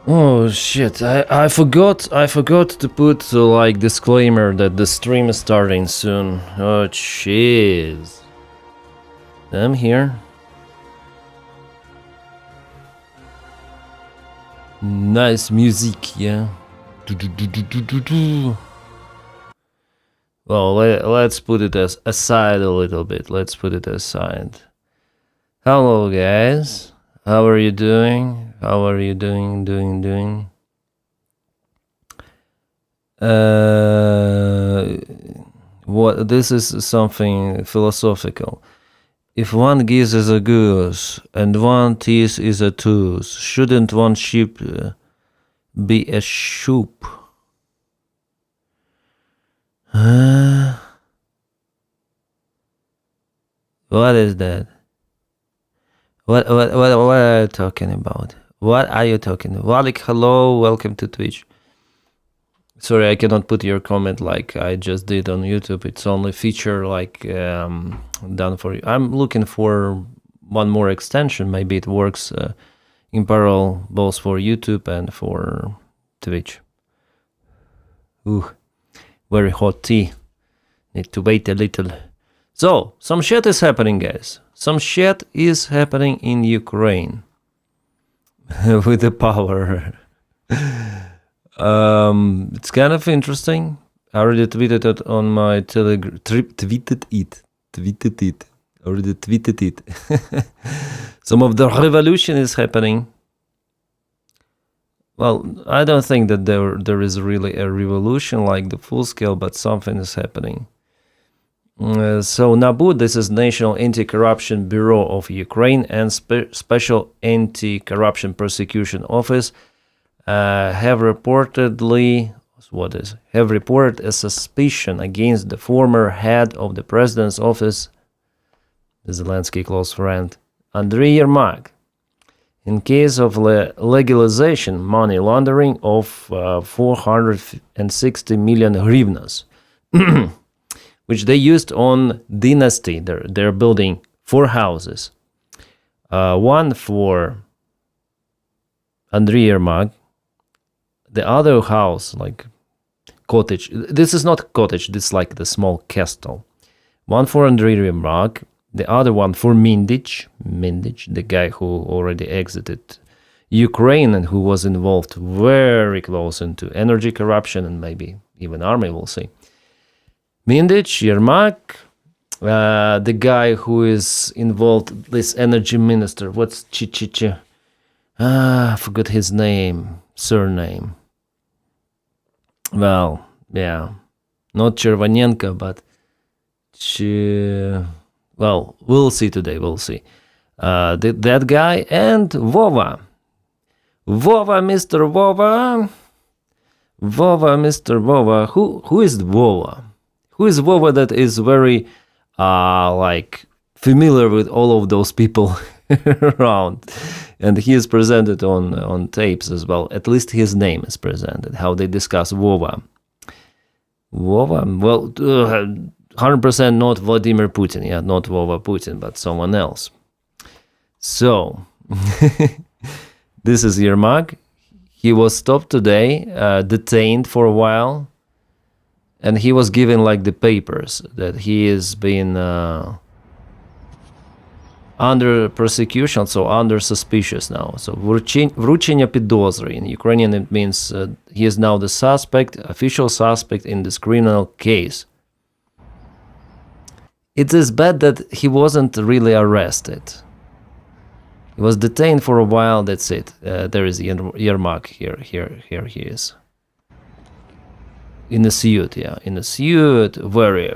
Oh shit! I forgot to put like disclaimer that the stream is starting soon. Oh jeez. I'm here. Nice music, yeah. Well, let's put it aside a little bit. Let's put it aside. Hello, guys. How are you doing? How are you doing? What? This is something philosophical. If one geese is a goose and one teeth is a tooth, shouldn't one sheep be a shoop? What is that? What are you talking about? What are you talking about? Walik, hello, welcome to Twitch. Sorry, I cannot put your comment like I just did on YouTube. It's only feature like done for you. I'm looking for one more extension. Maybe it works in parallel both for YouTube and for Twitch. Ooh, very hot tea. Need to wait a little. So, some shit is happening, guys. Some shit is happening in Ukraine with the power. It's kind of interesting. I already tweeted it on my Telegram. Tweeted it. Some of the revolution is happening. Well, I don't think that there is really a revolution like the full scale, but something is happening. So NABU, this is National Anti-Corruption Bureau of Ukraine and Special Anti-Corruption Prosecution Office have reported a suspicion against the former head of the president's office, the Zelenskyy close friend, Andriy Yermak, in case of legalization money laundering of 460 million hryvnias. Which they used on Dynasty. They're building 4 houses. One for Andriy Yermak. The other house, like cottage. This is not cottage, this is like the small castle. One for Andriy Yermak. The other one for Mindich, the guy who already exited Ukraine and who was involved very close into energy corruption and maybe even army, we'll see. Mindich, Yermak, the guy who is involved, this energy minister, what's I forgot his surname. Well, yeah, not Chervanenko, but well, we'll see today, we'll see. That guy and Mr. Vova. Who is Vova? Who is Vova that is very, like, familiar with all of those people around? And he is presented on tapes as well. At least his name is presented, how they discuss Vova. Vova? Well, 100% not Vladimir Putin. Yeah, not Vova Putin, but someone else. So, this is Yermak. He was stopped today, detained for a while. And he was given like the papers that he is being under persecution, so under suspicious now. So вручення підозри. In Ukrainian it means he is now the suspect, official suspect in this criminal case. It is bad that he wasn't really arrested. He was detained for a while, that's it. There is Yermak here he is. In a suit, very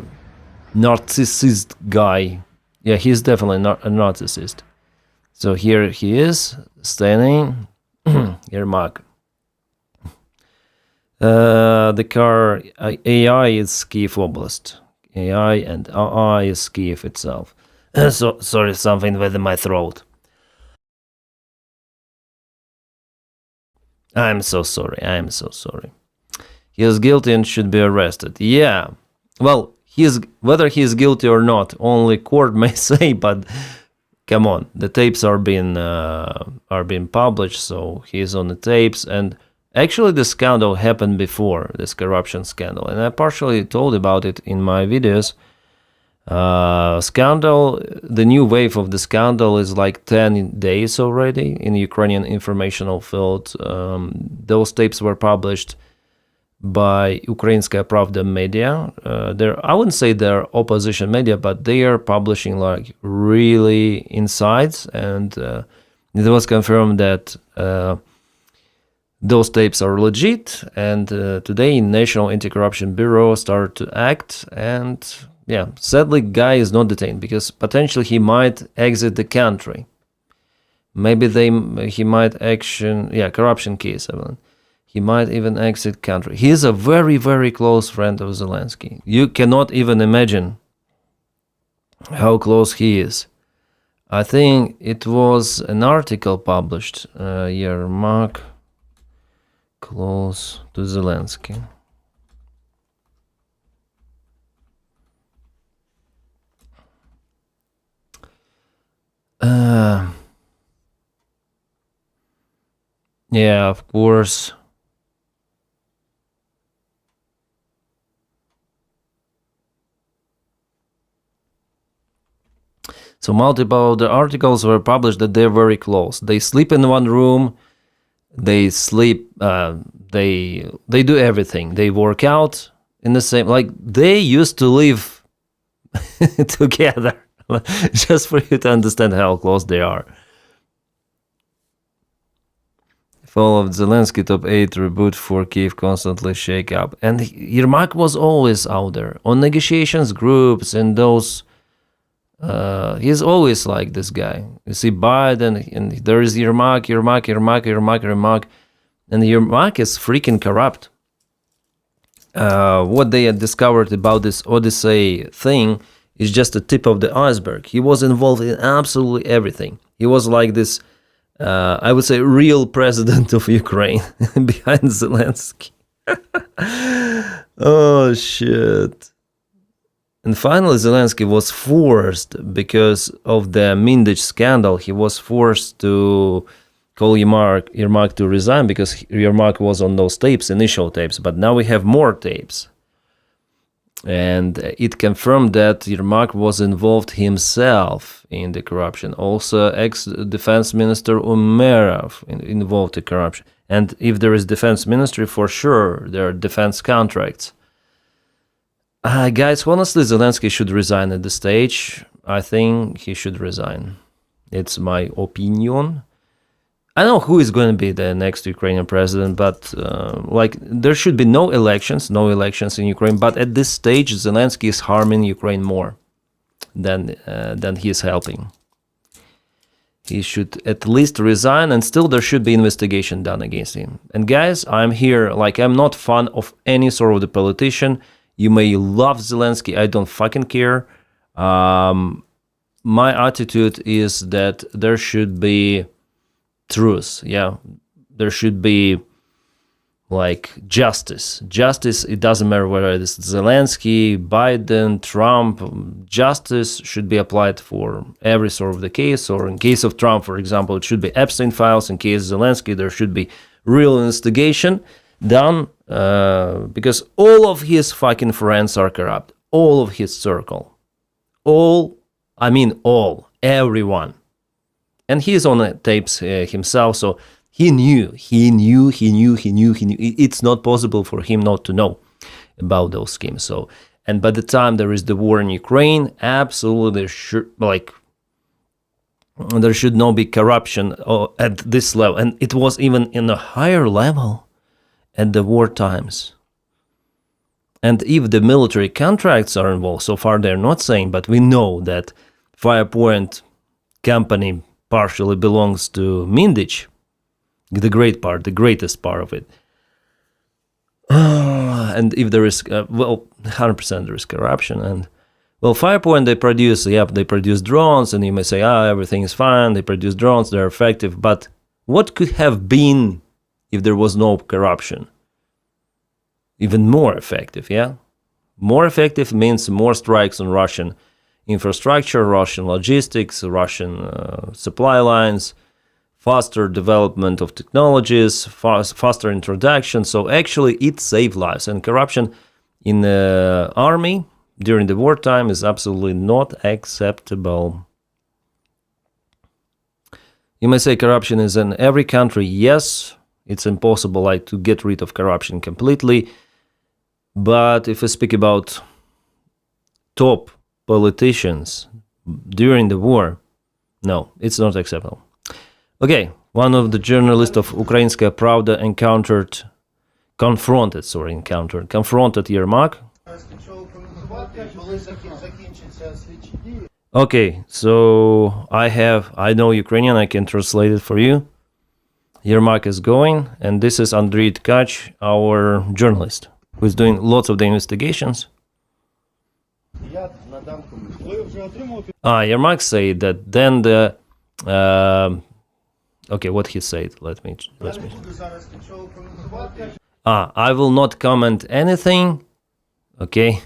narcissist guy. Yeah, he's definitely not a narcissist. So here he is, standing, Yermak. The car, AI is Kiev Oblast. AI and AI is Kiev itself. So, sorry, something with my throat. I'm so sorry. He is guilty and should be arrested. Yeah. Well, whether he is guilty or not, only court may say, but come on, the tapes are being published, so he's on the tapes. And actually, the scandal happened before, this corruption scandal, and I partially told about it in my videos. Scandal, the new wave of the scandal is like 10 days already in the Ukrainian informational field. Those tapes were published by Ukrainskaya Pravda media. I wouldn't say they're opposition media, but they are publishing like really insights, and it was confirmed that those tapes are legit. And today, National Anti-Corruption Bureau started to act, and yeah, sadly, guy is not detained because potentially he might exit the country. Maybe he might corruption case. He might even exit country. He is a very, very close friend of Zelenskyy. You cannot even imagine how close he is. I think it was an article published, Yermak close to Zelenskyy. Yeah, of course. So multiple of the articles were published that they're very close. They sleep in one room. They sleep. They do everything. They work out in the same. Like they used to live together. Just for you to understand how close they are. Fall of Zelenskyy, top 8 reboot for Kiev, constantly shake up. And Yermak was always out there on negotiations groups and those. He's always like this guy. You see Biden, and there is Yermak, and Yermak is freaking corrupt. What they had discovered about this Odyssey thing is just the tip of the iceberg. He was involved in absolutely everything. He was like this, I would say, real president of Ukraine behind Zelenskyy. Oh, shit. And finally, Zelenskyy was forced, because of the Mindich scandal, he was forced to call Yermak to resign, because Yermak was on those tapes, initial tapes. But now we have more tapes. And it confirmed that Yermak was involved himself in the corruption. Also, ex-defense minister Umerov involved in corruption. And if there is defense ministry, for sure, there are defense contracts. Guys, honestly, Zelenskyy should resign at this stage. I think he should resign. It's my opinion. I don't know who is going to be the next Ukrainian president, but there should be no elections in Ukraine. But at this stage, Zelenskyy is harming Ukraine more than he is helping. He should at least resign, and still there should be investigation done against him. And guys, I'm here, I'm not fan of any sort of the politician. You may love Zelenskyy, I don't fucking care. My attitude is that there should be truth, there should be justice. It doesn't matter whether it's Zelenskyy, Biden, Trump. Justice should be applied for every sort of the case. Or in case of Trump, for example, it should be Epstein files. In case of Zelenskyy, there should be real investigation done, because all of his fucking friends are corrupt. All of his circle. Everyone. And he's on the tapes himself, so he knew. It's not possible for him not to know about those schemes. So, and by the time there is the war in Ukraine, absolutely there should not be corruption at this level. And it was even in a higher level at the war times. And if the military contracts are involved, so far they're not saying, but we know that Firepoint company partially belongs to Mindich, the greatest part of it. And if there is, 100% there is corruption. And Firepoint, they produce drones, and you may say, everything is fine, they produce drones, they're effective. But what could have been if there was no corruption? Even more effective, More effective means more strikes on Russian infrastructure, Russian logistics, Russian supply lines, faster development of technologies, faster introduction. So actually it saved lives. And corruption in the army during the wartime is absolutely not acceptable. You may say corruption is in every country. Yes, it's impossible to get rid of corruption completely. But if we speak about top politicians during the war, no, it's not acceptable. Okay, one of the journalists of Ukrainskaya Pravda confronted Yermak. Okay, so I know Ukrainian, I can translate it for you. Yermak is going, and this is Andriy Tkach, our journalist, who is doing lots of the investigations. Yermak said that then the... okay, what he said, let me... I will not comment anything, okay?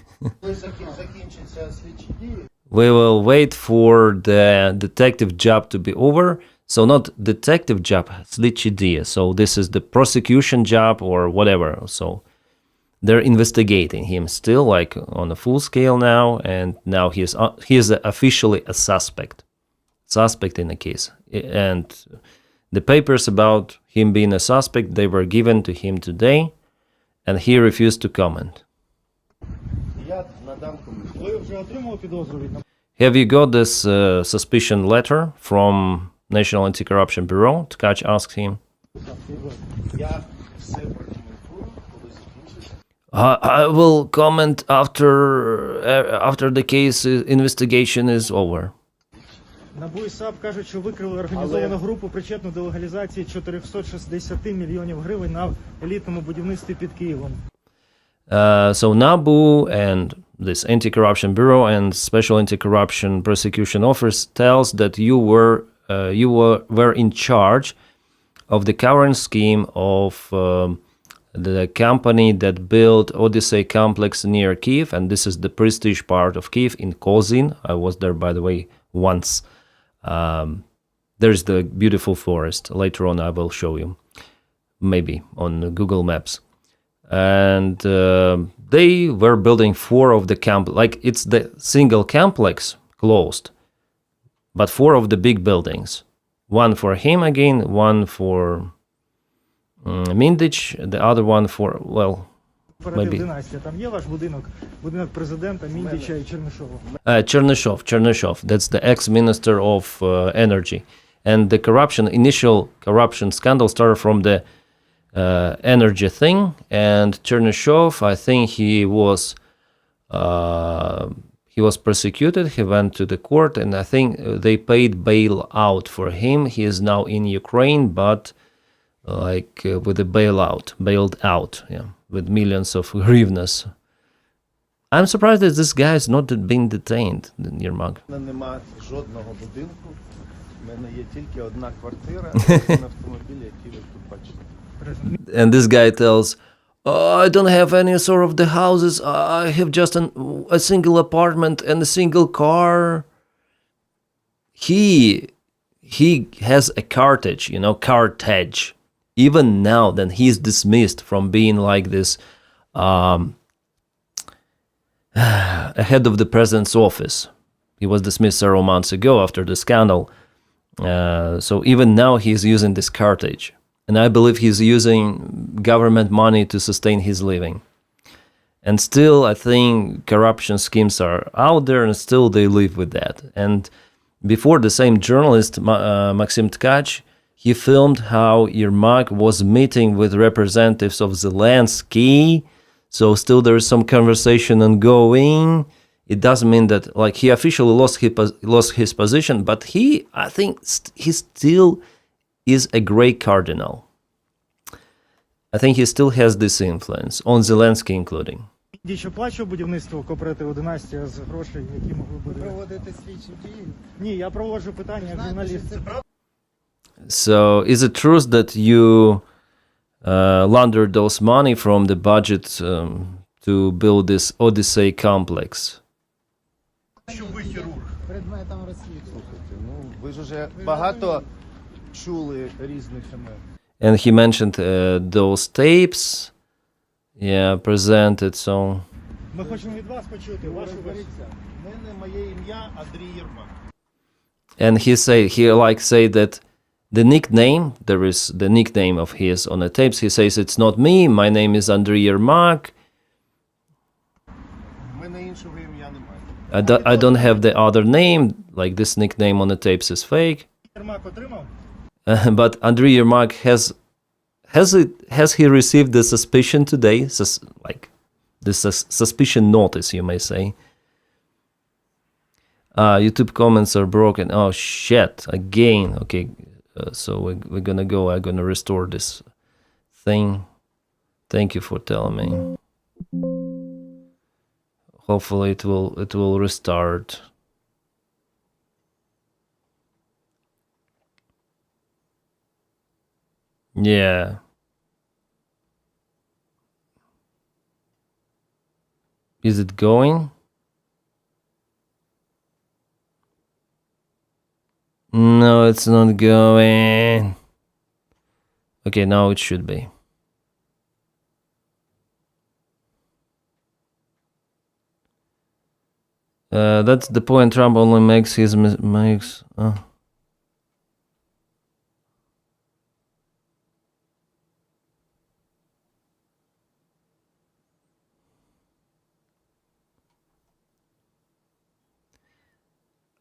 We will wait for the detective job to be over. So not detective job, слідчі дії. So this is the prosecution job or whatever. So they're investigating him still on a full scale now. And now he is officially a suspect in the case. And the papers about him being a suspect, they were given to him today. And he refused to comment. Have you got this suspicion letter from National Anti-Corruption Bureau? Tkach asked him. I will comment after the case investigation is over. НАБУ і САП кажуть, що викрили організовану групу, причетну до легалізації 460 мільйонів гривень на елітному будівництві під Києвом. So NABU and this Anti-Corruption Bureau and Special Anti-Corruption Prosecution Office tells that you were in charge of the current scheme of the company that built Odyssey complex near Kiev, and this is the prestige part of Kiev in Kozin. I was there, by the way, once. There's the beautiful forest. Later on I will show you, maybe on Google Maps. And they were building 4 of the it's the single complex closed, but 4 of the big buildings. One for him again, one for Mindich, the other one for, well, maybe. Там є ваш будинок президента, Міндіча і Чернишова. Chernyshov, that's the ex-minister of energy. And the initial corruption scandal started from the energy thing, and Chernyshov, I think he was prosecuted. He went to the court, and I think they paid bail out for him. He is now in Ukraine, but with a bailed out, yeah, with millions of hryvnias. I'm surprised that this guy is not being detained in Yermak. Нема жодного будинку. У мене є тільки одна квартира, один автомобіль, який ви тут бачите. And this guy tells, I don't have any sort of the houses. I have just a single apartment and a single car. He has a cartage, cartage. Even now, then he's dismissed from being like this head of the president's office. He was dismissed several months ago after the scandal. So even now he's using this cartage. And I believe he's using government money to sustain his living. And still, I think corruption schemes are out there, and still they live with that. And before, the same journalist, Maxim Tkach, he filmed how Yermak was meeting with representatives of Zelenskyy. So still there is some conversation ongoing. It doesn't mean that he officially lost his position, but I think he still is a grey cardinal. I think he still has this influence on Zelenskyy, including. Міндіч оплачував будівництво кооперативу «Династія» з грошей, які могли бути. Проводити слідчі дії? Ні, я проводжу питання як журналіст. So, is it true that you laundered those money from the budget to build this Odyssey complex? Що ви хірург? Предметом розслідування. Слухайте, ну ви ж уже багато чули різних імен. And he mentioned those tapes. Yeah, presented, so... Ми хочемо від вас почути вашу версію. У мене моє ім'я Андрій Єрмак. And he like say that the nickname, there is the nickname of his on the tapes. He says, it's not me, my name is Andriy Yermak. У мене іншого ім'я немає. I don't have the other name, like this nickname on the tapes is fake. Єрмак отримав? But Andriy Yermak has he received the suspicion today? Like the suspicion notice, you may say. YouTube comments are broken. Oh shit! Again. Okay, so we're gonna go. I'm gonna restore this thing. Thank you for telling me. Hopefully it will restart. Yeah. Is it going? No, it's not going. Okay, now it should be. That's the point. Trump only makes his makes.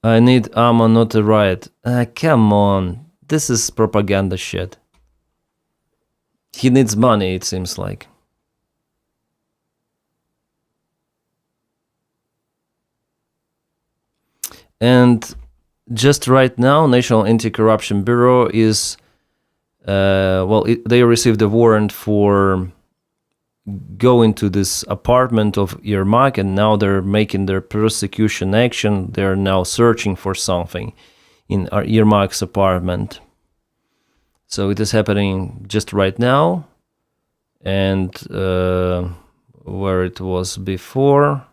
I need ammo, not a riot. Come on. This is propaganda shit. He needs money, it seems like. And just right now, National Anti-Corruption Bureau is... they received a warrant for going to this apartment of Yermak, and now they're making their prosecution action. They're now searching for something in Yermak's apartment. So it is happening just right now, and where it was before.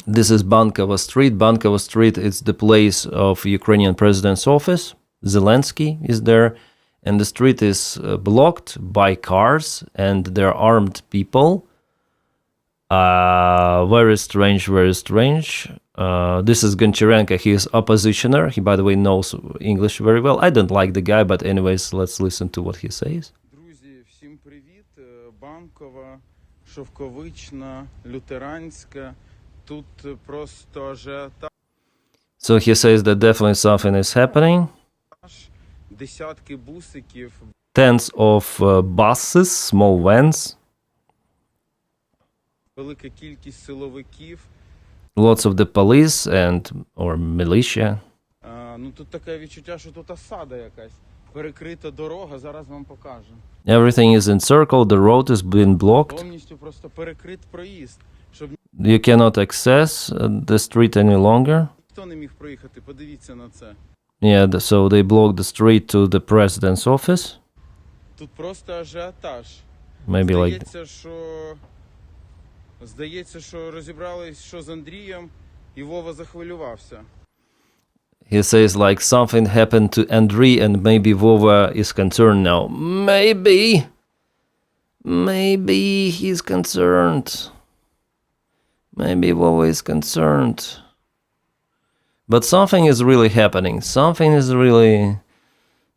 This is Bankovo Street. Bankovo Street is the place of Ukrainian president's office. Zelenskyy is there. And the street is blocked by cars, and there are armed people. Very strange, very strange. This is Goncharenko. He is oppositioner. He, by the way, knows English very well. I don't like the guy, but anyways, let's listen to what he says. Друзі, всім привіт. Банкова, Шовковична, Лютеранська. Тут просто ажіотаж. So he says that definitely something is happening. Десятки бусиків. Tens of buses, small vans. Велика кількість силовиків. Lots of the police or militia. Ну тут таке відчуття, що тут осада якась. Перекрита дорога, зараз вам покажу. Everything is encircled, the road is being blocked. Повністю просто перекрит проїзд, щоб You cannot access the street any longer. ніхто не міг проїхати. Подивіться на це. Yeah, so they blocked the street to the president's office. Тут просто ажіотаж. Maybe like... Здається, що розібрались, що з Андрієм, і Вова захвилювався. He says like something happened to Andriy and maybe Vova is concerned now. Maybe he's concerned. Maybe Vova is concerned. But something is really happening. Something is really...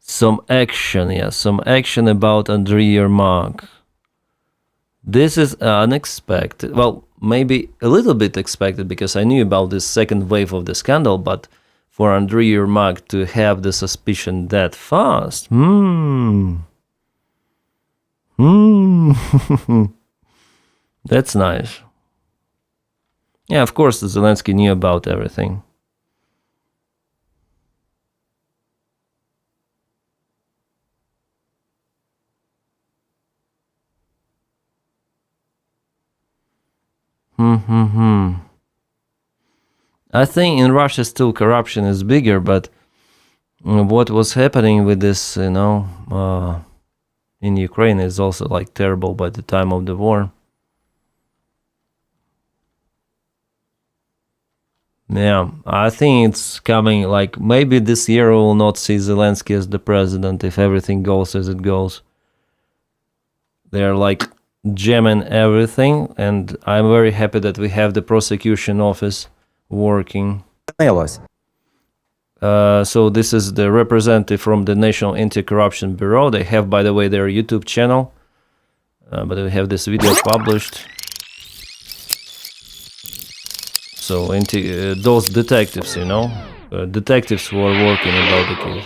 Some action, yeah. Some action about Andriy Yermak. This is unexpected. Well, maybe a little bit expected because I knew about this second wave of the scandal, but for Andriy Yermak to have the suspicion that fast... That's nice. Yeah, of course, Zelenskyy knew about everything. I think in Russia still corruption is bigger, but what was happening with this, in Ukraine is also like terrible by the time of the war. Yeah, I think it's coming. Like maybe this year we will not see Zelensky as the president if everything goes as it goes. They're like jamming everything, and I'm very happy that we have the prosecution office working. So this is the representative from the National Anti-Corruption Bureau. They have, by the way, their YouTube channel, but we have this video published. So those detectives, you know, detectives who are working about the case.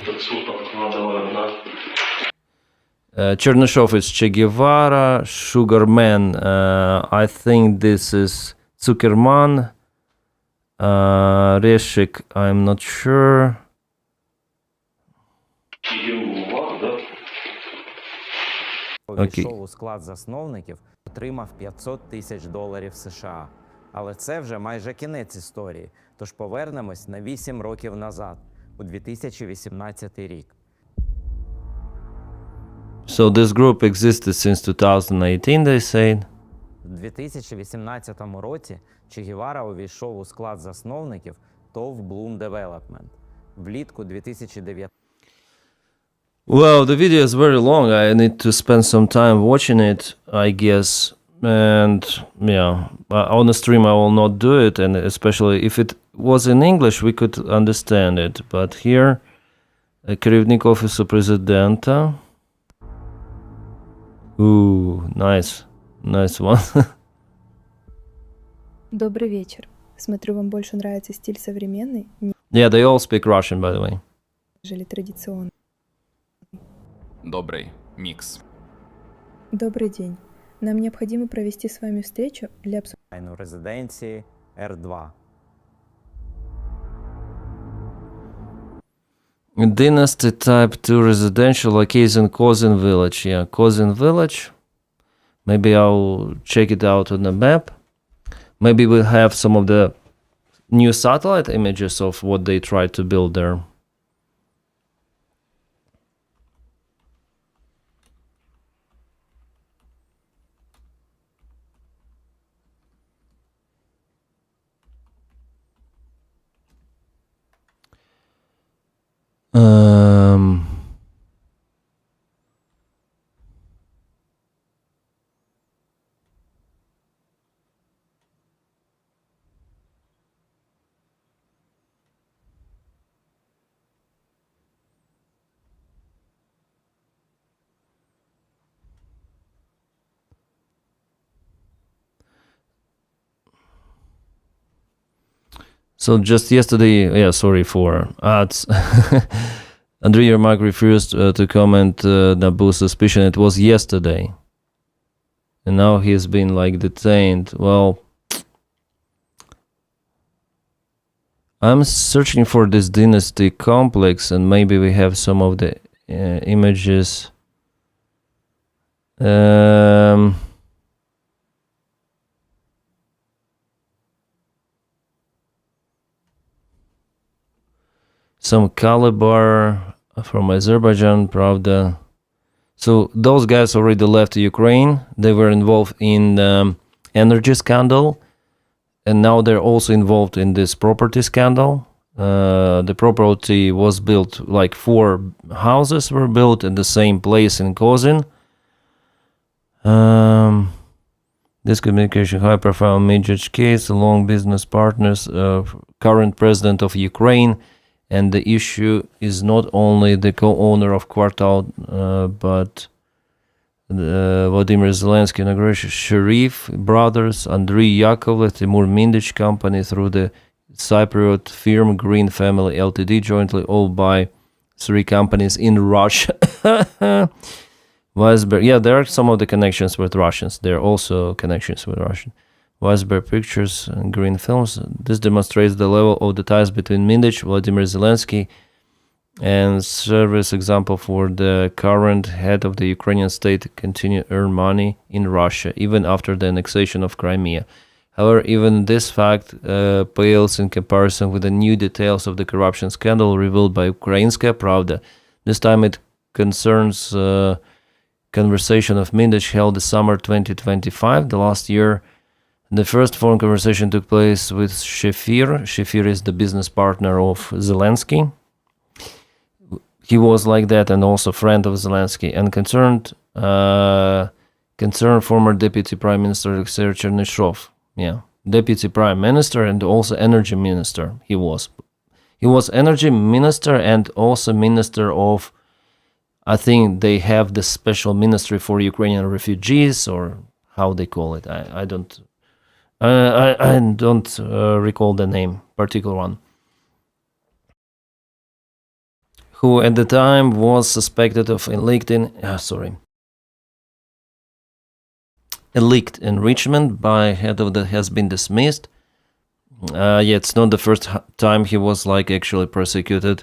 Chernyshov is Che Guevara, Sugarman, I think this is Zuckerman, Reshik, I'm not sure. Увійшов у склад засновників, отримав $500,000 США. Але це вже майже кінець історії, тож повернемось на 8 років назад, у 2018 рік. So this group existed since 2018, they said. У 2018 році Че Гевара увійшов у склад засновників ТОВ Bloom Development. Влітку 2019 Well, the video is very long. I need to spend some time watching it, I guess. And yeah, on the stream I will not do it, and especially if it was in English we could understand it. But here, керівник офісу президента. Ooh, nice one. Добрый вечер. Смотрю, вам больше нравится стиль современный, Yeah, they all speak Russian, by the way. нежели традиционный. Добрий мікс. Добрый день. Нам необходимо провести с вами встречу для обсуждения резиденції Р2. Dynasty Type 2 residential location Kozin Village. Yeah, Kozin Village. Maybe I'll check it out on the map. Maybe we'll have some of the new satellite images of what they tried to build there. So just yesterday, yeah, sorry for ads. Andrei Yermak refused to comment Nabu's suspicion. It was yesterday. And now he's been like detained. Well, I'm searching for this dynasty complex, and maybe we have some of the images. Some Caliber from Azerbaijan, Pravda. So those guys already left Ukraine. They were involved in the energy scandal, and now they're also involved in this property scandal. The property was built, like 4 houses were built in the same place in Kozin. This communication high-profile Mindich case, long business partners, current president of Ukraine. And the issue is not only the co-owner of Kvartal, but Vladimir Zelenskyy inauguration, Sharif brothers, Andriy Yakovlev, Timur Mindich company through the Cypriot firm Green Family Ltd, jointly owned by 3 companies in Russia. Weisberg, yeah, there are some of the connections with Russians. There are also connections with Russian. Weisberg Pictures and Green Films. This demonstrates the level of the ties between Mindich, Vladimir Zelenskyy, and service example for the current head of the Ukrainian state to continue to earn money in Russia, even after the annexation of Crimea. However, even this fact pales in comparison with the new details of the corruption scandal revealed by Ukrainskaya Pravda. This time it concerns conversation of Mindich held in summer 2025, the last year The first phone conversation took place with Shefir. Shefir is the business partner of Zelenskyy. He was like that, and also friend of Zelenskyy, and concerned former Deputy Prime Minister Alexei Chernyshov. Yeah, Deputy Prime Minister and also Energy Minister. He was Energy Minister and also Minister of, I think they have the special ministry for Ukrainian refugees, or how they call it. I don't recall the name, particular one. Who at the time was suspected of illicit enrichment by head of the has been dismissed. It's not the first time he was actually prosecuted.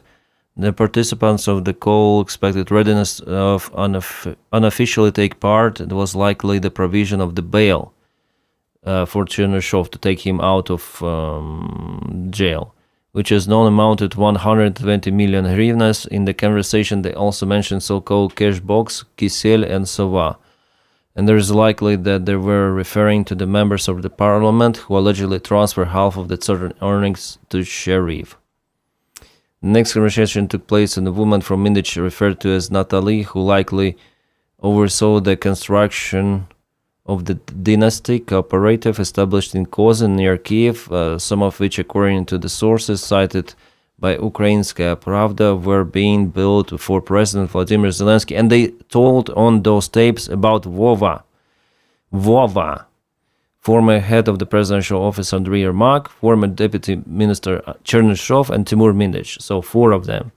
The participants of the call expected readiness of unofficially take part. It was likely the provision of the bail for Chernyshov to take him out of jail, which is known amounted 120 million hryvnias. In the conversation, they also mentioned so-called cash box, Kisel, and Sova. And there is likely that they were referring to the members of the parliament who allegedly transferred half of the certain earnings to Sheriff. The next conversation took place and a woman from Mindich, referred to as Natalie, who likely oversaw the construction of the dynasty cooperative established in Kozin near Kiev, some of which, according to the sources cited by Ukrainskaya Pravda, were being built for President Vladimir Zelenskyy. And they told on those tapes about Vova, former head of the presidential office Andriy Yermak, former deputy minister Chernyshov, and Timur Mindich. So 4 of them.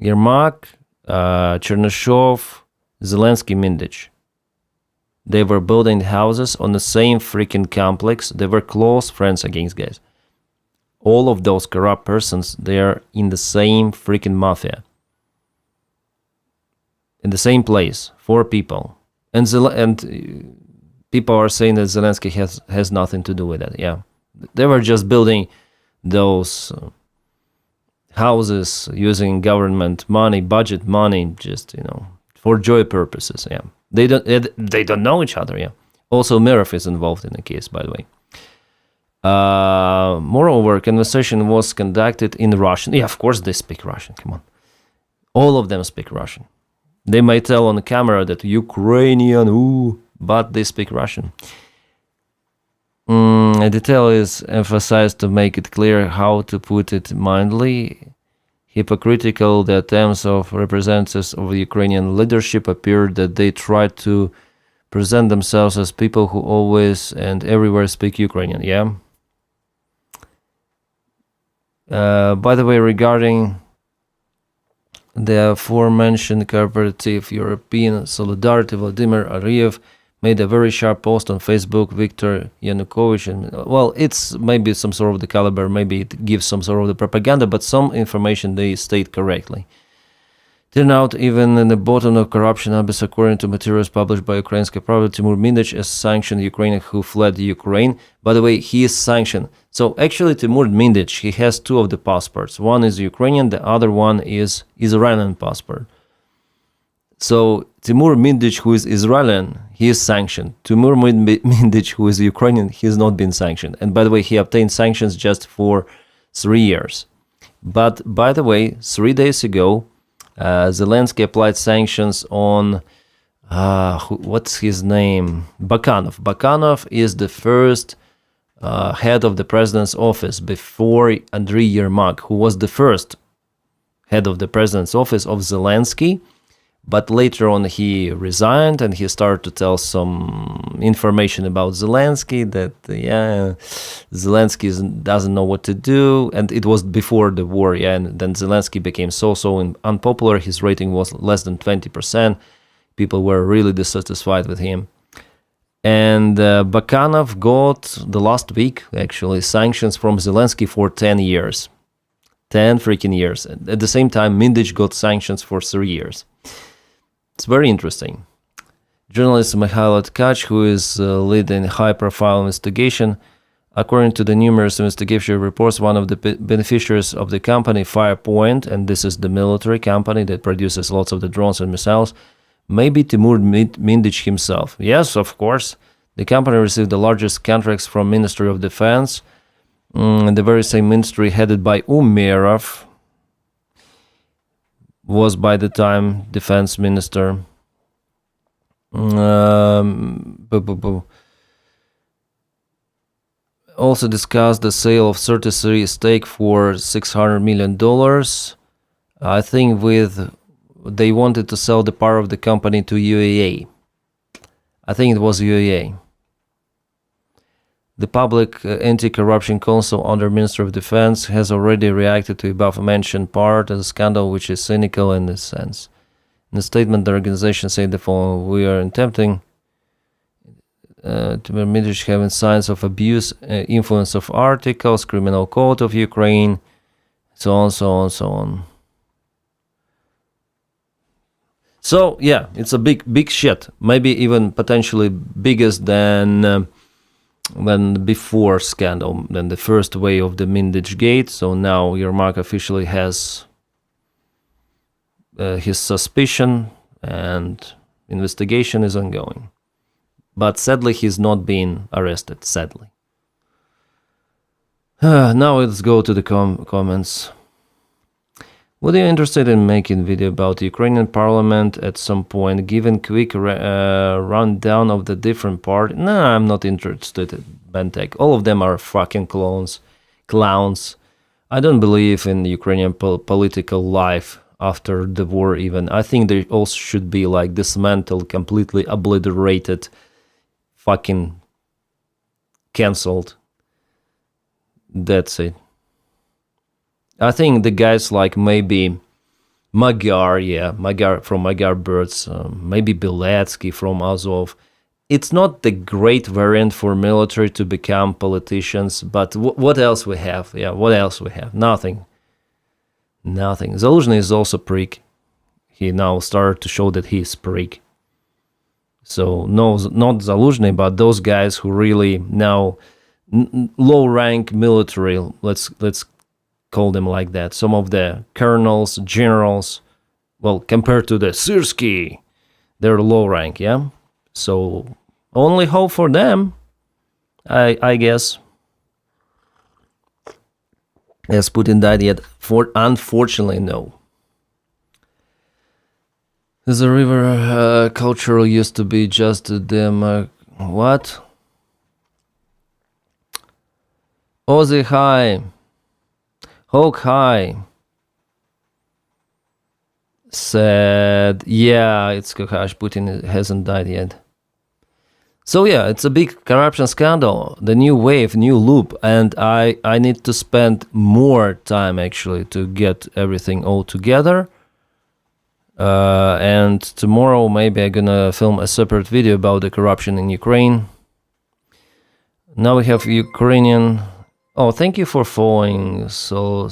Yermak, Chernyshov, Zelenskyy, Mindich. They were building houses on the same freaking complex. They were close friends against guys. All of those corrupt persons, they are in the same freaking mafia. In the same place, 4 people. And people are saying that Zelenskyy has nothing to do with it. Yeah, they were just building those houses using government money, budget money, just for joy purposes. Yeah, they don't know each other. Yeah. Also, Mirov is involved in the case, by the way. Moreover, conversation was conducted in Russian. Yeah, of course they speak Russian. Come on, all of them speak Russian. They might tell on the camera that Ukrainian, but they speak Russian. A detail is emphasized to make it clear how to put it mildly. Hypocritical, the attempts of representatives of the Ukrainian leadership appeared that they tried to present themselves as people who always and everywhere speak Ukrainian. Yeah. By the way, regarding the aforementioned cooperative European Solidarity, Vladimir Ariev made a very sharp post on Facebook. Viktor Yanukovych, and well, it's maybe some sort of the caliber, maybe it gives some sort of the propaganda, but some information they state correctly. Turn out even in the bottom of corruption abyss, according to materials published by Ukrainskaya Pravda, Timur Mindich is sanctioned Ukrainian who fled Ukraine. By the way, he is sanctioned. So actually Timur Mindich, he has 2 of the passports. One is Ukrainian, the other one is Israeli passport. So Timur Mindich, who is Israeli, he is sanctioned. Timur Mindich, who is Ukrainian, he has not been sanctioned. And by the way, he obtained sanctions just for 3 years. But by the way, 3 days ago, Zelenskyy applied sanctions on, what's his name? Bakanov. Bakanov is the first head of the president's office before Andriy Yermak, who was the first head of the president's office of Zelenskyy. But later on he resigned and he started to tell some information about Zelenskyy that, Zelenskyy doesn't know what to do. And it was before the war, and then Zelenskyy became so unpopular. His rating was less than 20%. People were really dissatisfied with him. And Bakanov got, the last week, actually, sanctions from Zelenskyy for 10 years. 10 freaking years. At the same time, Mindich got sanctions for 3 years. It's very interesting. Journalist Mikhailo Tkach, who is leading high-profile investigation, according to the numerous investigation reports, one of the beneficiaries of the company, Firepoint, and this is the military company that produces lots of the drones and missiles, may be Timur Mindich himself. Yes, of course. The company received the largest contracts from Ministry of Defense, the very same ministry headed by Umerov, was by the time defense minister. Also discussed the sale of 33 stake for $600 million. I think they wanted to sell the part of the company to UAE. I think it was UAE. The Public Anti-Corruption Council under Ministry of Defense has already reacted to above-mentioned part of the scandal, which is cynical in this sense. In the statement, the organization said the following: "We are attempting to Mindich having signs of abuse, influence of articles, criminal code of Ukraine, so on, so on, so on." So yeah, it's a big shit. Maybe even potentially biggest than before scandal, than the first wave of the Mindich gate. So now Yermak officially has his suspicion, and investigation is ongoing. But sadly, he's not being arrested. Sadly. Now let's go to the comments. Would you be interested in making a video about the Ukrainian parliament at some point, given quick rundown of the different parts? No, I'm not interested in Bentek. All of them are fucking clowns. I don't believe in Ukrainian political life after the war even. I think they also should be like dismantled, completely obliterated, fucking cancelled. That's it. I think the guys like maybe Magyar from Magyar Birds, maybe Beletsky from Azov. It's not the great variant for military to become politicians, but what else we have? Yeah, what else we have? Nothing. Zelenskyy is also prick. He now started to show that he's prick. So no, not Zelenskyy, but those guys who really now low rank military. Let's call them like that. Some of the colonels, generals, well, compared to the Syrsky, they're low rank, yeah? So only hope for them, I guess. Has Putin died yet? Unfortunately, no. The river cultural used to be just them. What? Ozzy, hi. Hulk High said, yeah, it's Kokash, Putin hasn't died yet. So yeah, it's a big corruption scandal, the new wave, new loop, and I need to spend more time actually to get everything all together. And tomorrow maybe I'm gonna film a separate video about the corruption in Ukraine. Now we have Ukrainian... Oh, thank you for following Sola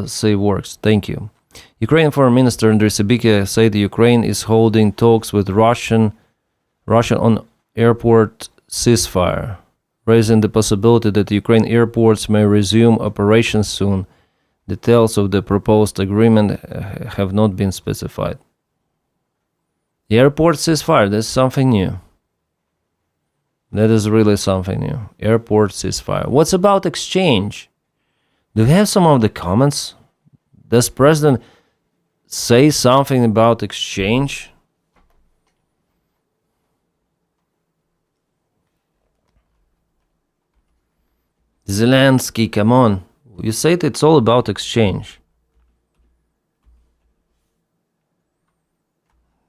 Say Works. Thank you. Ukrainian Foreign Minister Andriy Sybiha said Ukraine is holding talks with Russia on airport ceasefire, raising the possibility that Ukraine airports may resume operations soon. Details of the proposed agreement have not been specified. The airport ceasefire, that's something new. That is really something new. Airport ceasefire. What's about exchange? Do we have some of the comments? Does President say something about exchange? Zelenskyy, come on. You said it's all about exchange.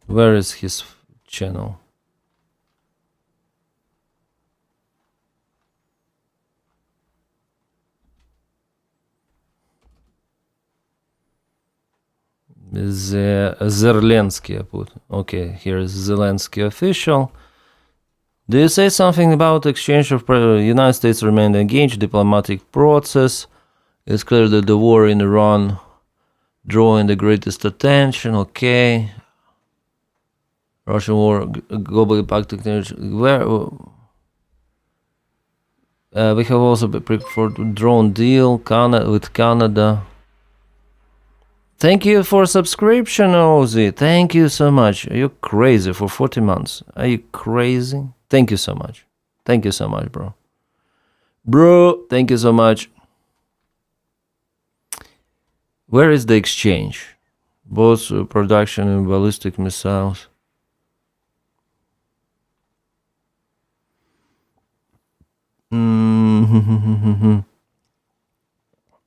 Where is his channel? Zelenskyy I put. Okay, here is Zelenskyy official. Do you say something about exchange of United States remained engaged diplomatic process? It's clear that the war in Iran drawing the greatest attention. Okay. Russian war, global impact technology. Where we have also been for drone deal with Canada. Thank you for subscription, Ozzy. Thank you so much. Are you crazy for 40 months? Are you crazy? Thank you so much. Thank you so much, bro. Bro, thank you so much. Where is the exchange? Both production and ballistic missiles.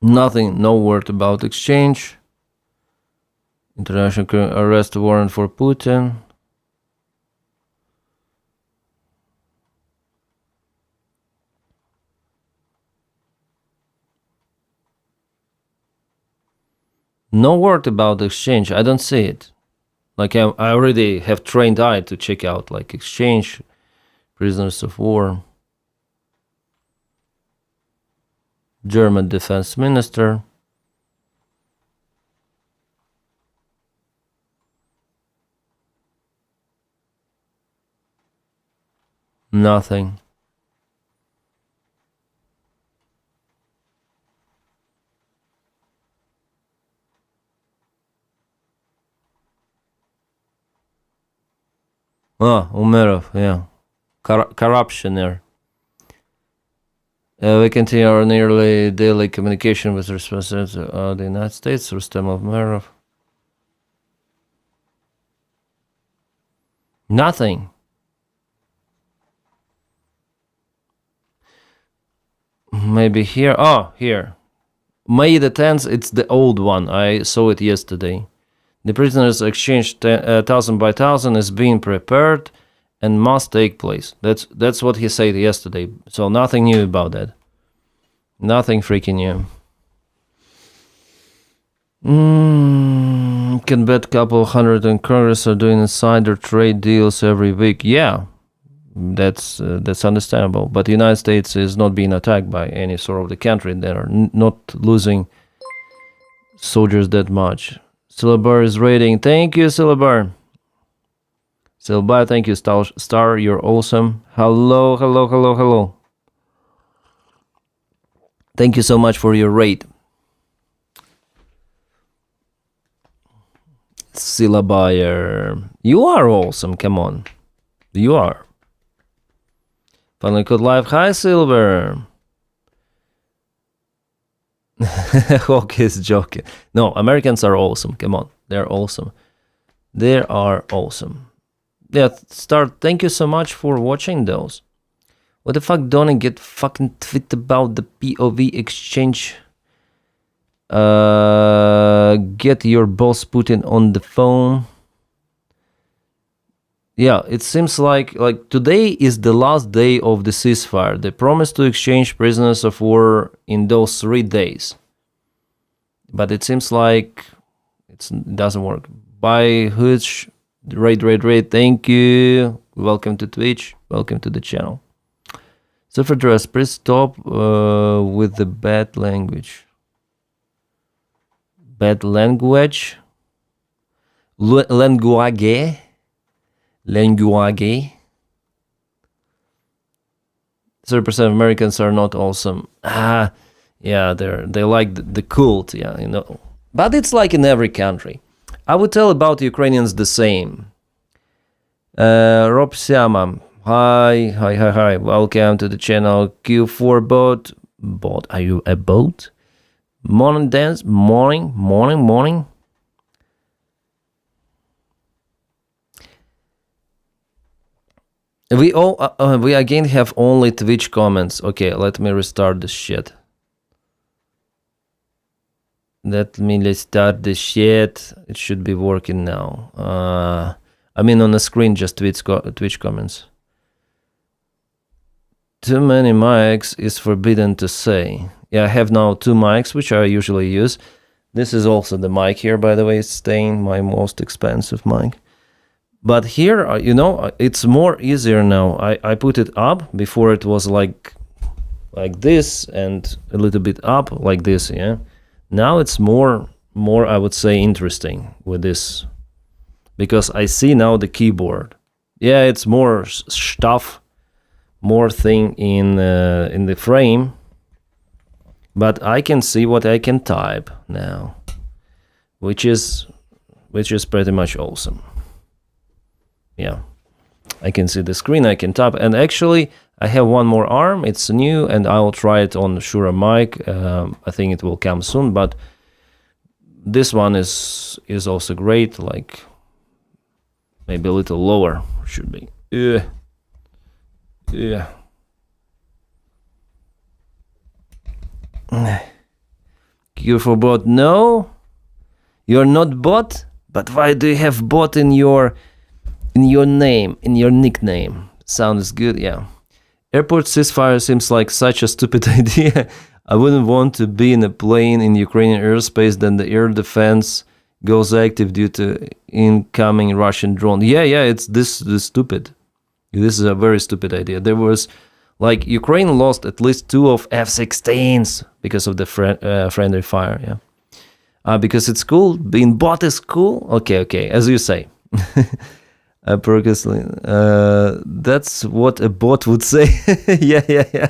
Nothing, no word about exchange. International arrest warrant for Putin. No word about exchange. I don't see it. Like I already have trained eye to check out like exchange, prisoners of war. German defense minister. Nothing. Umerov, yeah. Corruptioner. We continue our nearly daily communication with representatives of the United States, Rustem Umerov. Nothing. Maybe here. Oh, here. May the 10th, it's the old one. I saw it yesterday. The prisoners exchange 1,000 by 1,000 is being prepared and must take place. That's what he said yesterday. So nothing new about that. Nothing freaking new. Can bet couple hundred in Congress are doing insider trade deals every week. Yeah, that's understandable. But the United States is not being attacked by any sort of the country. They are not losing soldiers that much. Syllabar is raiding. Thank you, Syllabar. Syllabar, thank you, Star. You're awesome. Hello, hello, hello, hello. Thank you so much for your raid. Syllabar, you are awesome. Come on. You are. Finally Code Live. Hi, Silver. Hawk is joking. No, Americans are awesome. Come on. They're awesome. They are awesome. Yeah, Start. Thank you so much for watching those. What the fuck, don't get fucking tweet about the POV exchange? Get your boss Putin on the phone. Yeah, it seems like today is the last day of the ceasefire. They promised to exchange prisoners of war in those 3 days. But it seems like it doesn't work. Bye, Hooch. Raid. Thank you. Welcome to Twitch. Welcome to the channel. So for dress, please stop with the bad language. Bad language? Language? 30% of Americans are not awesome. Yeah, they like the cult, yeah, you know. But it's like in every country. I would tell about Ukrainians the same. Rob Siama, hi. Welcome to the channel. Q4 bot. Bot, are you a bot? Morning dance, morning. We again have only Twitch comments. Okay, let me restart the shit. Let's start the shit. It should be working now. I mean on the screen, just Twitch comments. Too many mics is forbidden to say. Yeah, I have now 2 mics, which I usually use. This is also the mic here, by the way. It's staying my most expensive mic. But here, you know, it's more easier now. I put it up. Before it was like this and a little bit up like this, yeah. Now it's more I would say interesting with this, because I see now the keyboard. Yeah, it's more stuff, more thing in the frame, but I can see what I can type now. which is pretty much awesome. Yeah, I can see the screen, I can tap, and actually I have one more arm, it's new, and I'll try it on Shure mic. I think it will come soon, but this one is also great, like maybe a little lower should be. Yeah. Q for bot, no, you're not bot, but why do you have bot in your name, in your nickname? Sounds good, yeah. Airport ceasefire seems like such a stupid idea. I wouldn't want to be in a plane in Ukrainian airspace, then the air defense goes active due to incoming Russian drone. Yeah, it's this stupid. This is a very stupid idea. There was, like, Ukraine lost at least 2 of F-16s because of the friendly fire, yeah. Because it's cool, being bot is cool? Okay, as you say. Purposely, that's what a bot would say. yeah.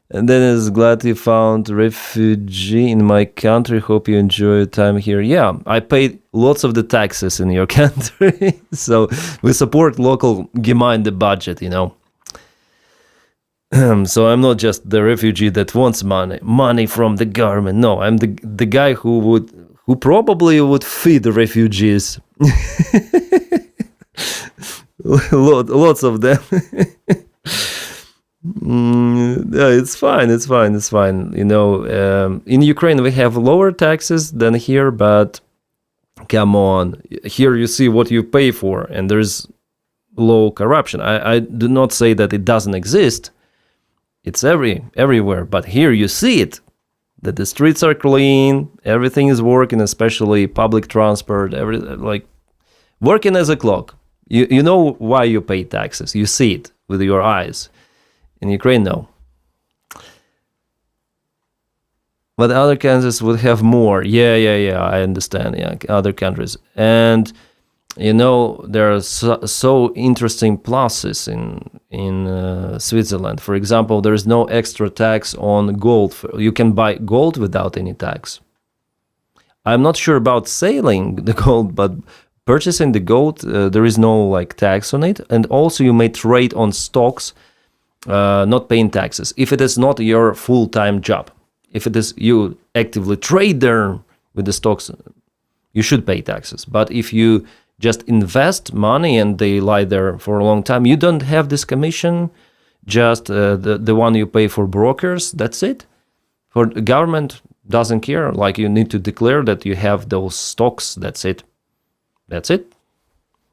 And then is glad you found refugee in my country. Hope you enjoy your time here. Yeah, I paid lots of the taxes in your country, so we support local Gemeinde the budget, you know. So I'm not just the refugee that wants money from the government. No, I'm the guy who probably would feed the refugees. Lots of them. Yeah, it's fine. You know, in Ukraine we have lower taxes than here, but come on, here you see what you pay for, and there's low corruption. I do not say that it doesn't exist. It's everywhere, but here you see it, that the streets are clean, everything is working, especially public transport, like working as a clock. You know why you pay taxes. You see it with your eyes. In Ukraine, no. But other countries would have more. Yeah, I understand. Yeah, other countries. And, you know, there are so interesting pluses in Switzerland. For example, there is no extra tax on gold. You can buy gold without any tax. I'm not sure about selling the gold, but purchasing the gold, there is no like tax on it. And also you may trade on stocks, not paying taxes, if it is not your full-time job. If it is you actively trade there with the stocks, you should pay taxes. But if you just invest money and they lie there for a long time, you don't have this commission, just the one you pay for brokers, that's it. For the government, doesn't care, like you need to declare that you have those stocks, that's it.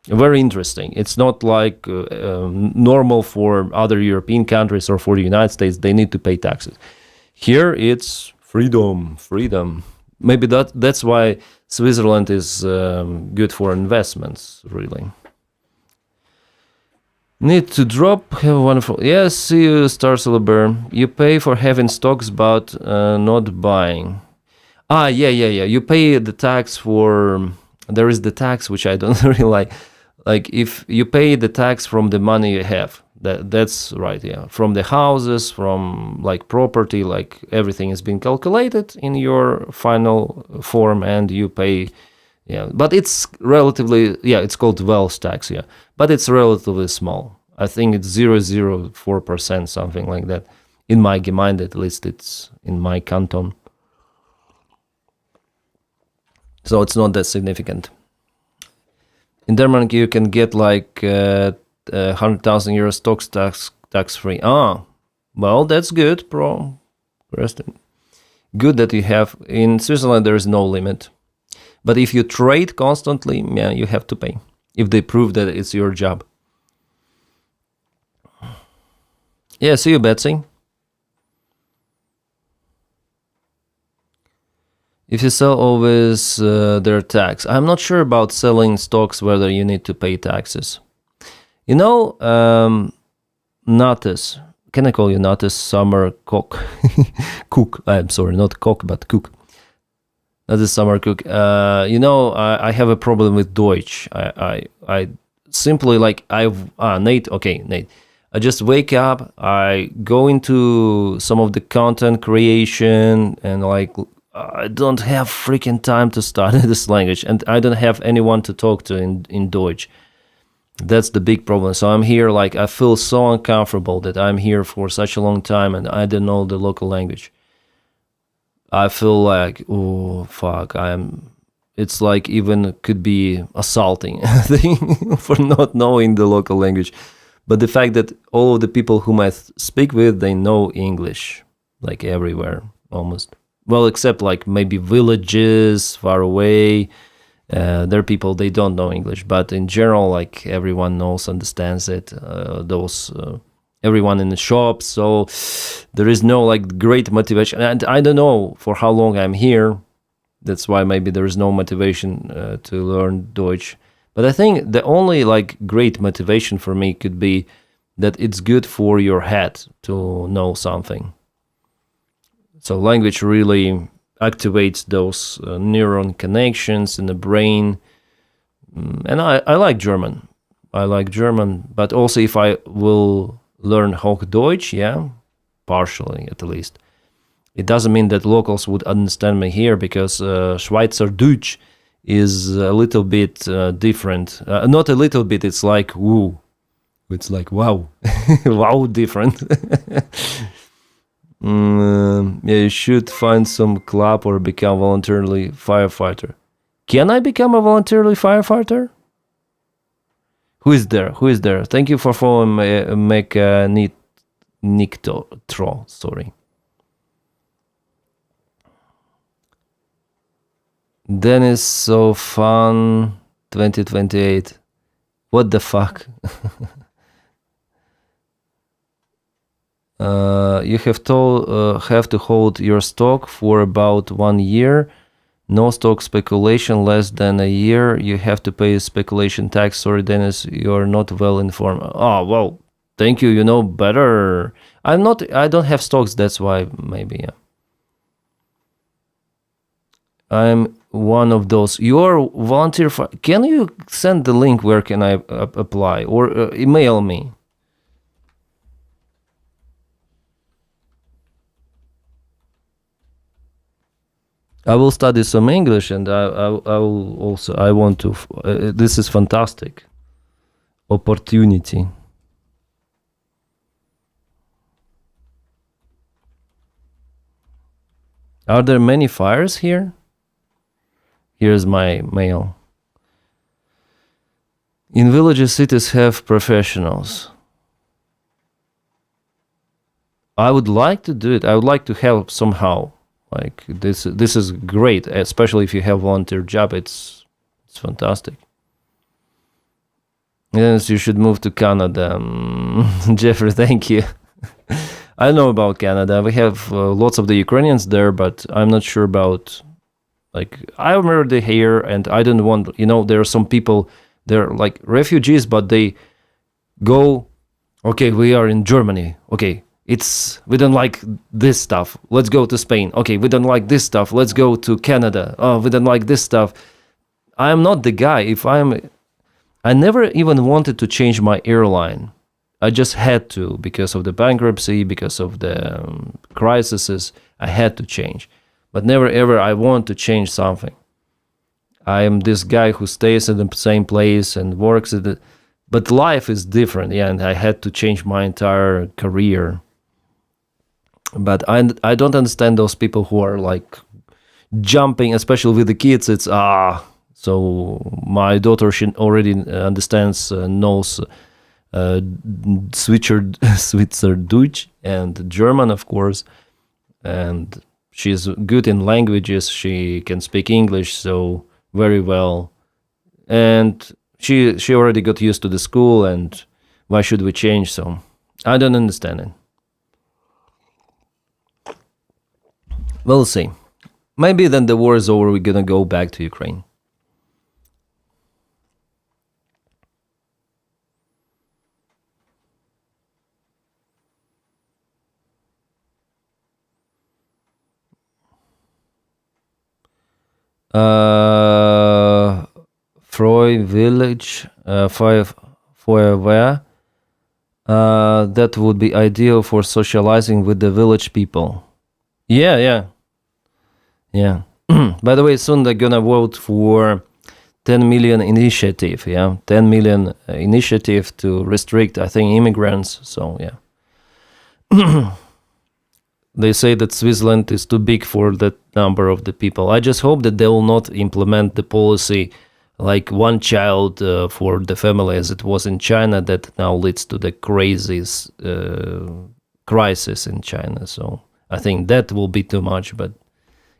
Very interesting. It's not like normal for other European countries or for the United States. They need to pay taxes. Here it's freedom. Maybe that's why Switzerland is good for investments, really. Need to drop, have a wonderful... Yes, see you, Star Celeber. You pay for having stocks, but not buying. Yeah. You pay the tax for... There is the tax, which I don't really like. Like, if you pay the tax from the money you have, that's right, yeah. From the houses, from, like, property, like, everything has been calculated in your final form, and you pay, yeah. But it's relatively, yeah, it's called wealth tax, yeah. But it's relatively small. I think it's 0.04%, something like that. In my Gemeinde, at least it's in my canton. So it's not that significant. In Denmark, you can get like 100,000 euro stocks tax free. Well, that's good, bro. Good that you have. In Switzerland, there is no limit. But if you trade constantly, yeah, you have to pay. If they prove that it's your job. Yeah, see you, Betsy. If you sell always their tax. I'm not sure about selling stocks, whether you need to pay taxes. You know, Natas, can I call you Natas Summer Cook? Cook, I'm sorry, not cook, but cook. Natas Summer Cook. You know, I have a problem with Deutsch. I simply like, Nate, okay, Nate. I just wake up, I go into some of the content creation, and like I don't have freaking time to study this language, and I don't have anyone to talk to in Deutsch. That's the big problem. So I'm here, like I feel so uncomfortable that I'm here for such a long time and I don't know the local language. I feel like, oh fuck, it's like even could be assaulting thing for not knowing the local language. But the fact that all of the people whom I speak with, they know English, like everywhere almost. Well, except like maybe villages far away. There are people, they don't know English, but in general, like everyone knows, understands it. Everyone in the shops. So there is no like great motivation. And I don't know for how long I'm here. That's why maybe there is no motivation to learn Deutsch. But I think the only like great motivation for me could be that it's good for your head to know something. So language really activates those neuron connections in the brain. And I like German. I like German, but also if I will learn Hochdeutsch, yeah, partially at least. It doesn't mean that locals would understand me here because Schweizerdeutsch is a little bit different. Not a little bit, it's like, woo. It's like, wow. Wow, different. Yeah, you should find some club or become voluntarily firefighter. Can I become a voluntarily firefighter? Who is there? Who is there? Thank you for following Nictro. Sorry. Denys so fun 2028. What the fuck? You have to hold your stock for about 1 year. No stock speculation less than a year. You have to pay speculation tax. Sorry, Denys, you're not well informed. Oh, well, thank you. You know better. I don't have stocks. That's why maybe, yeah. I'm one of those. You're volunteer. Can you send the link? Where can I apply? Or email me? I will study some English, and I will also. I want to. This is fantastic opportunity. Are there many fires here? Here's my mail. In villages, cities have professionals. I would like to do it. I would like to help somehow. Like this is great, especially if you have volunteer job. It's fantastic. Yes, you should move to Canada. Jeffrey, thank you. I know about Canada. We have lots of the Ukrainians there, but I'm not sure about. Like I'm already here, and I don't want. There are some people. They're like refugees, but they go. Okay, we are in Germany. Okay. We don't like this stuff. Let's go to Spain. Okay, we don't like this stuff. Let's go to Canada. Oh, we don't like this stuff. I am not the guy. I never even wanted to change my airline. I just had to because of the bankruptcy, because of the crises. I had to change. But never ever I want to change something. I am this guy who stays in the same place and works at it. But life is different, yeah, and I had to change my entire career. But I don't understand those people who are like jumping, especially with the kids. It's so my daughter, she already understands, knows Schweizerdeutsch and German, of course, and she's good in languages. She can speak English so very well, and she already got used to the school. And why should we change? So I don't understand it. We'll see. Maybe then the war is over, we're gonna go back to Ukraine. Freud village, Feuerwehr. That would be ideal for socializing with the village people. Yeah. By the way, soon they're gonna vote for 10 million initiative, 10 million initiative to restrict, I think, immigrants. So, yeah. They say that Switzerland is too big for that number of the people. I just hope that they will not implement the policy like one child for the family as it was in China, that now leads to the craziest crisis in China. So I think that will be too much. But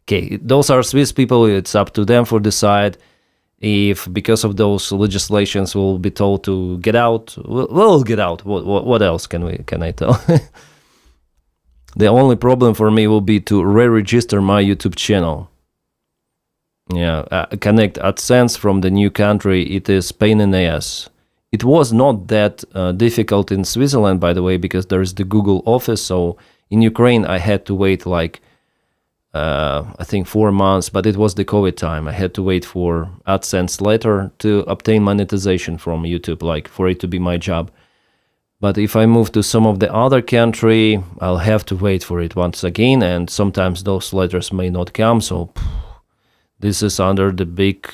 okay, those are Swiss people. It's up to them for decide if because of those legislations we'll be told to get out. We'll get out. What else can I tell? The only problem for me will be to re-register my YouTube channel. Connect AdSense from the new country. It is pain in the ass. It was not that difficult in Switzerland, by the way, because there is the Google office. So in Ukraine, I had to wait like, I think 4 months, but it was the COVID time. I had to wait for AdSense letter to obtain monetization from YouTube, like for it to be my job. But if I move to some of the other country, I'll have to wait for it once again, and sometimes those letters may not come. So this is under the big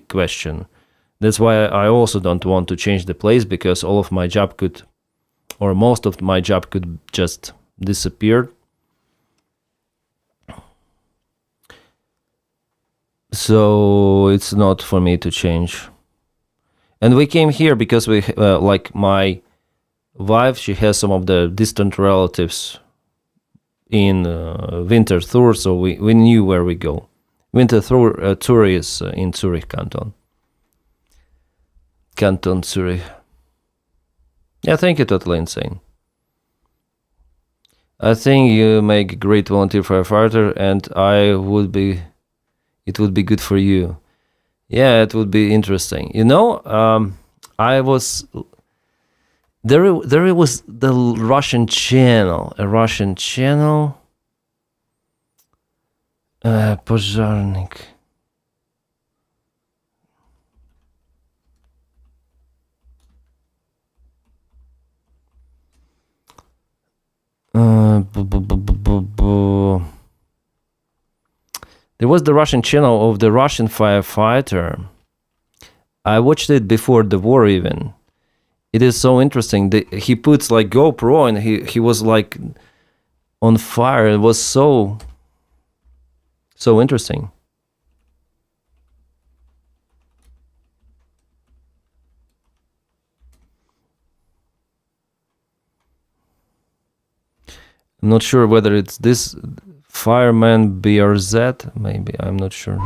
question. That's why I also don't want to change the place, because all of my job could, or most of my job could just disappear. So it's not for me to change. And we came here because we, like my wife, she has some of the distant relatives in Winterthur, so we knew where we go. Winterthur is in Zurich canton. Canton Zurich. Yeah, thank you, totally insane. I think you make a great volunteer firefighter, and it would be good for you. Yeah, it would be interesting. You know, I was... There was the Russian channel, Пожарник. There was the Russian channel of the Russian firefighter. I watched it before the war even. It is so interesting. He puts like GoPro and he was like on fire. It was so interesting. I'm not sure whether it's this fireman BRZ. Maybe, I'm not sure.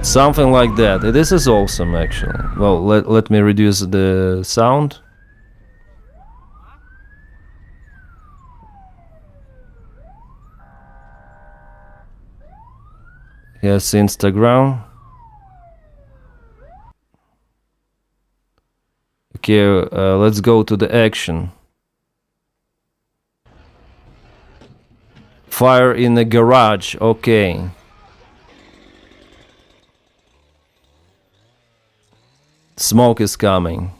Something like that. This is awesome, actually. Well, let me reduce the sound. Yes, Instagram. Okay, let's go to the action. Fire in the garage. Okay. Smoke is coming.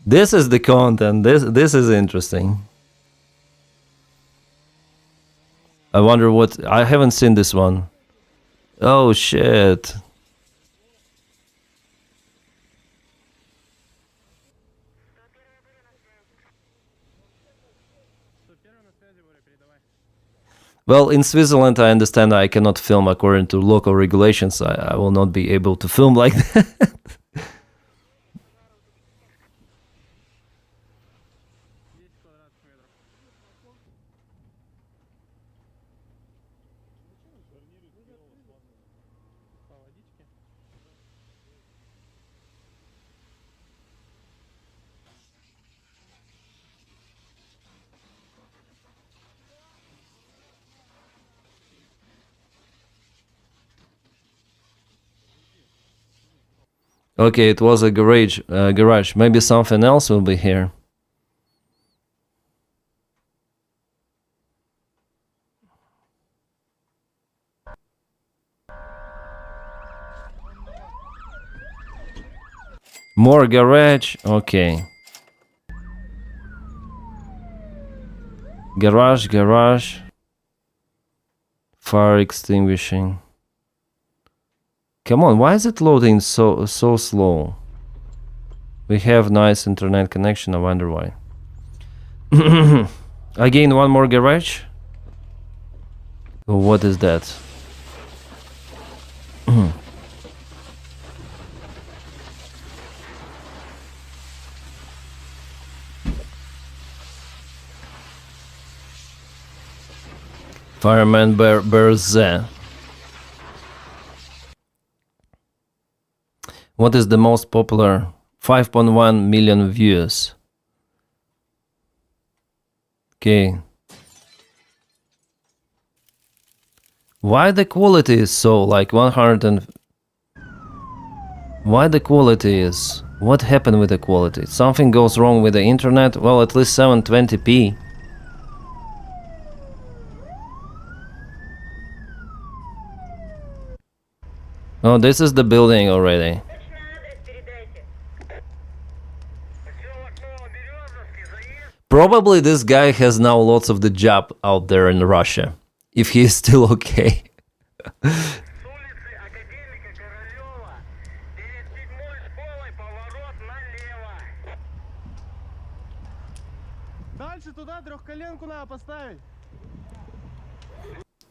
This is the content. This is interesting. I wonder what... I haven't seen this one. Oh shit. Well, in Switzerland, I understand I cannot film according to local regulations. I will not be able to film like that. Okay, it was a garage. Maybe something else will be here. More garage. Okay. Garage. Fire extinguishing. Come on, why is it loading so slow? We have nice internet connection, I wonder why. Again, one more garage. Oh, what is that? Fireman Berze. What is the most popular? 5.1 million views. Okay. Why the quality is so like 100 and... Why the quality is... What happened with the quality? Something goes wrong with the internet? Well, at least 720p. Oh, this is the building already. Probably this guy has now lots of the job out there in Russia. If he is still okay. Дальше туда трехколенку надо поставить.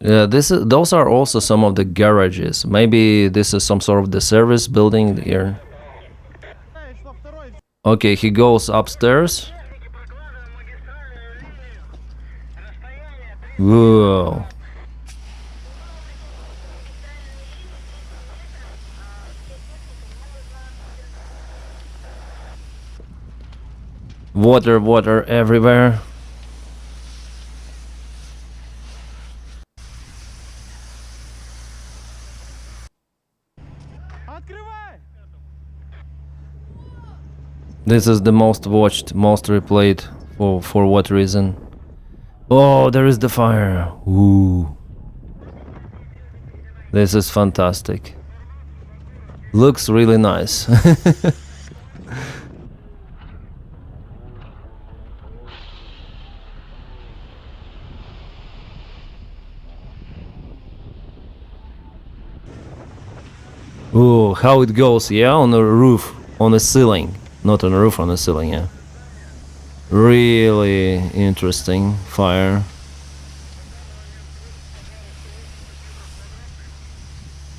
Yeah, those are also some of the garages. Maybe this is some sort of the service building here. Okay, he goes upstairs. Whoa. Water everywhere. This is the most watched, most replayed. For what reason? Oh, there is the fire. Ooh. This is fantastic. Looks really nice. Ooh, how it goes, yeah, on the roof, on the ceiling. Not on the roof, on the ceiling, yeah. Really interesting fire.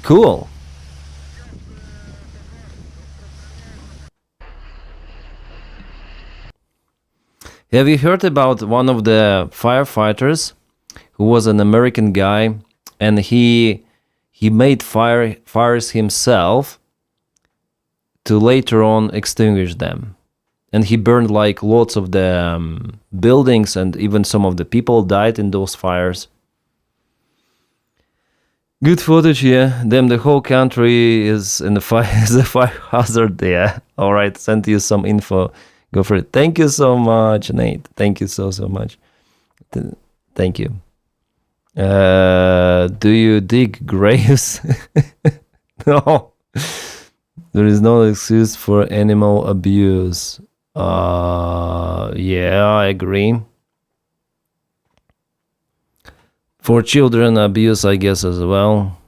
Cool. Have you heard about one of the firefighters who was an American guy, and he made fires himself to later on extinguish them, and he burned like lots of the buildings, and even some of the people died in those fires. Good footage, yeah. Damn, the whole country is in the fire, is a fire hazard. Yeah. All right, sent you some info. Go for it. Thank you so much, Nate. Thank you so much. Thank you. Do you dig graves? No. There is no excuse for animal abuse. Yeah, I agree. For children abuse, I guess, as well.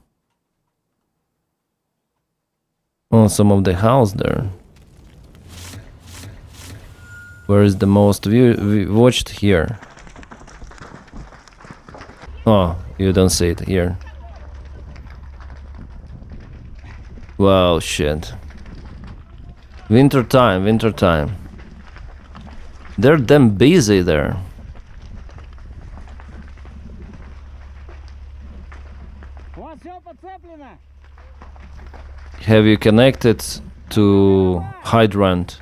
Oh, some of the house there. Where is the most watched here? Oh, you don't see it here. Wow, shit. Winter time. They're damn busy there. Have you connected to hydrant?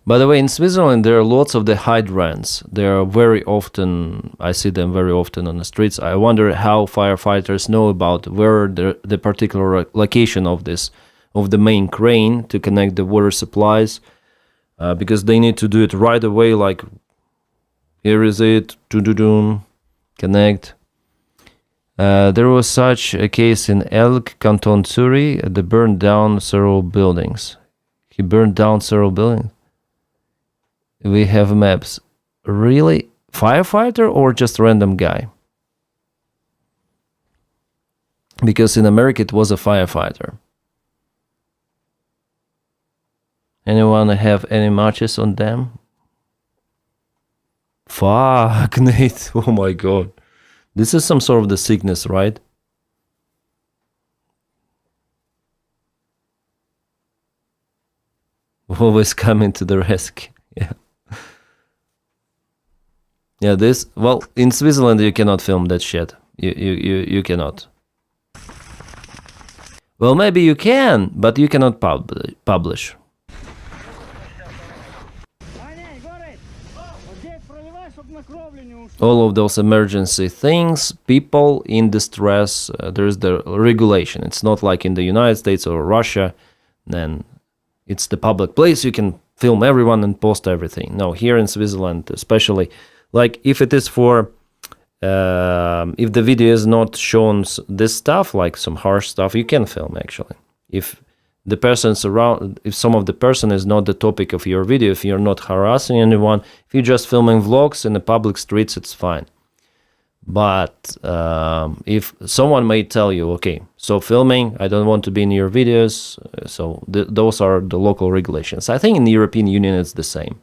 By the way, in Switzerland there are lots of the hydrants. They are very often, I see them very often on the streets. I wonder how firefighters know about where the particular location of the main crane to connect the water supplies, because they need to do it right away. Like, here is it, Connect. There was such a case in Elk, Canton Zurich. They burned down several buildings. He burned down several buildings. We have maps. Really? Firefighter or just random guy? Because in America it was a firefighter. Anyone have any matches on them? Fuck, Nate. Oh my god. This is some sort of the sickness, right? Always coming to the rescue. Yeah. Yeah, this... Well, in Switzerland you cannot film that shit. You cannot. Well, maybe you can, but you cannot publish. All of those emergency things, people in distress, there's the regulation. It's not like in the United States or Russia, then it's the public place, you can film everyone and post everything. No, here in Switzerland, especially, like if it is for, if the video is not shown this stuff, like some harsh stuff, you can film actually. If the person's around, if some of the person is not the topic of your video, if you're not harassing anyone, if you're just filming vlogs in the public streets, it's fine. But if someone may tell you, okay, so filming, I don't want to be in your videos, so those are the local regulations. I think in the European Union it's the same.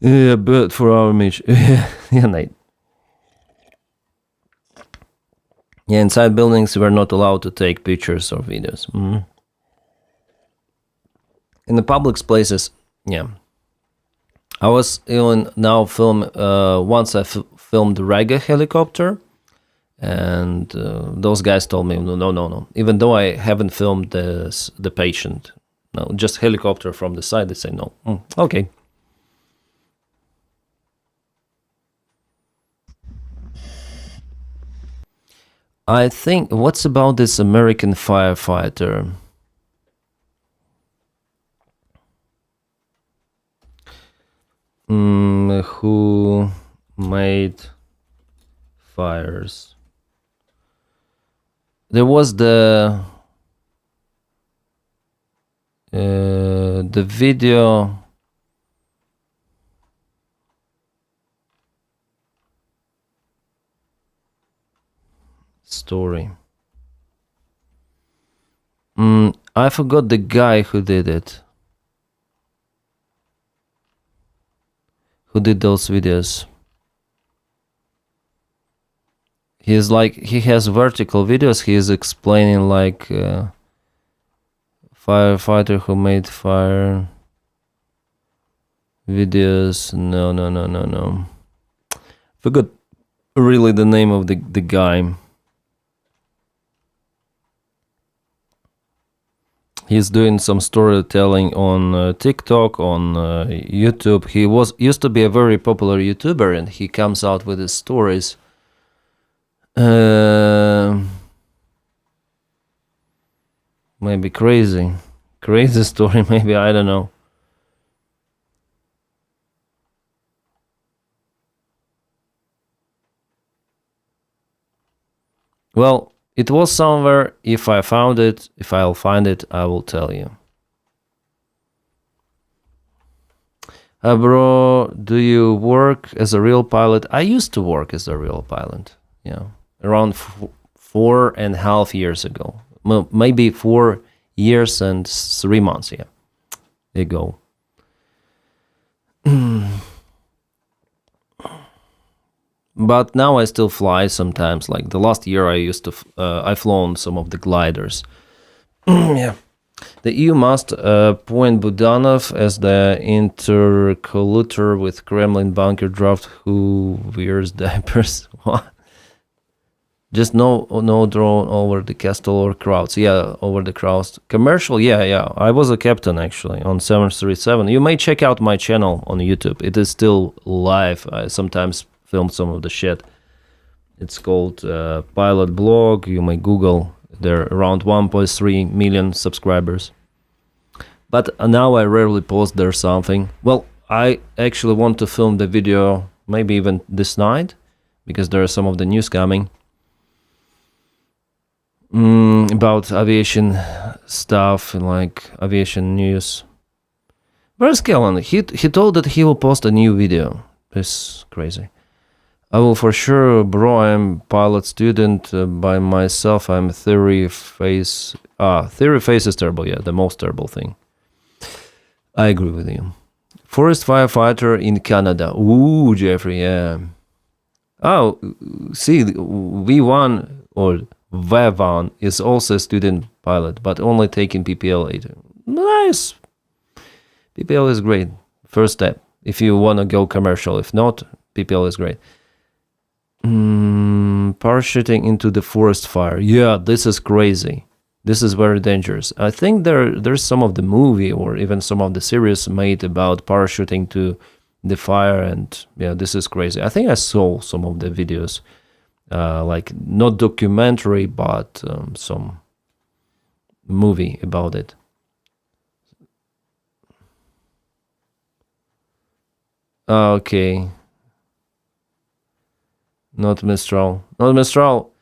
Yeah, but for our image, yeah, Nate. Yeah, inside buildings we're not allowed to take pictures or videos. In the public places, yeah. I was even now once I filmed the Riga helicopter, and those guys told me, no. Even though I haven't filmed the patient, no, just helicopter from the side, they say no. Okay. I think, what's about this American firefighter? Who made fires? There was the video. Story. I forgot the guy who did it. Who did those videos? He has vertical videos. He is explaining like firefighter who made fire videos. No. Forgot really the name of the guy. He's doing some storytelling on TikTok, on YouTube. He used to be a very popular YouTuber, and he comes out with his stories. Maybe crazy story. Maybe, I don't know. Well, it was somewhere. If I'll find it, I will tell you. Bro, do you work as a real pilot? I used to work as a real pilot. Yeah, around 4.5 years ago. Maybe 4 years and 3 months. Yeah, ago. But now I still fly sometimes. Like the last year, I flown some of the gliders. Yeah, the EU must appoint Budanov as the interlocutor with Kremlin bunker draft who wears diapers. What? Just no drone over the castle or crowds. Yeah, over the crowds. Commercial, yeah. I was a captain actually on 737. You may check out my channel on YouTube. It is still live. I sometimes film some of the shit. It's called Pilot Blog. You may Google. There are around 1.3 million subscribers. But now I rarely post there something. Well, I actually want to film the video maybe even this night, because there are some of the news coming about aviation stuff, like aviation news. Where's Kellen? He told that he will post a new video. This is crazy. I will for sure, bro. I'm pilot student by myself. I'm theory phase. Theory phase is terrible. Yeah, the most terrible thing. I agree with you. Forest firefighter in Canada. Ooh, Jeffrey. Yeah. Oh, see, V1 or V1 is also a student pilot, but only taking PPL later. Nice. PPL is great. First step. If you want to go commercial. If not, PPL is great. Parachuting into the forest fire. Yeah, this is crazy. This is very dangerous. I think there's some of the movie or even some of the series made about parachuting to the fire, and yeah, this is crazy. I think I saw some of the videos, like not documentary, but some movie about it. Okay. Not Mistral. Not Mistral.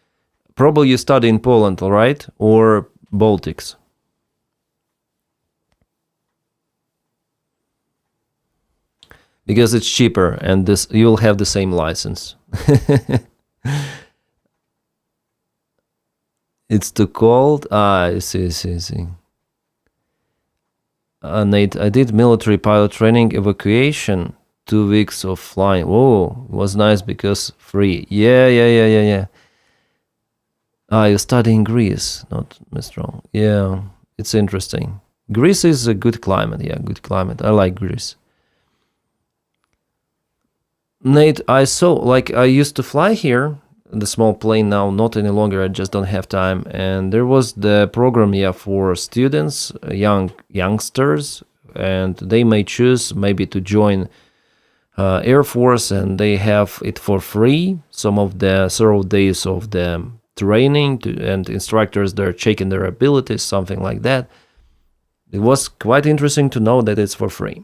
Probably you study in Poland, right? Or Baltics. Because it's cheaper and this you'll have the same license. It's too cold. I see. Nate, I did military pilot training, evacuation, 2 weeks of flying. Whoa, was nice because free. Yeah. You study in Greece, not Mistral. Yeah, it's interesting. Greece is a good climate. Yeah, good climate. I like Greece. Nate, I saw, like, I used to fly here, the small plane now, not any longer, I just don't have time. And there was the program, for students, youngsters, and they may choose maybe to join Air Force, and they have it for free, some of the several days of the training, and instructors, they're checking their abilities, something like that. It was quite interesting to know that it's for free.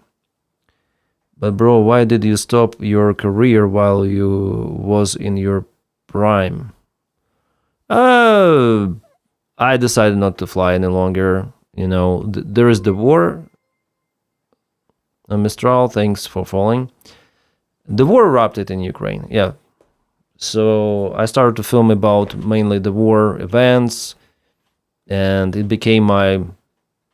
But bro, why did you stop your career while you was in your prime? I decided not to fly any longer. There is the war. Mistral, thanks for following. The war erupted in Ukraine, yeah. So I started to film about mainly the war events, and it became my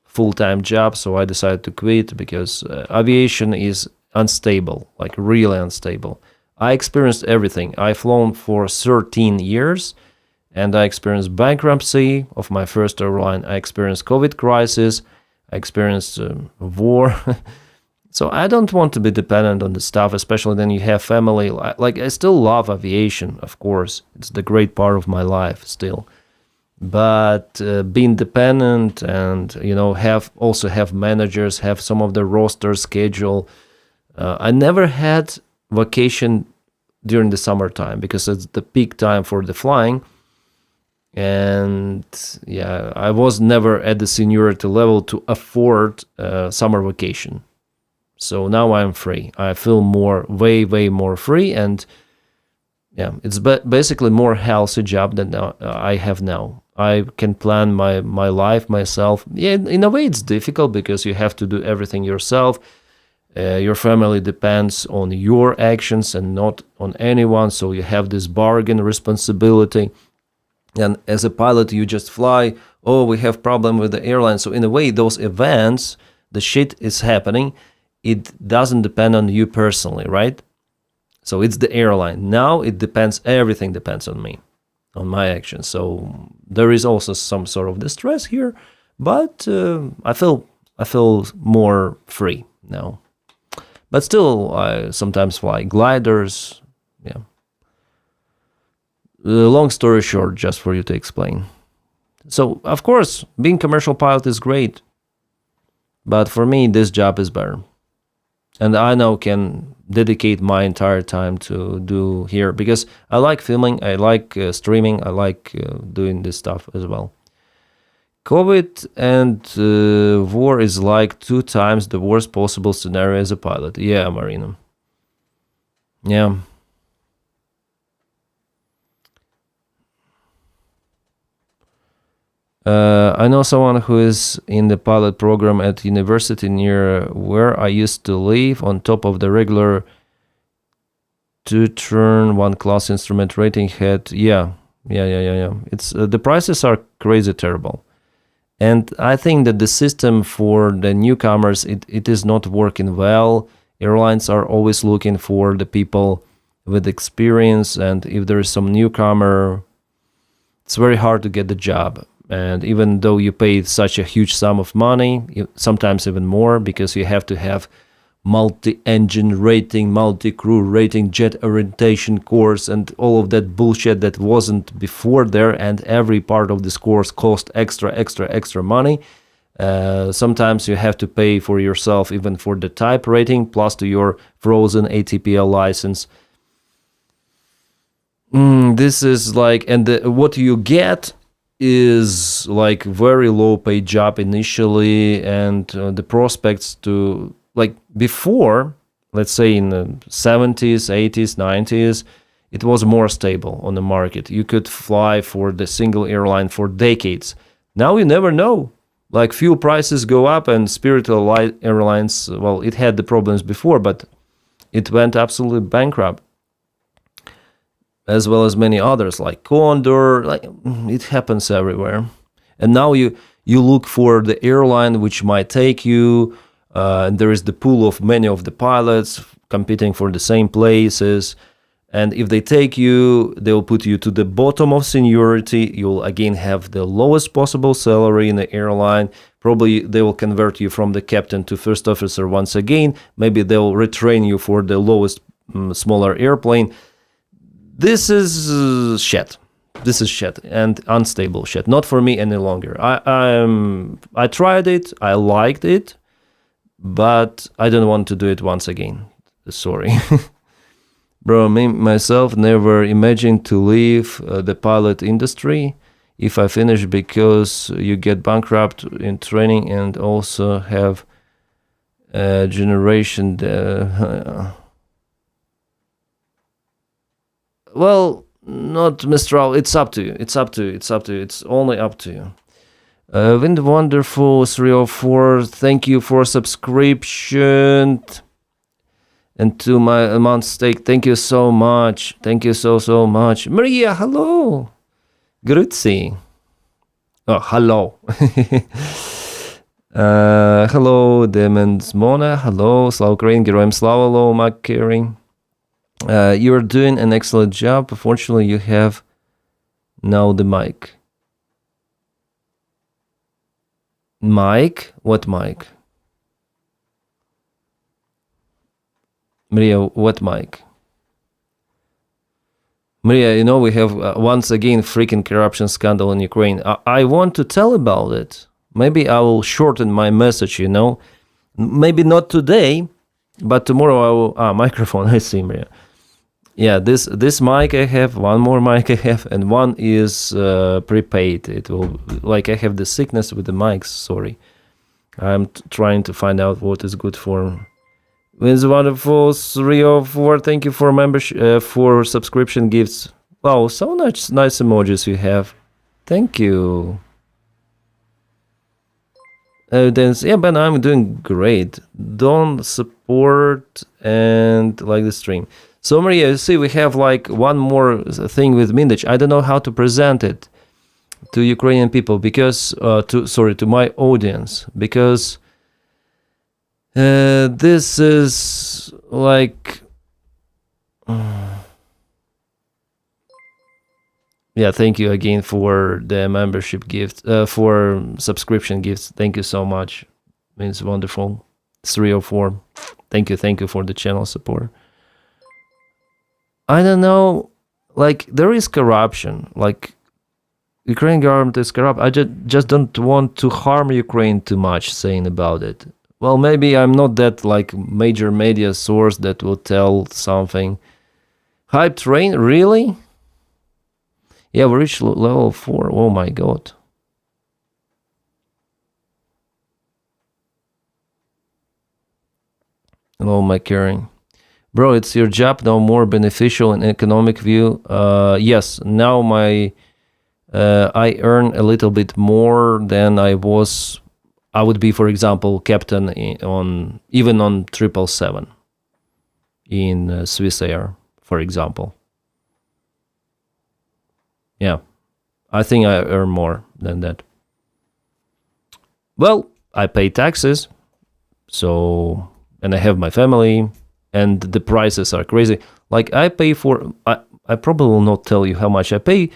full-time job, so I decided to quit because aviation is unstable, like really unstable. I experienced everything. I've flown for 13 years, and I experienced bankruptcy of my first airline. I experienced COVID crisis. I experienced war. So I don't want to be dependent on the stuff, especially when you have family. Like, I still love aviation, of course. It's the great part of my life still. But being dependent and, have managers, have some of the roster schedule. I never had vacation during the summertime because it's the peak time for the flying. And yeah, I was never at the seniority level to afford summer vacation. So now I'm free. I feel way more free, and yeah, it's basically more healthy job than I have now. I can plan my life myself. Yeah, in a way it's difficult because you have to do everything yourself. Your family depends on your actions and not on anyone, so you have this bargain responsibility. And as a pilot, you just fly. Oh, we have problem with the airline. So in a way, those events, the shit is happening. It doesn't depend on you personally, right? So it's the airline. Now everything depends on me, on my actions. So there is also some sort of distress here, but I feel more free now. But still, I sometimes fly gliders. Yeah. Long story short, just for you to explain. So, of course, being commercial pilot is great. But for me, this job is better. And I now can dedicate my entire time to do here because I like filming, I like streaming, I like doing this stuff as well. COVID and war is like 2 times the worst possible scenario as a pilot. Yeah, Marina. Yeah. I know someone who is in the pilot program at university near where I used to live, on top of the regular 2-turn 1-class instrument rating head. Yeah. It's the prices are crazy terrible. And I think that the system for the newcomers, it is not working well. Airlines are always looking for the people with experience, and if there is some newcomer, it's very hard to get the job. And even though you pay such a huge sum of money, sometimes even more, because you have to have multi-engine rating, multi-crew rating, jet orientation course, and all of that bullshit that wasn't before there, and every part of this course cost extra money. Sometimes you have to pay for yourself even for the type rating, plus to your frozen ATPL license. This is like, and what you get is like very low paid job initially, and the prospects to, like before, let's say in the 70s, 80s, 90s, it was more stable on the market. You could fly for the single airline for decades. Now you never know. Like fuel prices go up, and Spirit Airlines, well, it had the problems before, but it went absolutely bankrupt, as well as many others like Condor. Like it happens everywhere. And now you look for the airline which might take you. And there is the pool of many of the pilots competing for the same places. And if they take you, they'll put you to the bottom of seniority. You'll again have the lowest possible salary in the airline. Probably they will convert you from the captain to first officer once again. Maybe they'll retrain you for the lowest, smaller airplane. This is shit. This is shit and unstable shit. Not for me any longer. I tried it. I liked it. But I don't want to do it once again. Sorry. Bro, me, myself, never imagined to leave the pilot industry if I finish, because you get bankrupt in training and also have a generation. Well, not Mistral. It's up to you. It's only up to you. Wind Wonderful 304, thank you for subscription. And to my month stake, thank you so much. Thank you so much. Maria, hello. Grüezi. Oh, hello. Hello, Demons Mona. Hello, Slava Ukraine, Героям Slava, hello, Mac Caring. You're doing an excellent job. Unfortunately, you have now the mic. Mike? What mic? Maria, what mic? Maria, you know, we have once again freaking corruption scandal in Ukraine. I want to tell about it. Maybe I will shorten my message, you know. Maybe not today, but tomorrow I will... microphone, I see, Maria. Yeah, this mic I have, one more mic I have, and one is prepaid. It will, like, I have the sickness with the mics, sorry. I'm trying to find out what is good for... It's wonderful, 304, thank you for membership, for subscription gifts. Wow, so much nice emojis you have. Thank you. Yeah, but I'm doing great. Don't support and like the stream. So Maria, you see, we have like one more thing with Mindich. I don't know how to present it to Ukrainian people because, to my audience, because this is like, yeah, thank you again for the membership gift, for subscription gifts. Thank you so much. It's wonderful. 304. Thank you for the channel support. I don't know, like, there is corruption, like, Ukrainian government is corrupt. I just don't want to harm Ukraine too much saying about it. Well, maybe I'm not that, like, major media source that will tell something. Hype train, really? Yeah, we reached level 4, oh my god. Hello, my caring. Bro, it's your job now more beneficial in economic view? Yes, now I earn a little bit more than I would be, for example, captain on 777 in Swiss Air, for example. Yeah, I think I earn more than that. Well, I pay taxes, and I have my family, and the prices are crazy. Like I probably will not tell you how much I pay,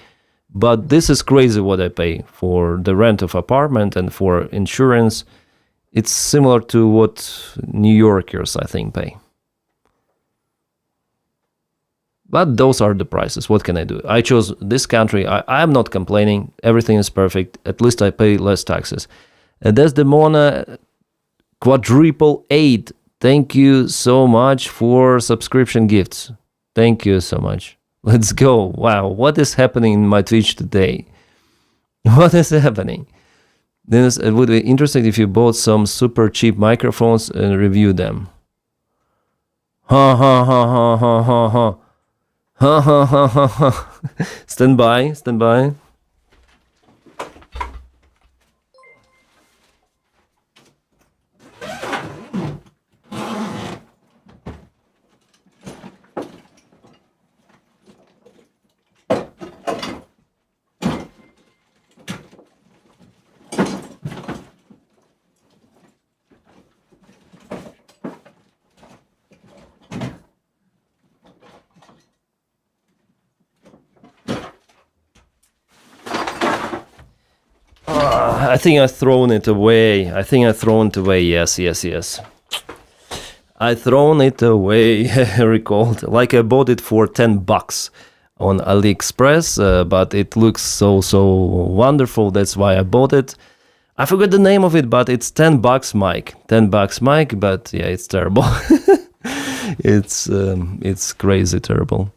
but this is crazy what I pay for the rent of apartment and for insurance. It's similar to what New Yorkers, I think, pay. But those are the prices. What can I do? I chose this country. I'm not complaining. Everything is perfect. At least I pay less taxes. Desdemona quadruple 8. Thank you so much for subscription gifts. Thank you so much. Let's go. Wow, what is happening in my Twitch today? What is happening? Denys, it would be interesting if you bought some super cheap microphones and review them. Ha ha ha ha ha ha ha. Ha ha ha ha ha. Stand by, stand by. I think I've thrown it away. Yes, yes, yes. I thrown it away. Recalled. Like I bought it for $10 on AliExpress, but it looks so wonderful. That's why I bought it. I forgot the name of it, but it's $10 mic. $10 mic, but yeah, it's terrible. It's crazy terrible.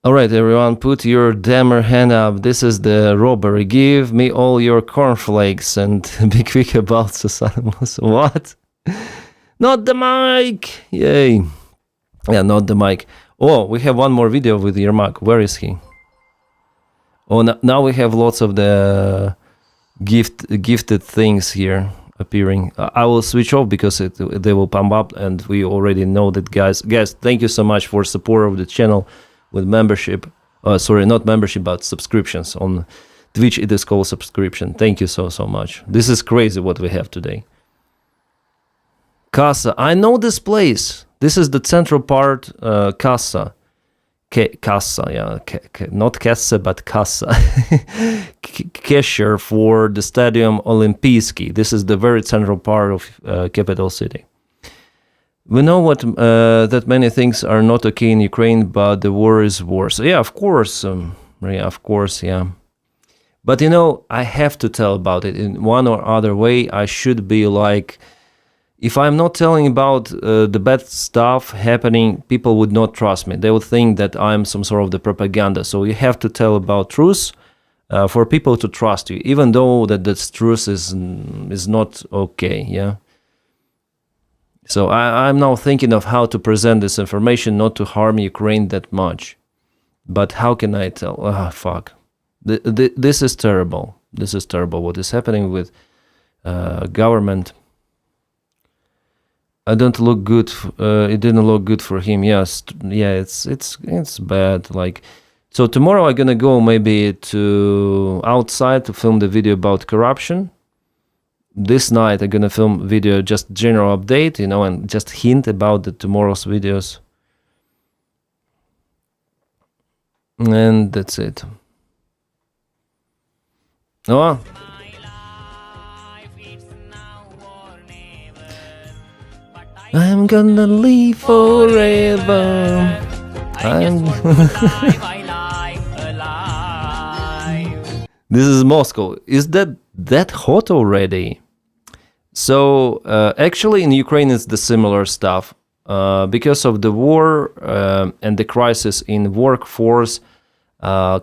All right, everyone, put your dammer hand up. This is the robbery. Give me all your cornflakes and be quick about Susanna. What? Not the mic! Yay. Yeah, not the mic. Oh, we have one more video with Yermak. Where is he? Oh, now we have lots of the gifted things here appearing. I will switch off because they will pump up, and we already know that, guys. Guys, thank you so much for support of the channel with membership. Sorry, not membership, but subscriptions. On Twitch, it is called subscription. Thank you so much. This is crazy what we have today. Casa. I know this place. This is the central part, Casa. Casa, yeah. Not Casa, but Casa. Cashier for the Stadium Olimpijski. This is the very central part of capital city. We know that many things are not okay in Ukraine, but the war is worse. Yeah, of course. Yeah. But you know, I have to tell about it in one or other way. I should be like, if I'm not telling about the bad stuff happening, people would not trust me. They would think that I'm some sort of the propaganda. So you have to tell about truth for people to trust you, even though that this truth is not okay. Yeah. So I'm now thinking of how to present this information, not to harm Ukraine that much. But how can I tell? Ah, fuck. This is terrible. This is terrible. What is happening with government? I don't look good. It didn't look good for him. Yes, yeah. It's bad. Like, so tomorrow I'm gonna go maybe to outside to film the video about corruption. This night I'm gonna film video, just general update, you know, and just hint about the tomorrow's videos. And that's it. Oh. I'm gonna live forever. This is Moscow. Is that hot already? So actually in Ukraine it's the similar stuff. Because of the war and the crisis in workforce,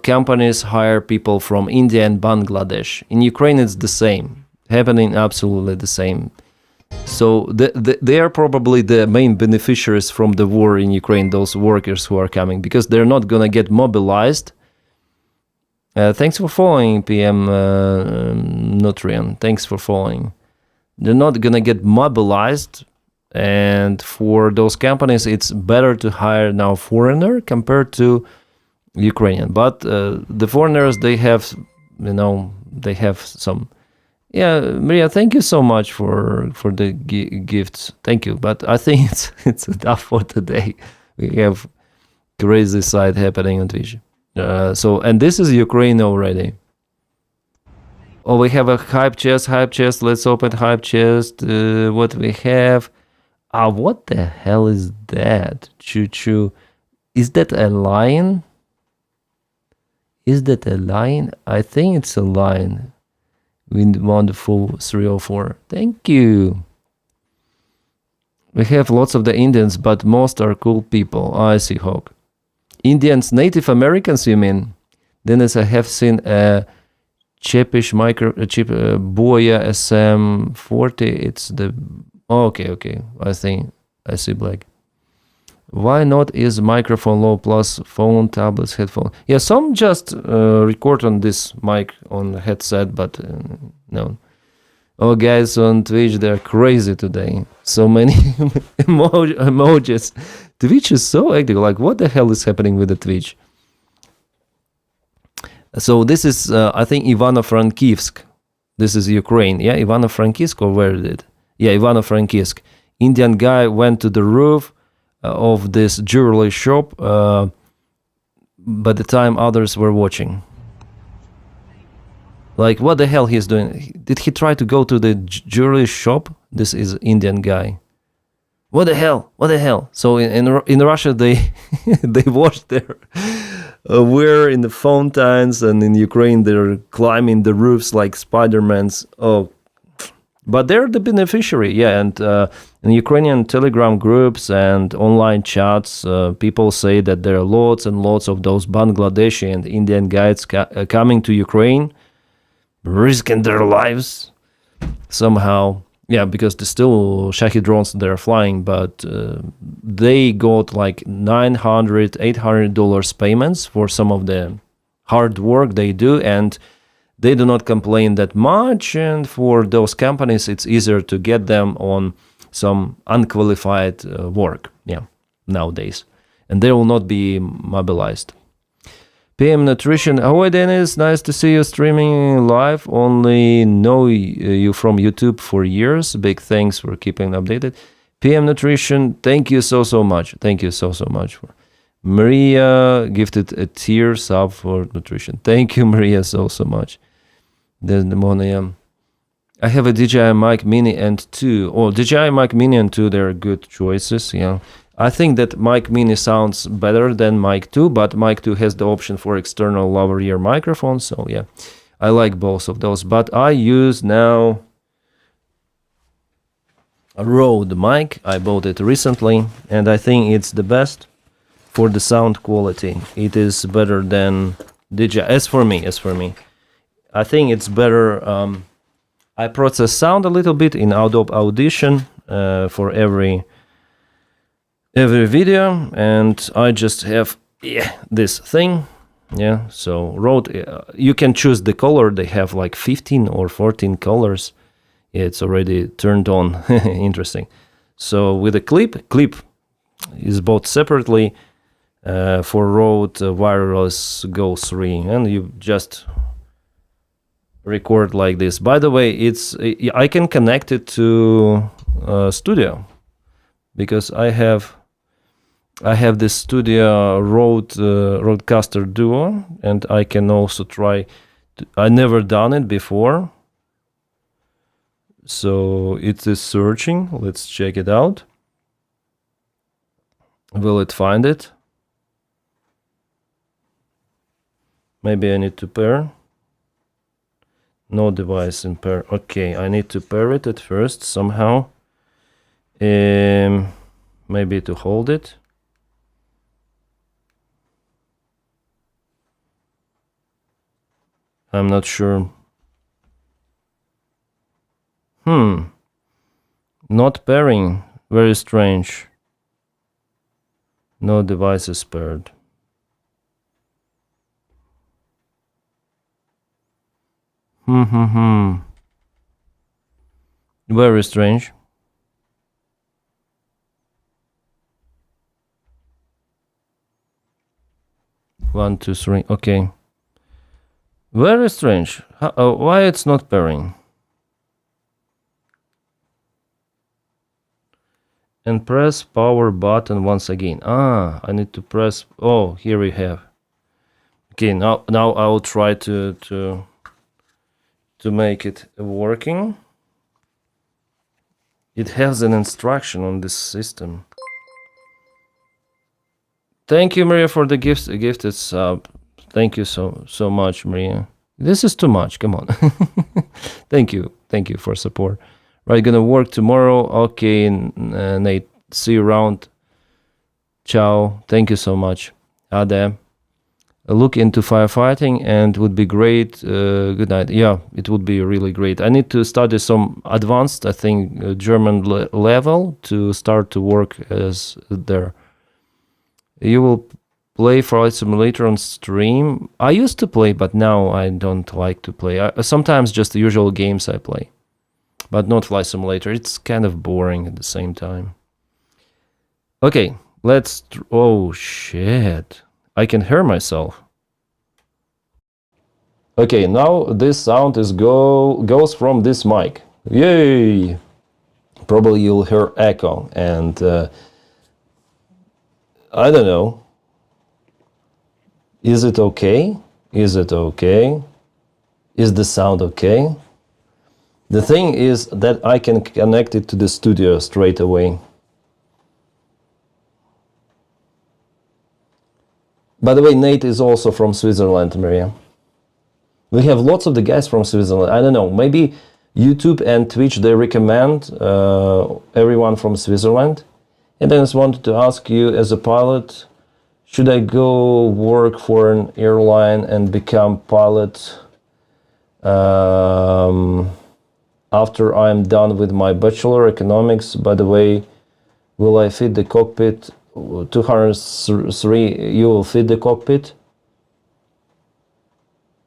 companies hire people from India and Bangladesh. In Ukraine it's the same, happening absolutely the same. So they are probably the main beneficiaries from the war in Ukraine, those workers who are coming, because they're not going to get mobilized. Thanks for following, PM Nutrient. Thanks for following. They're not going to get mobilized. And for those companies, it's better to hire now foreigner compared to Ukrainian. But the foreigners, they have, they have some. Yeah, Maria, thank you so much for the gifts. Thank you. But I think it's enough for today. We have crazy side happening on Twitch. And this is Ukraine already. Oh, we have a hype chest. Let's open hype chest. What we have? What the hell is that? Choo-choo. Is that a lion? Is that a lion? I think it's a lion. Wonderful 304. Thank you. We have lots of the Indians, but most are cool people. I see, Hawk. Indians, Native Americans, you mean? Denys, I have seen a cheapish Boya SM40. It's the... Okay. I think I see black. Why not is microphone low plus phone, tablets, headphone? Yeah, some just record on this mic on headset, but no. Oh, guys on Twitch, they're crazy today. So many emojis. Twitch is so active. Like, what the hell is happening with the Twitch? So this is, I think, Ivano-Frankivsk. This is Ukraine. Yeah, Ivano-Frankivsk, or where is it? Yeah, Ivano-Frankivsk. Indian guy went to the roof of this jewelry shop by the time others were watching. Like, what the hell he's doing? Did he try to go to the jewelry shop? This is Indian guy. What the hell? So in Russia, they wash their wear in the fountains, and in Ukraine, they're climbing the roofs like Spider-Mans. Oh, but they're the beneficiary, yeah. And in Ukrainian Telegram groups and online chats, people say that there are lots and lots of those Bangladeshi and Indian guides coming to Ukraine, risking their lives somehow. Yeah, because there's still Shahed drones they're flying, but they got like $900, $800 payments for some of the hard work they do, and they do not complain that much, and for those companies, it's easier to get them on some unqualified work, nowadays. And they will not be mobilized. PM Nutrition. Oh, Denys, nice to see you streaming live. Only know you from YouTube for years. Big thanks for keeping updated. PM Nutrition, thank you so much. Thank you so much. Maria gifted a tier sub for Nutrition. Thank you, Maria, so much. Desdemonia. I have a DJI Mic Mini and 2. Oh, DJI Mic Mini and 2, they're good choices, yeah. I think that Mic Mini sounds better than Mic 2, but Mic 2 has the option for external lavalier microphone, so yeah. I like both of those, but I use now a Rode mic. I bought it recently, and I think it's the best for the sound quality. It is better than DJI. As for me, I think it's better. I process sound a little bit in Adobe Audition for every video, and I just have this thing. Yeah, so Rode, you can choose the color. They have like 15 or 14 colors. It's already turned on. Interesting. So with a clip is bought separately for Rode Wireless Go 3, and you just record like this. By the way, I can connect it to Studio, because I have this Studio Rodecaster Duo, and I can also try. I never done it before, so it is searching. Let's check it out. Will it find it? Maybe I need to pair. No device in pair. Okay, I need to pair it at first somehow. Maybe to hold it. I'm not sure. Not pairing. Very strange. No devices paired. Very strange. One, two, three. Okay. Very strange. Why it's not pairing? And press power button once again. I need to press. Oh, here we have. Okay, now I will try to make it working. It has an instruction on this system. Thank you, Maria, for the gifted sub. Thank you so much, Maria. This is too much. Come on. Thank you for support. Right, gonna work tomorrow. Okay, Nate. See you around. Ciao. Thank you so much. Ade. Look into firefighting and would be great. Good night. Yeah, it would be really great. I need to study some advanced, I think, German level to start to work as there. You will play Flight Simulator on stream? I used to play, but now I don't like to play. Sometimes just the usual games I play, but not Flight Simulator. It's kind of boring at the same time. Okay, let's... Oh, shit. I can hear myself. Okay, now this sound is goes from this mic. Yay! Probably you'll hear echo, and I don't know. Is it okay? Is it okay? Is the sound okay? The thing is that I can connect it to the studio straight away. By the way, Nate is also from Switzerland, Maria. We have lots of the guys from Switzerland. I don't know, maybe YouTube and Twitch, they recommend everyone from Switzerland. And I just wanted to ask you, as a pilot, should I go work for an airline and become pilot after I'm done with my bachelor economics? By the way, will I fit the cockpit? 203, you will fit the cockpit?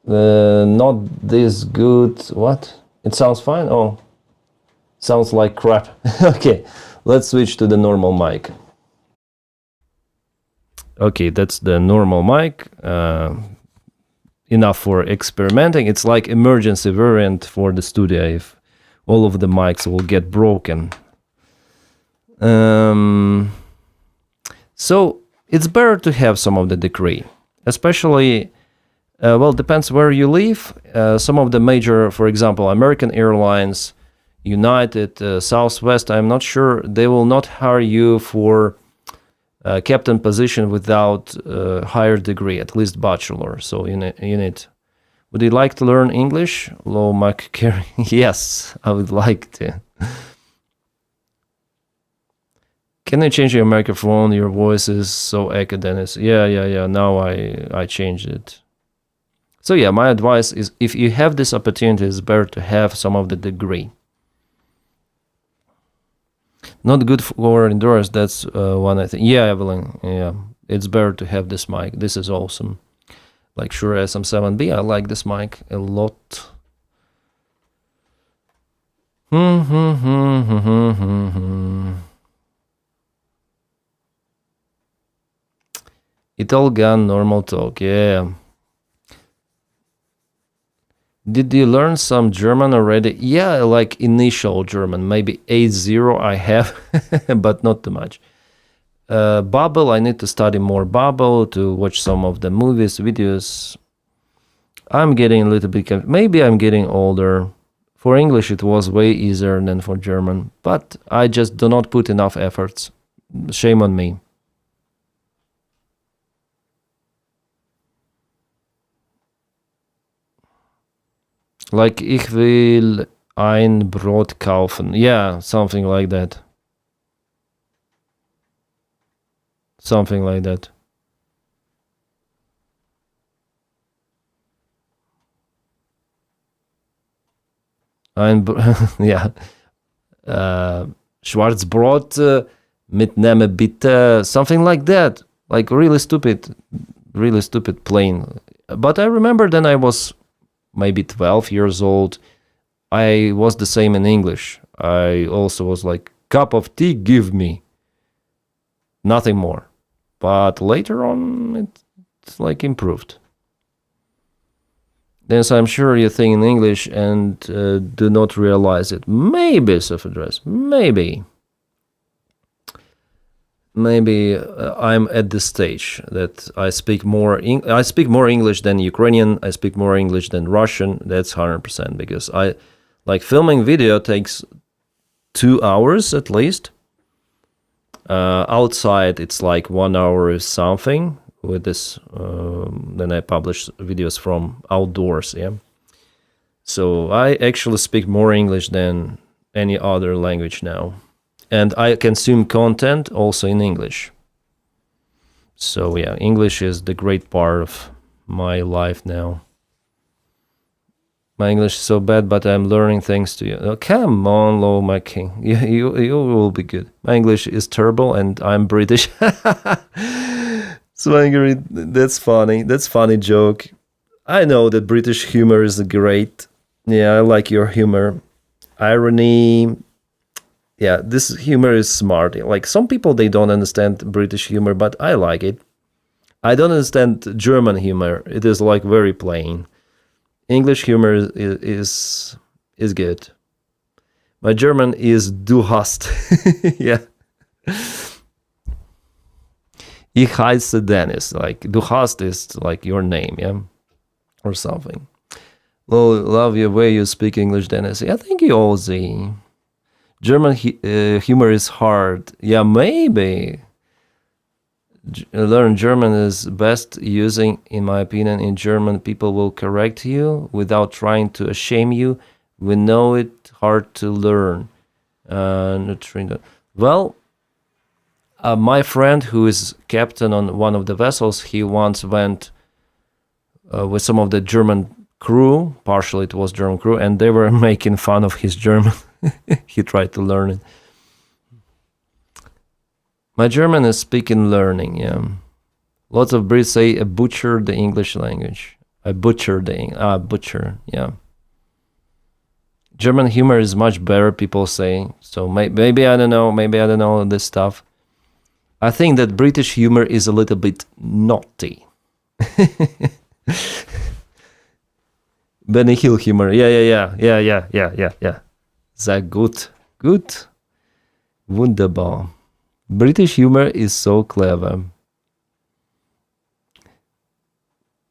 Not this good. What? It sounds fine? Oh, sounds like crap. Okay, let's switch to the normal mic. Okay, that's the normal mic. Enough for experimenting. It's like emergency variant for the studio if all of the mics will get broken. So it's better to have some of the degree, especially, well, depends where you live. Some of the major, for example, American Airlines, United, Southwest, I'm not sure, they will not hire you for captain position without higher degree, at least bachelor. So you need. Would you like to learn English? Low Mac Carey. Yes, I would like to. Can you change your microphone? Your voice is so echo, Denys. Yeah. Now I changed it. So yeah, my advice is if you have this opportunity, it's better to have some of the degree. Not good for endurance. That's one I think. Yeah, Evelyn. Yeah, it's better to have this mic. This is awesome. Like Shure SM7B. I like this mic a lot. It all gone normal talk. Yeah. Did you learn some German already? Yeah, like initial German, maybe A0 I have, but not too much. Babel, I need to study more Babel to watch some of the movies, videos. I'm getting a little bit, maybe I'm getting older. For English, it was way easier than for German, but I just do not put enough efforts. Shame on me. Like, ich will ein Brot kaufen. Yeah, something like that. Something like that. Yeah. Schwarzbrot mitnehme bitte, something like that. Like really stupid plane. But I remember then I was maybe 12 years old. I was the same in English. I also was like, cup of tea, give me. Nothing more. But later on, it's like improved. Then so I'm sure you think in English and do not realize it. Maybe, self-address. Maybe I'm at the stage that I speak more English than Ukrainian. I speak more English than Russian. That's 100% because I like filming video takes 2 hours at least. Outside it's like 1 hour or something with this. Then I publish videos from outdoors. Yeah. So I actually speak more English than any other language now. And I consume content also in English. So yeah, English is the great part of my life now. My English is so bad, but I'm learning thanks to you. Oh, come on, Lo, my king. You will be good. My English is terrible and I'm British. So angry. That's funny. That's funny joke. I know that British humor is great. Yeah, I like your humor. Irony. Yeah, this humor is smart. Like some people, they don't understand British humor, but I like it. I don't understand German humor. It is like very plain. English humor is good. My German is du hast. Yeah. Ich heiße Denys. Like du hast is like your name, yeah, or something. Well, love your way you speak English, Denys. Yeah, thank you, Ozzy. German humor is hard. Yeah, maybe. Learn German is best using, in my opinion, in German. People will correct you without trying to shame you. We know it hard to learn. Well, my friend who is captain on one of the vessels, he once went with some of the German crew, partially it was German crew, and they were making fun of his German. He tried to learn it. My German is speaking learning, yeah. Lots of Brits say I butcher the English language. I butcher butcher, yeah. German humor is much better, people say. So maybe I don't know this stuff. I think that British humor is a little bit naughty. Benny Hill humor, yeah. Sehr gut. Gut. Wunderbar. British humor is so clever.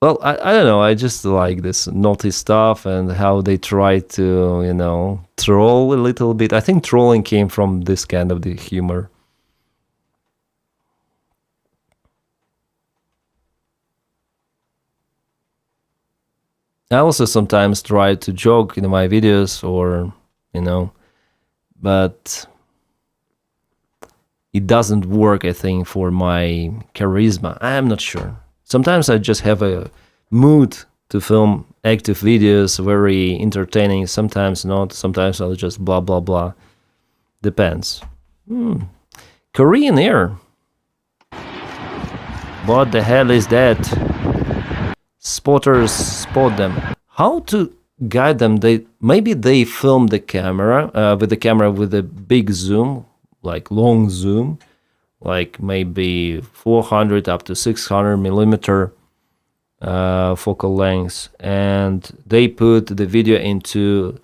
Well, I don't know. I just like this naughty stuff and how they try to, troll a little bit. I think trolling came from this kind of the humor. I also sometimes try to joke in my videos or, but it doesn't work, I think, for my charisma. I'm not sure. Sometimes I just have a mood to film active videos, very entertaining. Sometimes not. Sometimes I'll just blah, blah, blah. Depends. Korean Air. What the hell is that? Spotters spot them. How to guide them? Maybe they film the camera with a big zoom, like long zoom, like maybe 400 up to 600 millimeter focal lengths, and they put the video into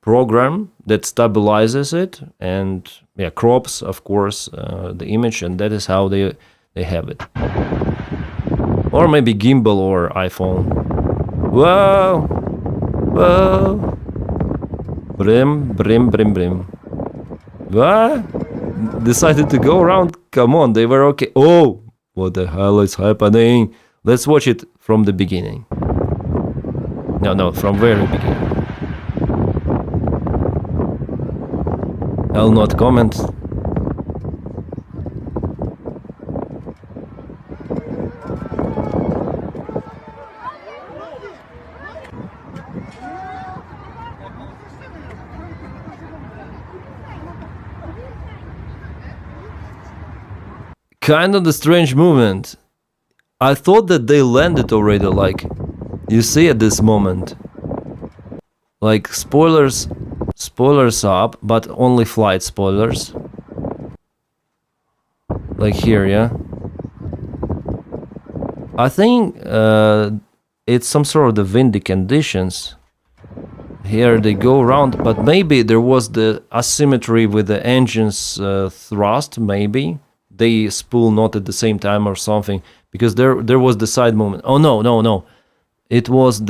program that stabilizes it and crops, of course, the image, and that is how they have it. Or maybe gimbal or iPhone. Whoa! Whoa! Brim, brim, brim, brim. What? Decided to go around? Come on, they were okay. Oh! What the hell is happening? Let's watch it from the beginning. No, from very beginning. I'll not comment. Kind of the strange movement. I thought that they landed already, like, you see at this moment. Like, spoilers up, but only flight spoilers. Like here, yeah? I think it's some sort of the windy conditions. Here they go around, but maybe there was the asymmetry with the engine's thrust, maybe. They spool not at the same time or something, because there was the side movement. Oh no. It was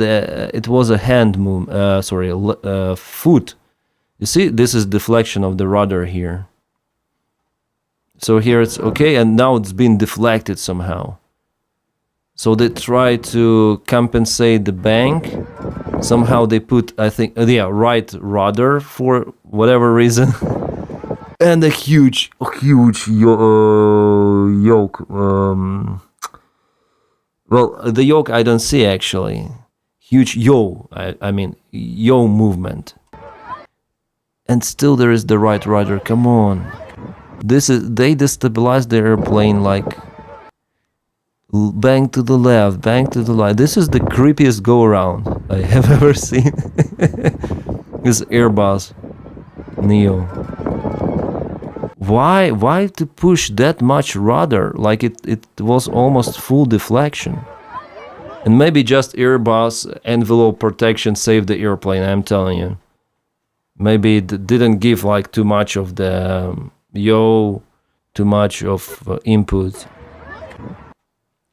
a hand move, foot. You see, this is deflection of the rudder here. So here it's okay, and now it's been deflected somehow. So they try to compensate the bank. Somehow they put, I think, right rudder for whatever reason. And a huge yoke. Well, the yoke I don't see actually. Huge yaw, I mean, yaw movement. And still there is the right rudder, come on. They destabilized the airplane like bang to the left, bang to the right. This is the creepiest go around I have ever seen. This Airbus Neo. Why to push that much rudder? Like it was almost full deflection. And maybe just Airbus envelope protection saved the airplane, I'm telling you. Maybe it didn't give like too much of the yaw, too much of input.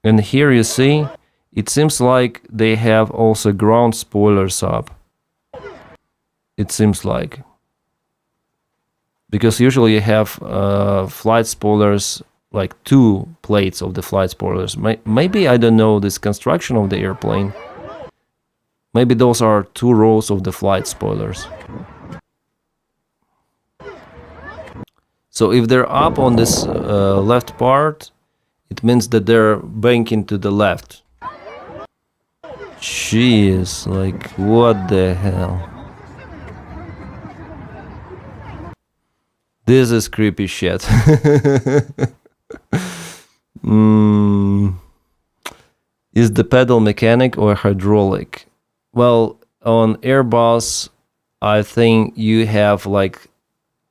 And here you see, it seems like they have also ground spoilers up. It seems like. Because usually you have flight spoilers, like 2 plates of the flight spoilers. Maybe, I don't know, this construction of the airplane. Maybe those are 2 rows of the flight spoilers. So if they're up on this left part, it means that they're banking to the left. Jeez, like what the hell? This is creepy shit. Is the pedal mechanic or hydraulic? Well, on Airbus, I think you have like,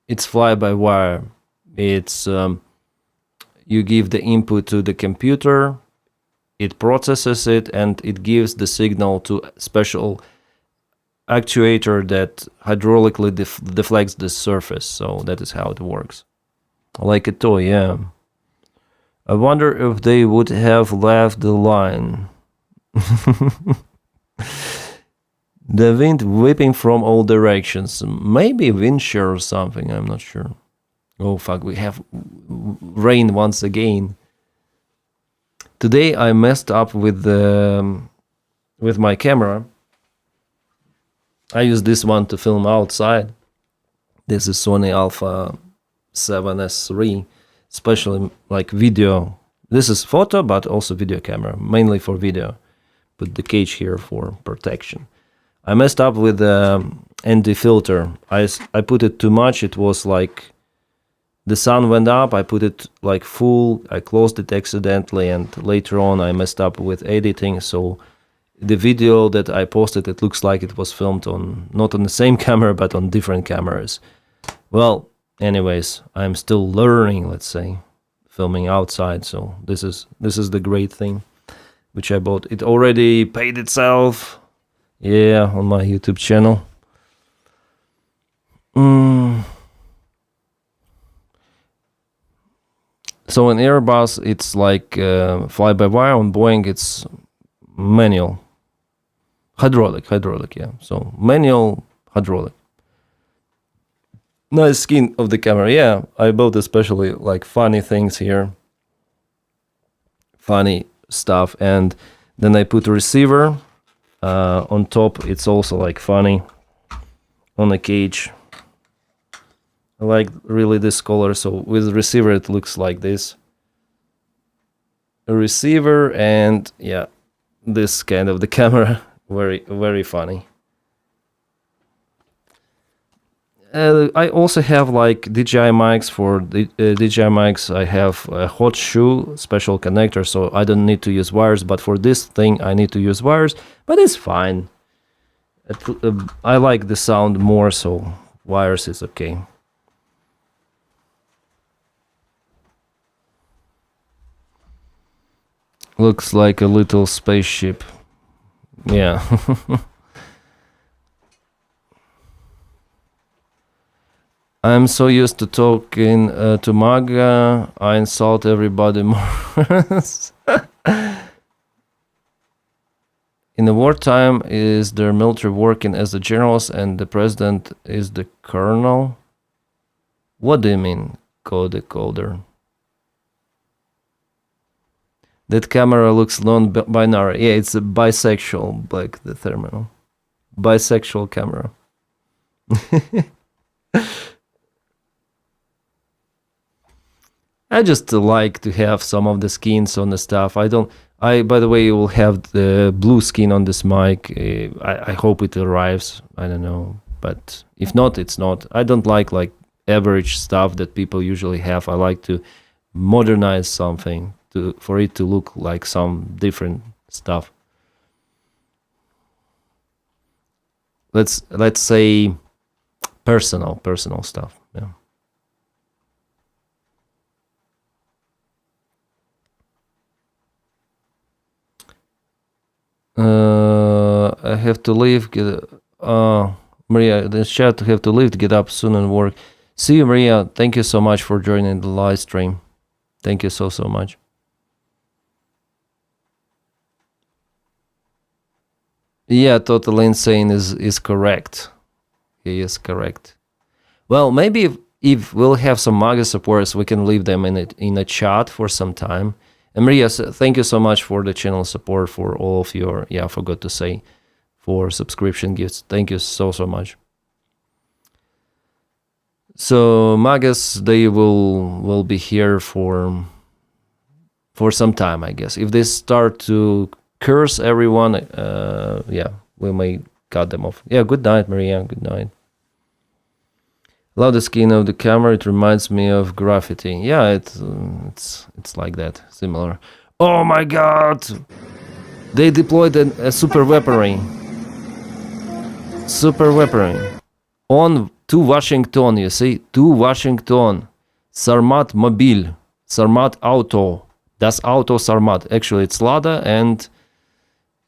it's fly-by-wire. It's you give the input to the computer, it processes it, and it gives the signal to a special actuator that hydraulically deflects the surface. So that is how it works. Like a toy, yeah. I wonder if they would have left the line. The wind whipping from all directions. Maybe wind shear or something, I'm not sure. Oh fuck, we have rain once again. Today I messed up with my camera. I use this one to film outside. This is Sony Alpha 7S3, especially like video. This is photo, but also video camera, mainly for video. Put the cage here for protection. I messed up with the ND filter. I put it too much. It was like the sun went up. I put it like full. I closed it accidentally, and later on I messed up with editing. So the video that I posted, it looks like it was filmed on not on the same camera, but on different cameras. Well, anyways, I'm still learning. Let's say filming outside. So this is the great thing, which I bought. It already paid itself. Yeah, on my YouTube channel. So in Airbus, it's like fly-by-wire. On Boeing, it's manual. Hydraulic, yeah. So manual, hydraulic. Nice skin of the camera. Yeah, I bought especially like funny things here. Funny stuff. And then I put a receiver. On top, it's also like funny on the cage. I like really this color. So with the receiver, it looks like this. A receiver and yeah, this kind of the camera. Very, very funny. I also have like DJI mics. For the DJI mics, I have a hot shoe special connector, so I don't need to use wires. But for this thing, I need to use wires, but it's fine. I like the sound more, so wires is okay. Looks like a little spaceship. Yeah. I'm so used to talking to MAGA, I insult everybody more. In the wartime, is their military working as the generals and the president is the colonel? What do you mean, coder? That camera looks non-binary. Yeah, it's a bisexual, like the terminal. Bisexual camera. I just like to have some of the skins on the stuff. By the way, will have the blue skin on this mic. I hope it arrives. I don't know. But if not, it's not. I don't like average stuff that people usually have. I like to modernize something for it to look like some different stuff. Let's say personal stuff. Yeah. I have to leave. Maria, the chat have to leave to get up soon and work. See you, Maria. Thank you so much for joining the live stream. Thank you so much. Yeah, totally insane is correct. He is correct. Well, maybe if we'll have some MAGA supporters, we can leave them in a chat for some time. And Maria, thank you so much for the channel support, for all of your, I forgot to say, for subscription gifts. Thank you so much. So MAGAs, they will be here for some time, I guess. If they start to curse everyone, we may cut them off. Yeah, good night, Maria. Good night. Love the skin of the camera. It reminds me of graffiti. Yeah, it's like that, similar. Oh my God! They deployed a super weaponry. Super weaponry on to Washington. You see, to Washington. Sarmat Mobil, Sarmat Auto. Das Auto Sarmat. Actually, it's Lada, and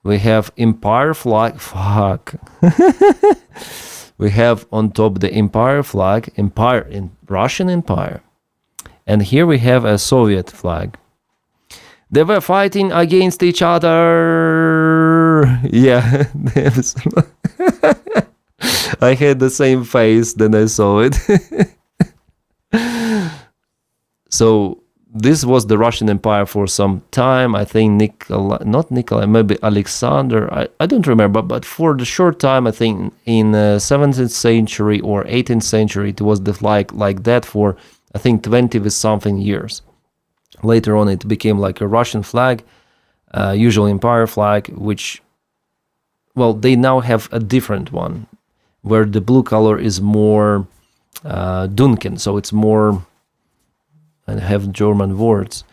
we have Empire flag. Fuck. We have on top the Empire flag, in Russian Empire. And here we have a Soviet flag. They were fighting against each other. Yeah. I had the same face then I saw it. So this was the Russian Empire for some time. I think Nikolai, maybe Alexander. I don't remember, but for the short time, I think in 17th century or 18th century, it was the flag like that for, I think, 20 with something years. Later on, it became like a Russian flag, usually Empire flag, which, well, they now have a different one, where the blue color is more Duncan, so it's more, and have German words,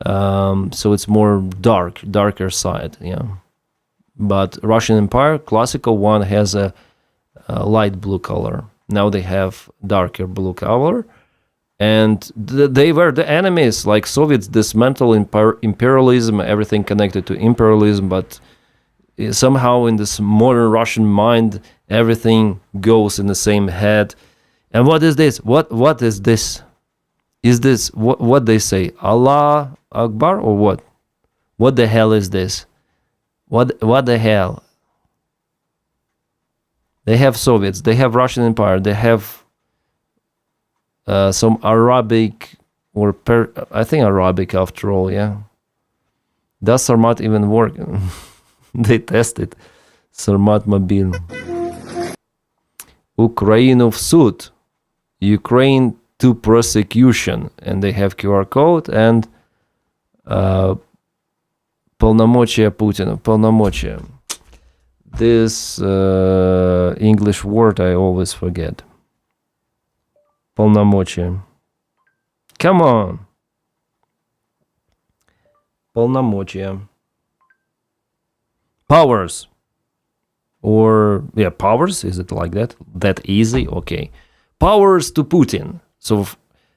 so it's more darker side, yeah. But Russian Empire, classical one, has a light blue color. Now they have darker blue color, and they were the enemies. Like Soviets dismantle imperialism, everything connected to imperialism, but somehow in this modern Russian mind, everything goes in the same head. And what is this? What is this? Is this what they say? Allah Akbar or what? What the hell is this? What the hell? They have Soviets, they have Russian Empire, they have some Arabic or I think Arabic after all, yeah. Does Sarmat even work? They tested Sarmat Mobil. Ukraine в суд. Ukraine to prosecution, and they have QR code and полномочия Путина. Полномочия. This English word I always forget. Полномочия. Come on. Полномочия. Powers. Or, yeah, powers? Is it like that? That easy? Okay. Powers to Putin.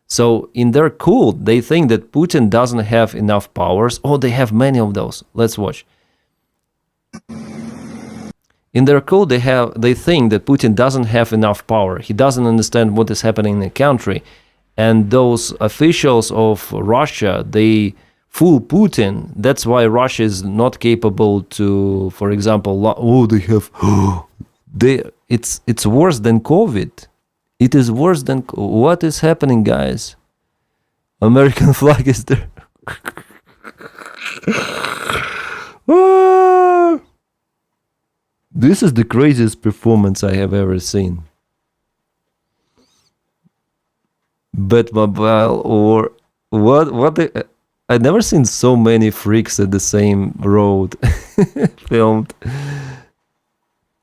So in their cult, they think that Putin doesn't have enough powers. Oh, they have many of those. Let's watch. In their cult, they think that Putin doesn't have enough power. He doesn't understand what is happening in the country. And those officials of Russia, they fool Putin. That's why Russia is not capable to, for example, it's worse than COVID. It is worse than, what is happening, guys? American flag is there. This is the craziest performance I have ever seen. Batmobile or what I never seen so many freaks at the same road filmed.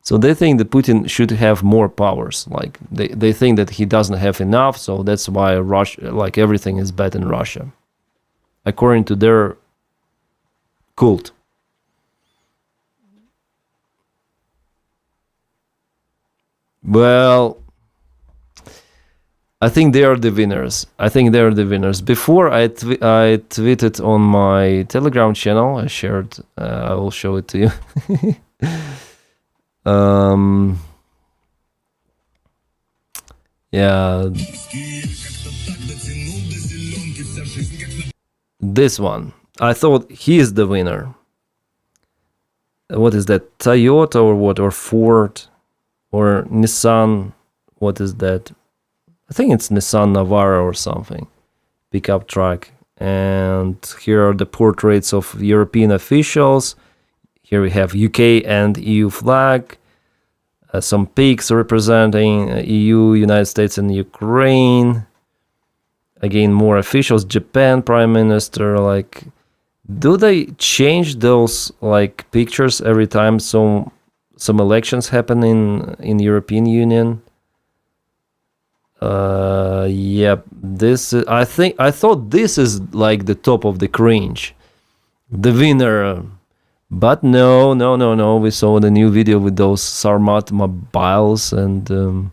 So they think that Putin should have more powers. Like they think that he doesn't have enough, so that's why Russia, like everything is bad in Russia, according to their cult. Well, I think they are the winners. Before I tweeted on my Telegram channel. I shared. I will show it to you. Yeah. This one. I thought he is the winner. What is that? Toyota or what? Or Ford? Or Nissan? What is that? I think it's Nissan Navara or something. Pickup truck. And here are the portraits of European officials. Here we have UK and EU flag. Some pigs representing EU, United States and Ukraine. Again, more officials. Japan Prime Minister. Like, do they change those like pictures every time some elections happen in European Union? Yeah, this is, I thought this is like the top of the cringe, the winner, but no. We saw the new video with those Sarmat mobiles, and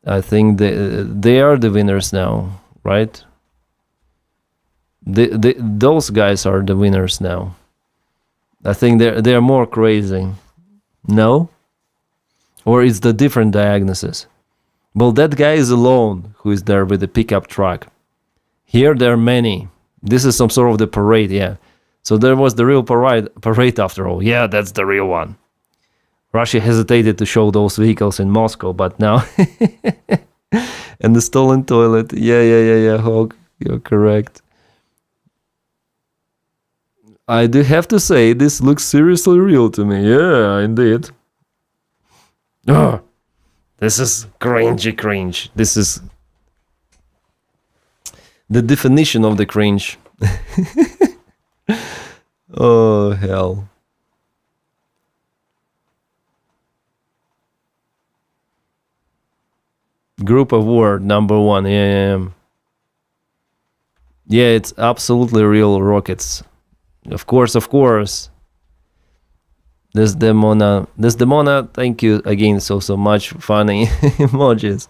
I think they are the winners now, right? Those guys are the winners now. I think they're more crazy. No? Or it's the different diagnosis? Well, that guy is alone who is there with the pickup truck. Here there are many. This is some sort of the parade, yeah. So there was the real parade after all. Yeah, that's the real one. Russia hesitated to show those vehicles in Moscow, but now... And the stolen toilet. Yeah, Hog. You're correct. I do have to say, this looks seriously real to me. Yeah, indeed. Oh, this is cringe. This is the definition of the cringe. Oh, hell. Group of War, number 1. Yeah, it's absolutely real rockets. Of course. Desdemona, thank you again so much. Funny emojis.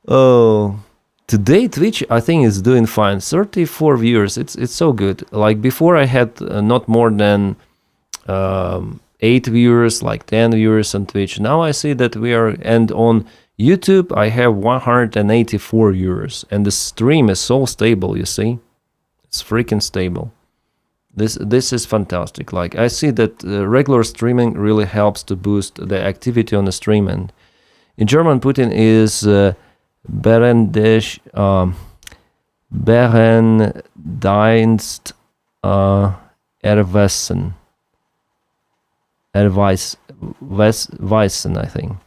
Oh, today Twitch I think is doing fine. 34 viewers. It's so good. Like before I had not more than 8 viewers, like 10 viewers on Twitch. Now I see that we are, and on YouTube I have 184 viewers, and the stream is so stable. You see, it's freaking stable. This is fantastic. Like I see that regular streaming really helps to boost the activity on the stream. And in German, Putin is Berendienst Erweisen, I think.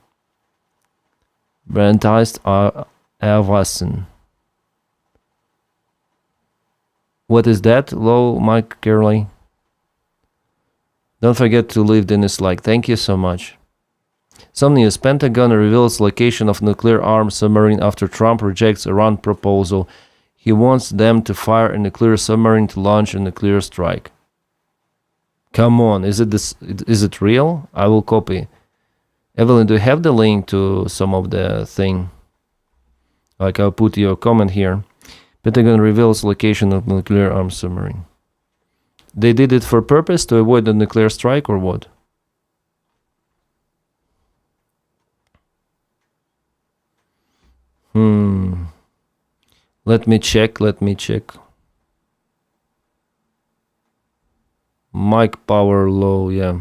Berendienst Erweisen. What is that? Hello, Mike Curley. Don't forget to leave Denys like. Thank you so much. Some news. Pentagon reveals location of nuclear-armed submarine after Trump rejects Iran proposal. He wants them to fire a nuclear submarine to launch a nuclear strike. Come on, is it real? I will copy. Evelyn, do you have the link to some of the thing? Like, I'll put your comment here. Pentagon reveals location of nuclear-armed submarine. They did it for purpose to avoid a nuclear strike or what? Let me check. Mic power low, yeah.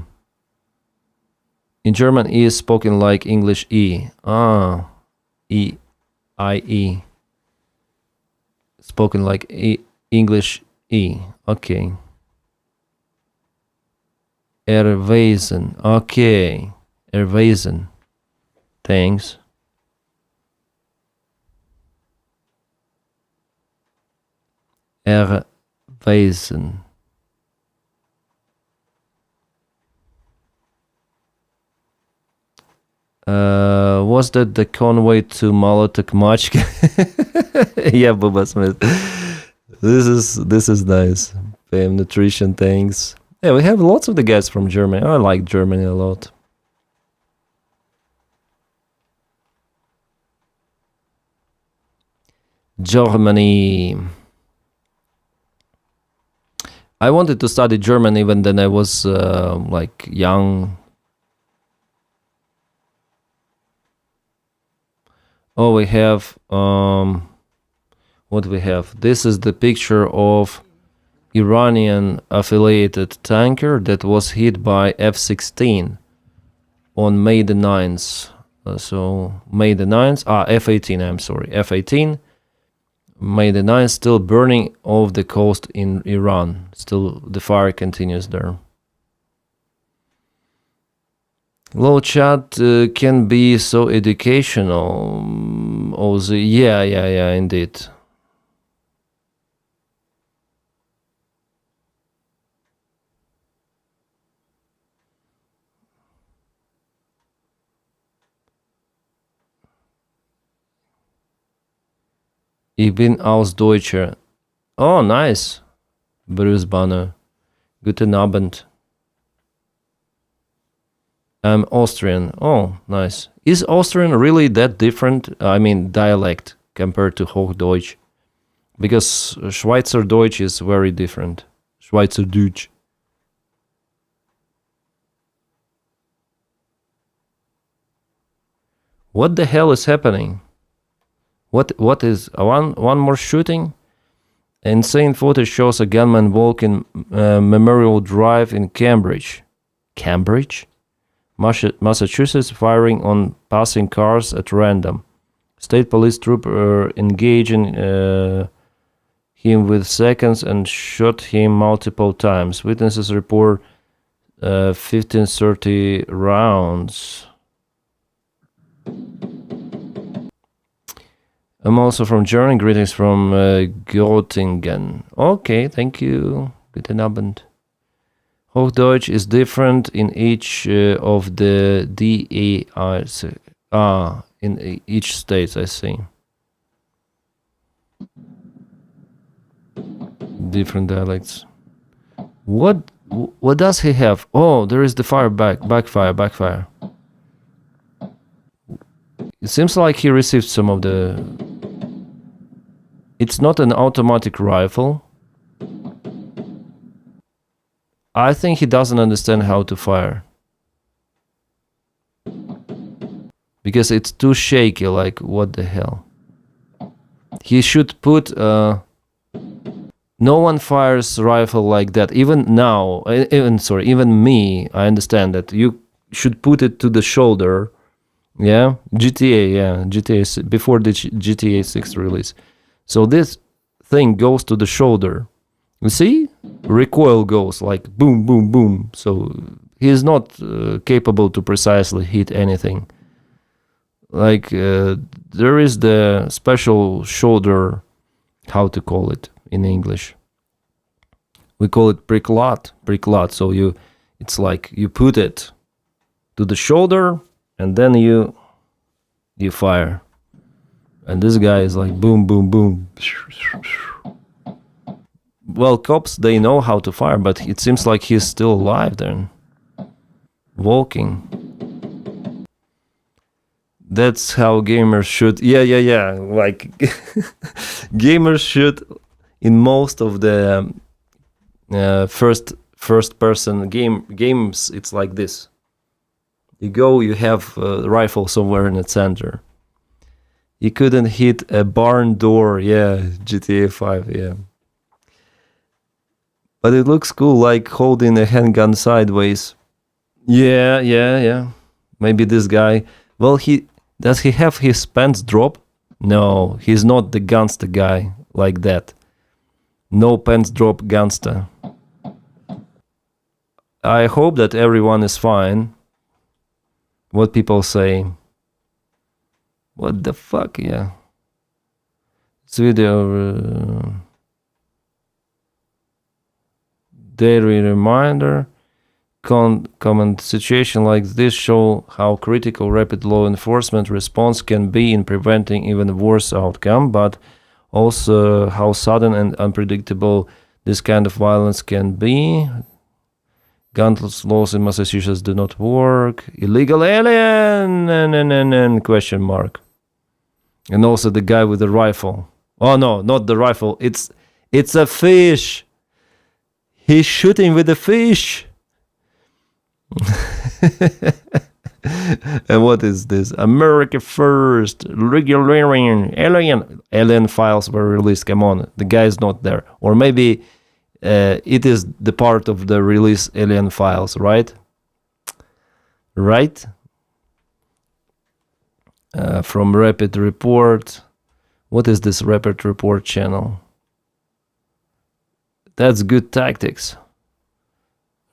In German, E is spoken like English E. E, I-E. Spoken like English E. Okay. Erweisen. Okay. Erweisen. Thanks. Erweisen. Was that the convoy to Molotok Machka? Yeah, Bubba Smith. This is nice. Fame, nutrition, thanks. Yeah, we have lots of the guys from Germany. I like Germany a lot. Germany. I wanted to study German even then I was like young. Oh, we have what we have. This is the picture of Iranian affiliated tanker that was hit by F-16 on May the 9th. So May the 9th, F-18, I'm sorry, F-18. May the 9th, still burning off the coast in Iran. Still the fire continues there. Low chat can be so educational. Yeah, indeed. Ich bin aus Deutsche. Oh, nice. Bruce Banner. Guten Abend. I'm Austrian. Oh, nice. Is Austrian really that different? I mean, dialect compared to Hochdeutsch? Because Schweizerdeutsch is very different. Schweizerdeutsch. What the hell is happening? What is one more shooting? Insane footage shows a gunman walking Memorial Drive in Cambridge. Cambridge? Massachusetts firing on passing cars at random. State police trooper engaging him with seconds and shot him multiple times. Witnesses report 15-30 rounds. I'm also from Germany. Greetings from Göttingen. Okay, thank you. Guten Abend. Hochdeutsch is different in each of the DAIs. In each state, I see. Different dialects. What does he have? Oh, there is the backfire. It seems like he received some of the... It's not an automatic rifle. I think he doesn't understand how to fire. Because it's too shaky, like, what the hell? He should put... no one fires rifle like that. Even now, even me, I understand that. You should put it to the shoulder. Yeah? GTA, before the GTA 6 release. So this thing goes to the shoulder. You see? Recoil goes like boom, boom, boom. So he is not capable to precisely hit anything. Like there is the special shoulder, how to call it in English. We call it priklad. So it's like you put it to the shoulder and then you fire. And this guy is like boom, boom, boom. Well, cops, they know how to fire, but it seems like he's still alive then. Walking. That's how gamers should. Yeah. Like gamers should in most of the first person games. It's like this. You go, you have a rifle somewhere in the center. You couldn't hit a barn door. Yeah, GTA 5. Yeah. But it looks cool, like holding a handgun sideways. Yeah. Maybe this guy. Well, does he have his pants drop? No, he's not the gunster guy like that. No pants drop gunster. I hope that everyone is fine. What people say. What the fuck, yeah. This video... daily reminder. Comment situation like this show how critical rapid law enforcement response can be in preventing even worse outcome, but also how sudden and unpredictable this kind of violence can be. Gun laws in Massachusetts do not work. Illegal alien question mark. And also the guy with the rifle. Oh no, not the rifle. It's a fish. He's shooting with a fish. And what is this? America first. Regularian. Alien files were released. Come on. The guy is not there. Or maybe it is the part of the release alien files, right? Right? From Rapid Report. What is this Rapid Report channel? That's good tactics.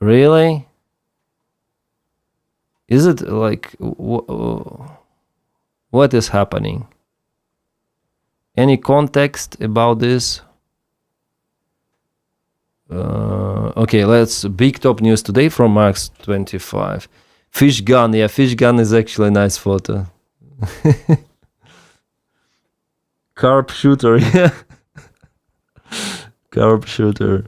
Really? Is it like... what is happening? Any context about this? Okay, let's... Big top news today from Max 25. Fish gun. Yeah, fish gun is actually a nice photo. Carp shooter, yeah. Carp shooter.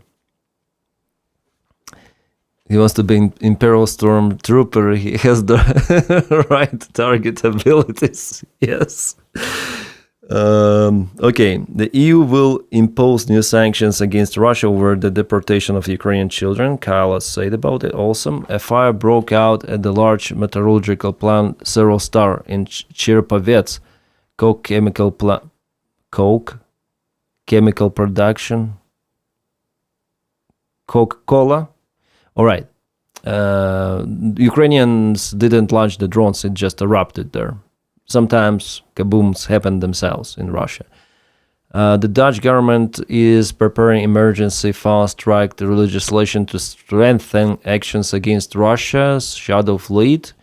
He wants to be Imperial Stormtrooper. He has the right target abilities. Yes. Okay. The EU will impose new sanctions against Russia over the deportation of Ukrainian children. Kyle said about it. Awesome. A fire broke out at the large metallurgical plant Zero Star in Cherpovets. Coke chemical production. Coca-Cola. All right. Ukrainians didn't launch the drones. It just erupted there. Sometimes kabooms happen themselves in Russia. The Dutch government is preparing emergency fast-track legislation to strengthen actions against Russia's shadow fleet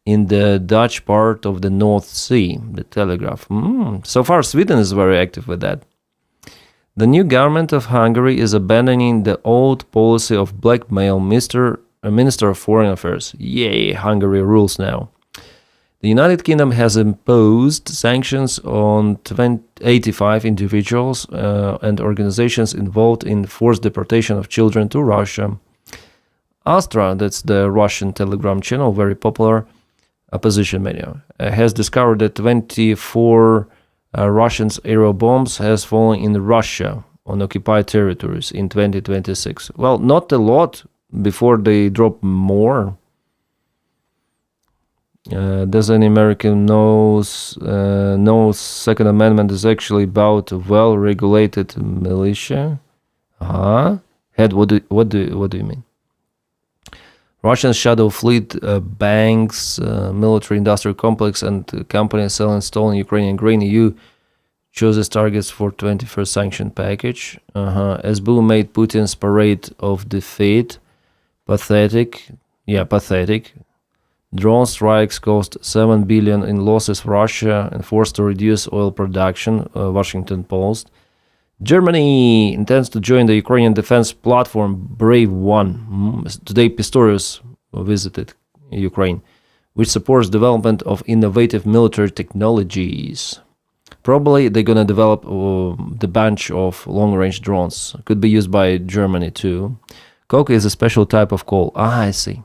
in the Dutch part of the North Sea. The Telegraph. So far, Sweden is very active with that. The new government of Hungary is abandoning the old policy of blackmail. Minister of Foreign Affairs. Yay, Hungary rules now. The United Kingdom has imposed sanctions on 85 individuals and organizations involved in forced deportation of children to Russia. Astra, that's the Russian Telegram channel, very popular opposition media, has discovered that 24 Russians' aerial bombs has fallen in Russia on occupied territories in 2026. Well, not a lot before they drop more. Does any American knows Second Amendment is actually about a well-regulated militia? Head, what do you mean? Russian shadow fleet, banks, military-industrial complex, and companies selling stolen Ukrainian grain. EU chooses targets for 21st sanction package. SBU made Putin's parade of defeat pathetic. Yeah, pathetic. Drone strikes cost $7 billion in losses for Russia and forced to reduce oil production. Washington Post. Germany intends to join the Ukrainian defense platform Brave One. Today Pistorius visited Ukraine which supports development of innovative military technologies. Probably they're gonna develop the bunch of long-range drones. Could be used by Germany too. Coke is a special type of coal. I see.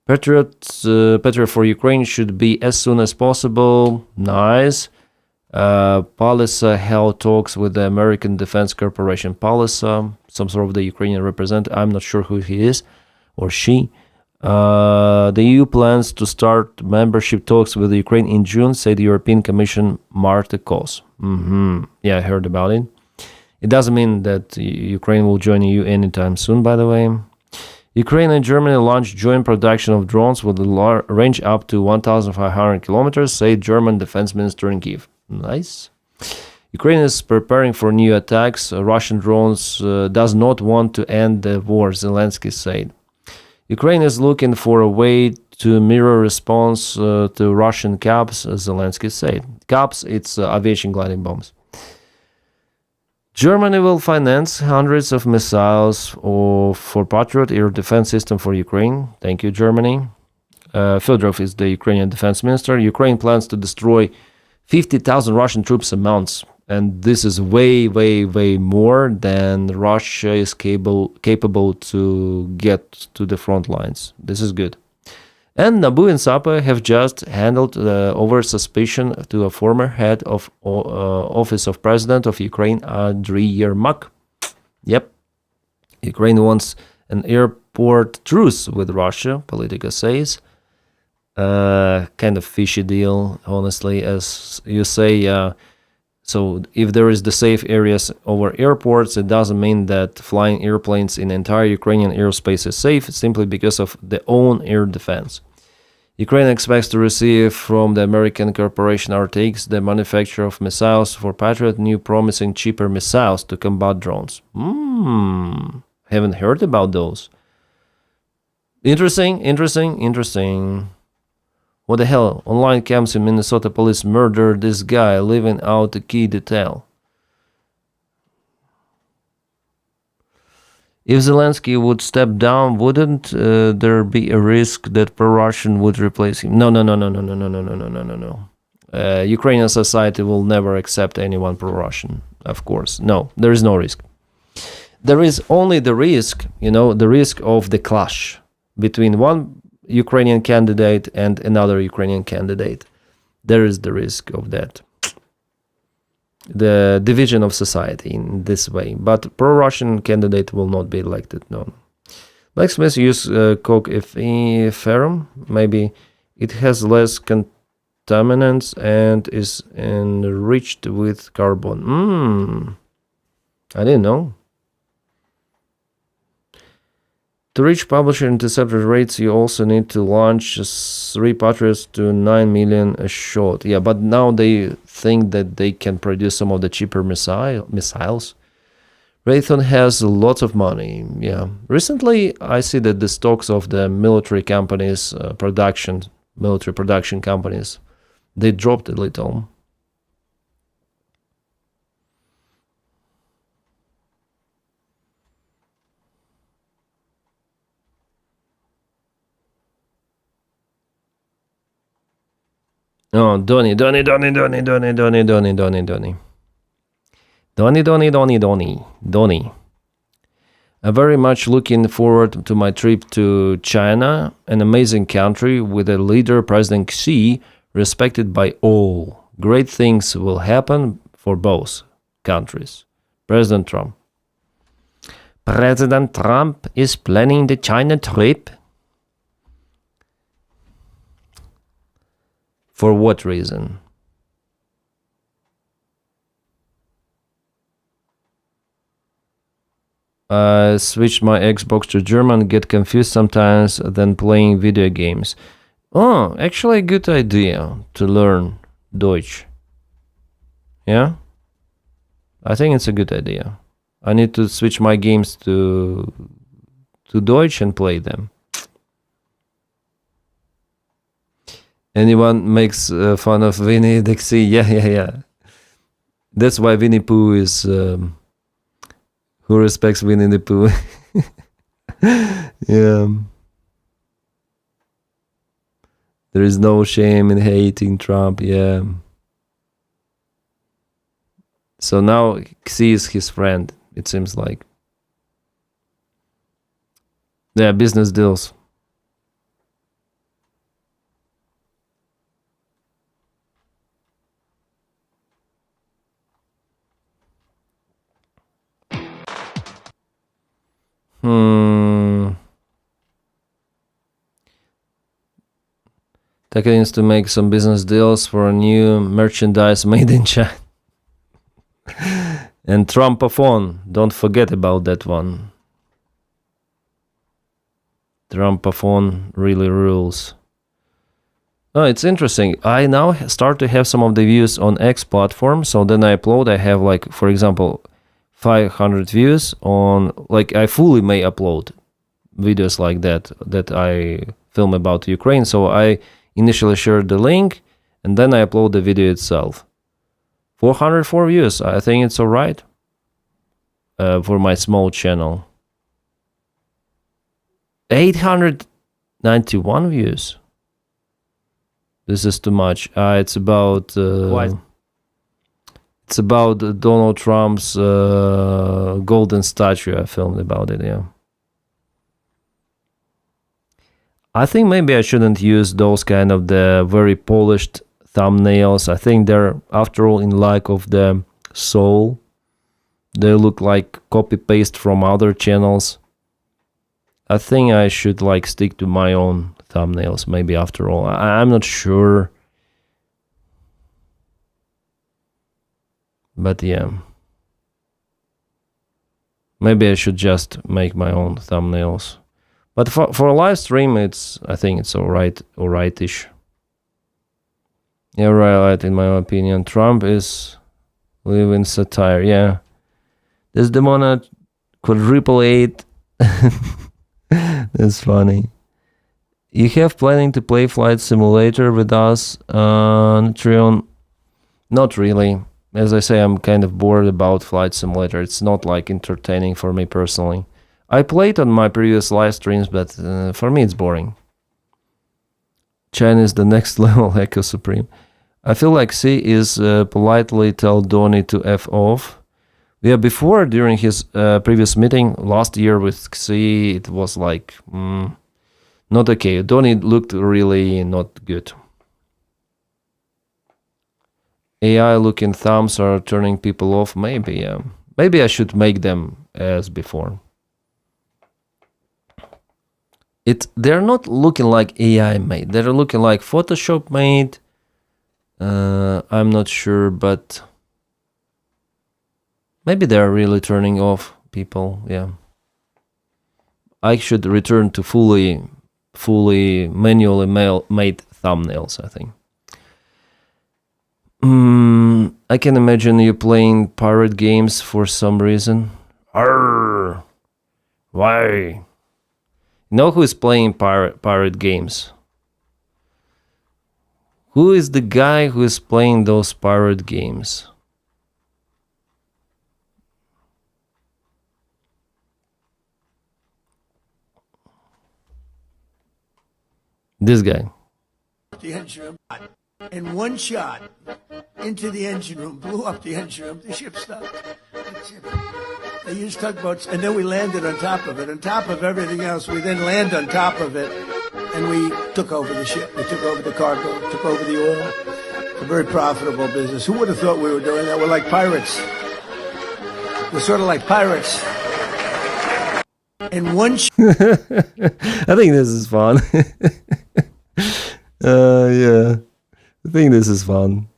Patriot for Ukraine should be as soon as possible. Nice. Palisa held talks with the American Defense Corporation. Palisa, some sort of the Ukrainian representative. I'm not sure who he is or she. The EU plans to start membership talks with Ukraine in June, said the European Commission Marta Kos. Yeah, I heard about it. It doesn't mean that Ukraine will join EU anytime soon, by the way. Ukraine and Germany launched joint production of drones with a range up to 1,500 kilometers, said German defense minister in Kyiv. Nice. Ukraine is preparing for new attacks. Russian drones does not want to end the war, Zelenskyy said. Ukraine is looking for a way to mirror response to Russian CABs, Zelenskyy said. CABs, it's aviation gliding bombs. Germany will finance hundreds of missiles for Patriot air defense system for Ukraine. Thank you, Germany. Fedorov is the Ukrainian defense minister. Ukraine plans to destroy 50,000 Russian troops a month. And this is way, way, way more than Russia is capable to get to the front lines. This is good. And Nabu and Sapa have just handed over suspicion to a former head of Office of President of Ukraine, Andriy Yermak. Yep. Ukraine wants an airport truce with Russia, Politica says. Kind of fishy deal, honestly, as you say. So if there is the safe areas over airports, it doesn't mean that flying airplanes in entire Ukrainian airspace is safe, simply because of their own air defense. Ukraine expects to receive from the American corporation RTX, the manufacturer of missiles for Patriot, new promising cheaper missiles to combat drones. Haven't heard about those. Interesting. What the hell? Online camps in Minnesota police murdered this guy, leaving out a key detail. If Zelenskyy would step down, wouldn't there be a risk that pro-Russian would replace him? No. Ukrainian society will never accept anyone pro-Russian, of course. No, there is no risk. There is only the risk, the risk of the clash between one Ukrainian candidate and another Ukrainian candidate. There is the risk of that. The division of society in this way. But pro-Russian candidate will not be elected, no. Blacksmiths use coke ferrum. Maybe it has less contaminants and is enriched with carbon. I didn't know. To reach publisher interceptor rates, you also need to launch 3 Patriots to 9 million a shot. Yeah, but now they think that they can produce some of the cheaper missiles. Raytheon has lots of money. Yeah. Recently, I see that the stocks of the military companies, military production companies, they dropped a little. Oh, Donny. I'm very much looking forward to my trip to China, an amazing country with a leader, President Xi, respected by all. Great things will happen for both countries. President Trump. President Trump is planning the China trip. For what reason? I switch my Xbox to German, get confused sometimes, then playing video games. Oh, actually a good idea to learn Deutsch. Yeah? I think it's a good idea. I need to switch my games to Deutsch and play them. Anyone makes fun of Winnie the Pooh? Yeah. That's why Winnie Pooh is... who respects Winnie the Pooh? Yeah. There is no shame in hating Trump. Yeah. So now Xi is his friend, it seems like. Yeah, business deals. Tech needs to make some business deals for a new merchandise made in China. And Trumpaphone, don't forget about that one. Trumpaphone really rules. Oh, it's interesting. I now start to have some of the views on X platform. So then I upload. I have like, for example, 500 views on, like I fully may upload videos like that I film about Ukraine. So I initially share the link and then I upload the video itself. 404 views. I think it's all right for my small channel. 891 views. This is too much. It's about it's about Donald Trump's golden statue. I filmed about it. Yeah. I think maybe I shouldn't use those kind of the very polished thumbnails. I think they're, after all, in lack of the soul. They look like copy paste from other channels. I think I should like stick to my own thumbnails, maybe, after all. I'm not sure. But yeah. Maybe I should just make my own thumbnails. But for a live stream, I think it's alright-ish. Yeah, right, in my opinion. Trump is living satire, yeah. Desdemona quadruple 8. That's funny. You have planning to play Flight Simulator with us on Patreon? Not really. As I say, I'm kind of bored about Flight Simulator. It's not like entertaining for me personally. I played on my previous live streams, but for me it's boring. China is the next level Echo Supreme. I feel like Xi is politely tell Donny to F off. Yeah, before, during his previous meeting last year with Xi, it was like not okay. Donny looked really not good. AI looking thumbs are turning people off. Maybe, yeah. Maybe I should make them as before. They're not looking like AI made. They're looking like Photoshop made. I'm not sure, but maybe they're really turning off people. Yeah. I should return to fully manually made thumbnails, I think. I can imagine you playing pirate games for some reason. Arrgh! Why? You know who is playing pirate games? Who is the guy who is playing those pirate games? This guy. The engine room, and one shot into the engine room, blew up the engine room, the ship stopped. They used tugboats, and then we landed on top of it. On top of everything else, we then land on top of it, and we took over the ship. We took over the cargo, took over the oil. It's a very profitable business. Who would have thought we were doing that? We're like pirates. We're sort of like pirates. And one I think this is fun. Yeah. I think this is fun.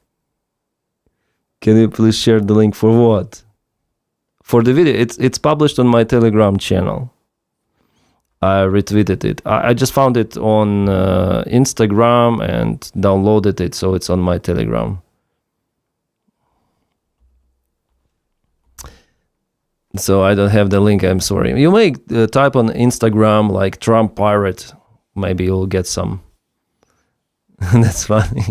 Can you please share the link for what? For the video. It's published on my Telegram channel. I retweeted it. I just found it on Instagram and downloaded it, so it's on my Telegram. So I don't have the link, I'm sorry. You may type on Instagram like Trump pirate. Maybe you'll get some. That's funny.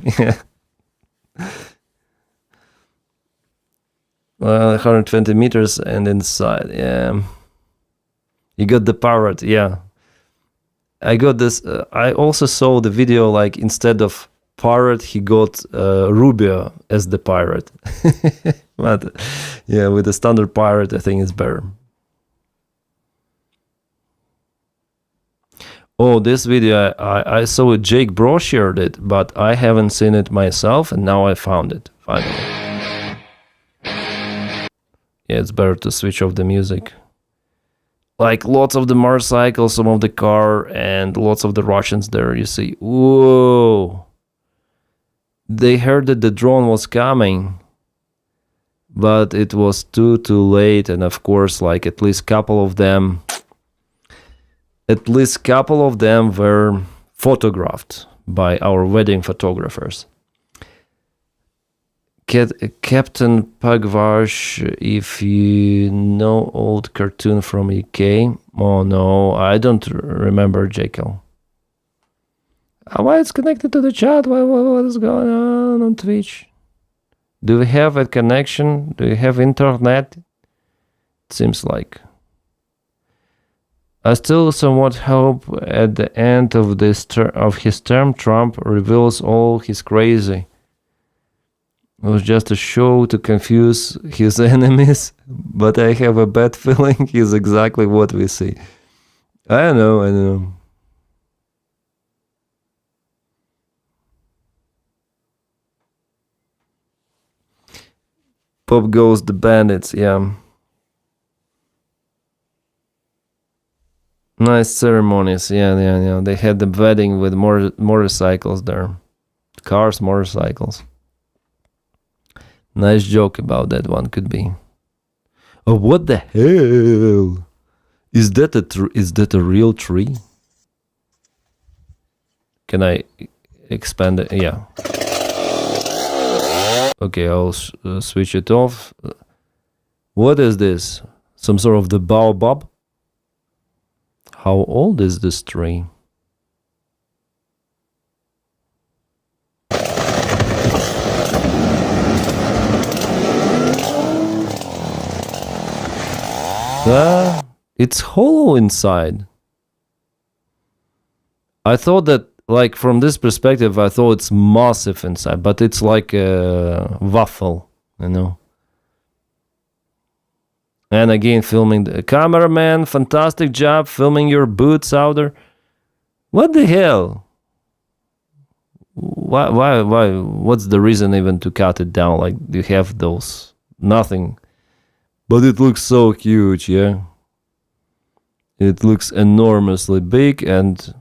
Well, 120 meters and inside, yeah. You got the parrot, yeah. I got this. I also saw the video, like instead of pirate, he got Rubio as the pirate. But yeah, with the standard pirate, I think it's better. Oh, this video, I saw it, Jake Bro shared it, but I haven't seen it myself, and now I found it, finally. Yeah, it's better to switch off the music. Like, lots of the motorcycles, some of the car, and lots of the Russians there, you see. Whoa! They heard that the drone was coming, but it was too late, and of course, like, at least couple of them were photographed by our wedding photographers. Captain Pugwash, if you know old cartoon from UK. Oh no, I don't remember Jekyll. Why it's connected to the chat? What is going on Twitch? Do we have a connection? Do you have internet? It seems like. I still somewhat hope at the end of his term, Trump reveals all his crazy. It was just a show to confuse his enemies, but I have a bad feeling he's exactly what we see. I know. Pop goes the bandits, yeah. Nice ceremonies, yeah. They had the wedding with motorcycles there. Cars, motorcycles. Nice joke about that one could be. Oh, what the hell? Is that a real tree? Can I expand it? Yeah. Okay, I'll switch it off. What is this? Some sort of the baobab? How old is this tree? It's hollow inside. I thought that, like, from this perspective, I thought it's massive inside, but it's like a waffle, you know. And again, filming the cameraman, fantastic job filming your boots out there. What the hell? Why? What's the reason even to cut it down? Like, you have those, nothing. But it looks so huge, yeah. It looks enormously big, and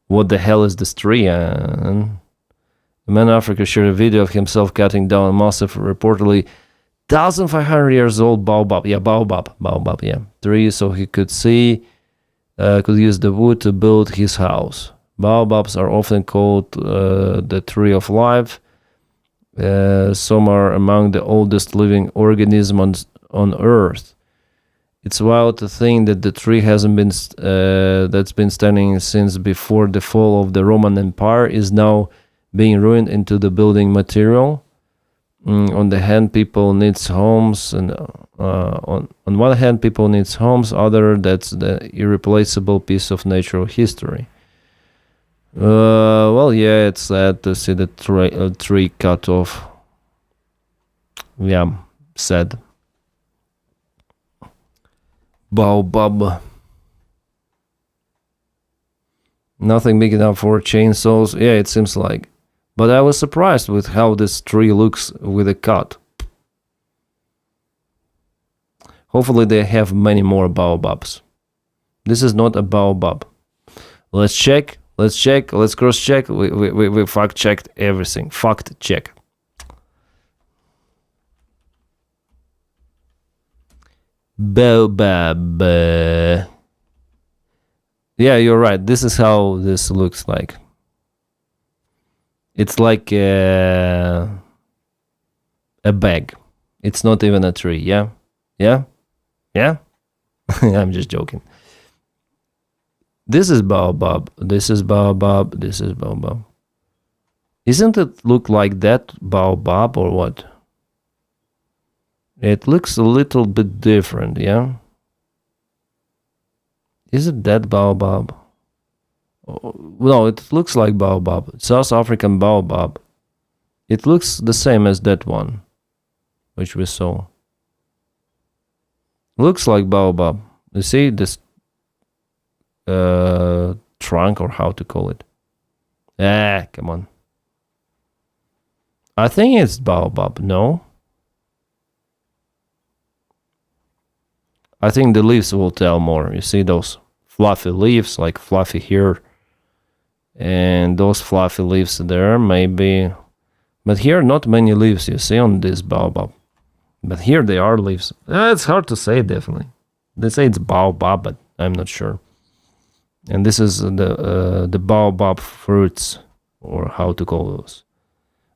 what the hell is this tree? The man in Africa shared a video of himself cutting down a massive, reportedly 1,500 years old baobab. Yeah, baobab, yeah. Tree, so he could see, could use the wood to build his house. Baobabs are often called the tree of life. Some are among the oldest living organisms on Earth. It's wild to think that the tree hasn't been that's been standing since before the fall of the Roman Empire is now being ruined into the building material. On the hand, people needs homes, and on one hand, people needs homes. Other, that's the irreplaceable piece of natural history. Well, yeah, it's sad to see the tree cut off. Yeah, sad. Baobab. Nothing big enough for chainsaws. Yeah, it seems like. But I was surprised with how this tree looks with a cut. Hopefully they have many more baobabs. This is not a baobab. Let's check. Let's cross-check. We fact-checked everything. Fact-check. Baobab. Yeah, you're right. This is how this looks like. It's like a bag. It's not even a tree, yeah? Yeah? Yeah? I'm just joking. This is baobab. This is baobab. This is baobab. Isn't it look like that baobab or what? It looks a little bit different, yeah? Is it that baobab? No, it looks like baobab. South African baobab. It looks the same as that one, which we saw. Looks like baobab. You see this trunk, or how to call it? Come on. I think it's baobab, no? I think the leaves will tell more. You see those fluffy leaves, like fluffy here. And those fluffy leaves there, maybe. But here, not many leaves you see on this baobab. But here they are leaves. It's hard to say, definitely. They say it's baobab, but I'm not sure. And this is the baobab fruits, or how to call those.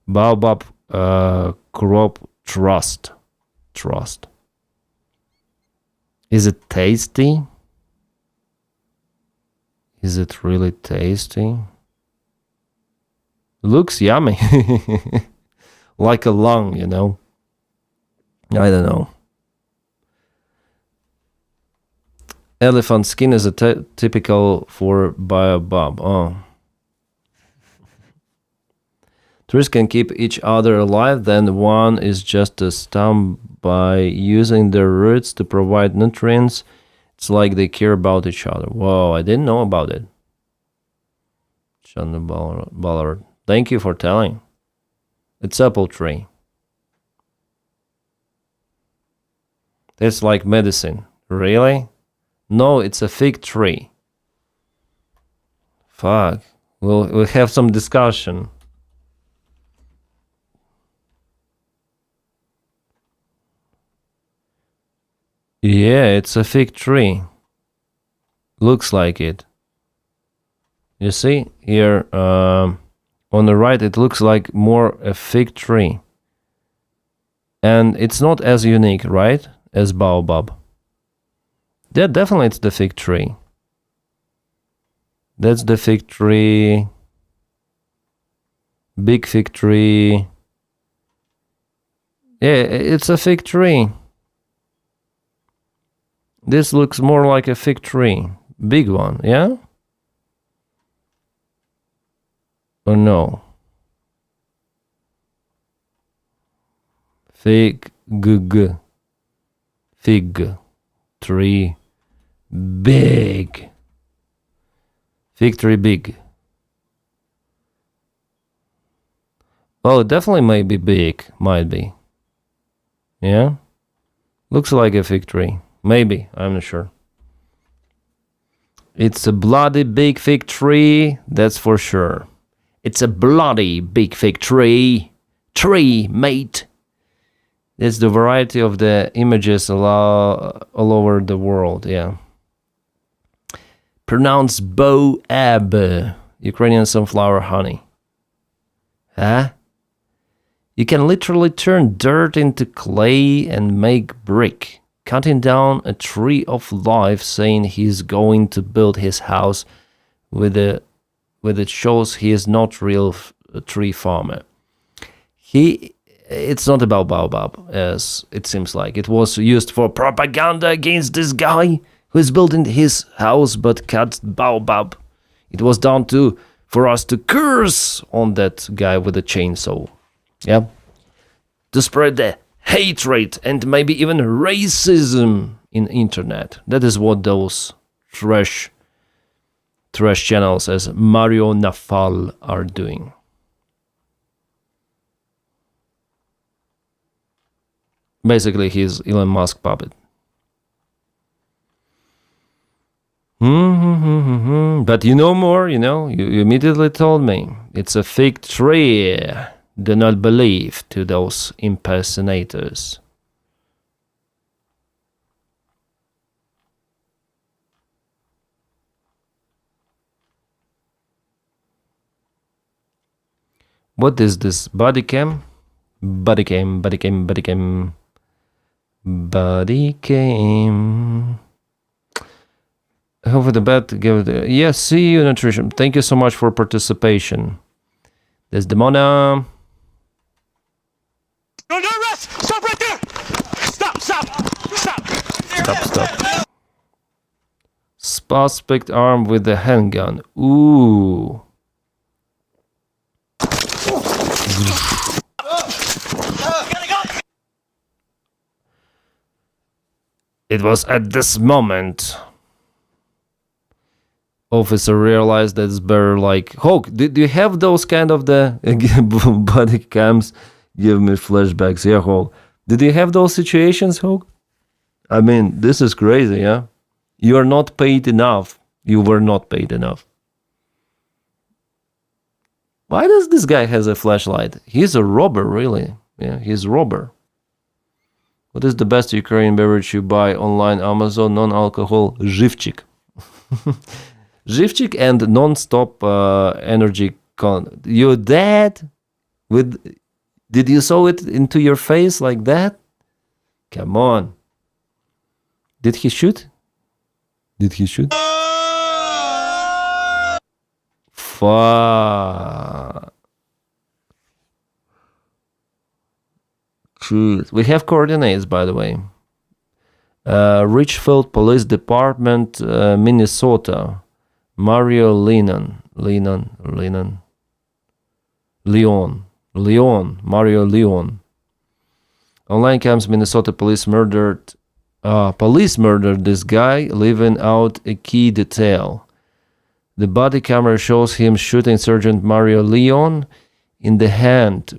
Baobab crop trust. Is it tasty? Is it really tasty? Looks yummy. Like a lung, you know. I don't know. Elephant skin is a typical for baobab. Oh. Trees can keep each other alive, then one is just a stump by using their roots to provide nutrients. It's like they care about each other. Whoa, I didn't know about it. Chandra Ballard. Thank you for telling. It's apple tree. It's like medicine. Really? No, it's a fig tree. Fuck. We'll have some discussion. Yeah, it's a fig tree. Looks like it. You see here on the right, it looks like more a fig tree. And it's not as unique, right, as baobab. Yeah, definitely it's the fig tree. That's the fig tree. Big fig tree. Yeah, it's a fig tree. This looks more like a fig tree. Big one, yeah? Or no? Fig tree big. Fig tree big. Oh, definitely might be big. Might be. Yeah? Looks like a fig tree. Maybe, I'm not sure. It's a bloody big fig tree, that's for sure. It's a bloody big fig tree. Tree, mate. It's the variety of the images all over the world, yeah. Pronounced boab, Ukrainian sunflower honey. Huh? You can literally turn dirt into clay and make brick. Cutting down a tree of life, saying he's going to build his house with it shows he is not real tree farmer. It's not about baobab, as it seems like. It was used for propaganda against this guy who is building his house but cut baobab. It was done for us to curse on that guy with a chainsaw. Yeah. To spread the hatred and maybe even racism in internet. That is what those trash channels as Mario Nafal are doing. Basically, he's Elon Musk puppet. But you know more, you know? You immediately told me. It's a fig tree. Do not believe to those impersonators. What is this? Body cam? Body cam. Hope for the bet. Give it. Yes, see you, nutrition. Thank you so much for participation. There's Demona. You're under arrest! Stop right there! Stop! suspect armed with a handgun. Ooh. It was at this moment officer realized that it's better like Hawk. Did you have those kind of the body cams? Give me flashbacks. Yeah, Hawk. Did you have those situations, Hawk? I mean, this is crazy, yeah? You are not paid enough. You were not paid enough. Why does this guy has a flashlight? He's a robber, really. Yeah, he's a robber. What is the best Ukrainian beverage you buy online, Amazon, non-alcohol? Żywczyk. Żywczyk and non-stop energy. You're dead? Did you saw it into your face like that? Come on. Did he shoot? Did he shoot? Fuck. Jeez. We have coordinates, by the way. Richfield Police Department, Minnesota. Mario Leon, Mario Leon. Online cams, Minnesota police murdered this guy, leaving out a key detail. The body camera shows him shooting Sergeant Mario Leon in the hand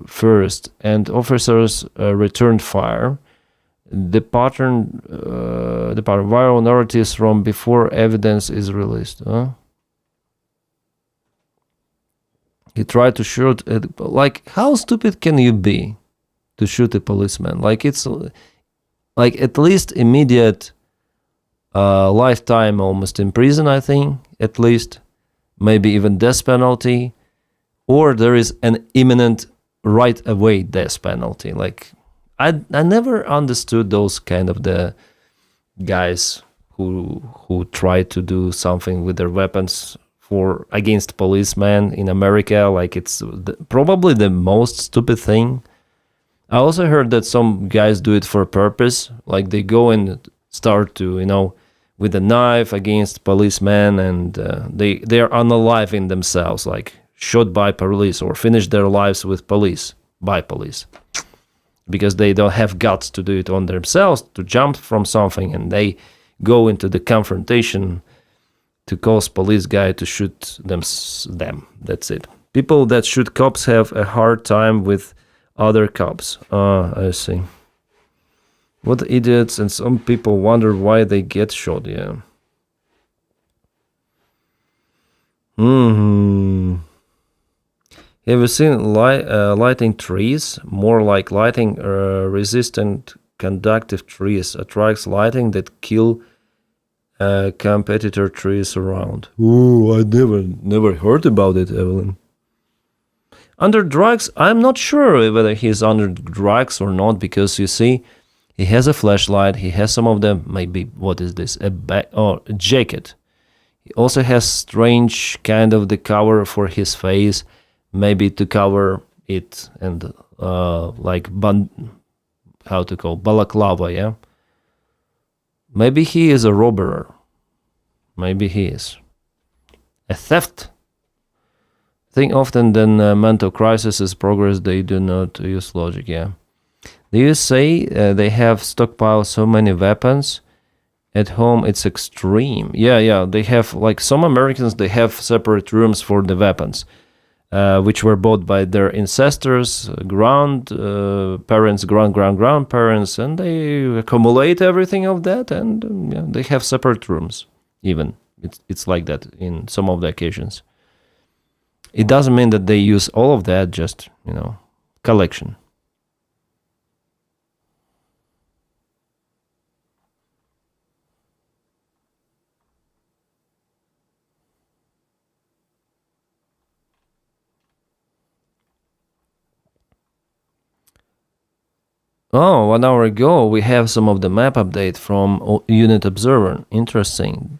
first, and officers returned fire. The pattern viral narratives from before evidence is released. He tried to shoot it. Like, how stupid can you be to shoot a policeman? Like, it's like at least immediate lifetime almost in prison, I think, at least. Maybe even death penalty. Or there is an imminent right away death penalty. Like, I never understood those kind of the guys who try to do something with their weapons against policemen in America. Like, it's probably the most stupid thing. I also heard that some guys do it for purpose. Like, they go and start to, with a knife against policemen, and they are unaliving themselves, like shot by police, or finish their lives with police, by police. Because they don't have guts to do it on themselves, to jump from something, and they go into the confrontation to cause police guy to shoot them. That's it. People that shoot cops have a hard time with other cops. I see. What idiots, and some people wonder why they get shot, yeah. Have you seen lighting trees? More like lighting resistant conductive trees attracts lighting that kill competitor trees around. Ooh, I never heard about it, Evelyn. Under drugs, I'm not sure whether he's under drugs or not, because you see, he has a flashlight, he has some of them, maybe, what is this, a jacket. He also has strange kind of the cover for his face, maybe to cover it, and like balaclava, yeah? Maybe he is a robber. Maybe he is. A theft. I think often then mental crises progress, they do not use logic, yeah. Do you say they have stockpiled so many weapons? At home, it's extreme. Yeah, they have, like some Americans, they have separate rooms for the weapons, which were bought by their ancestors, grandparents, grandparents, and they accumulate everything of that, and they have separate rooms, even. It's like that in some of the occasions. It doesn't mean that they use all of that, just, collection. Oh, 1 hour ago, we have some of the map update from Unit Observer. Interesting.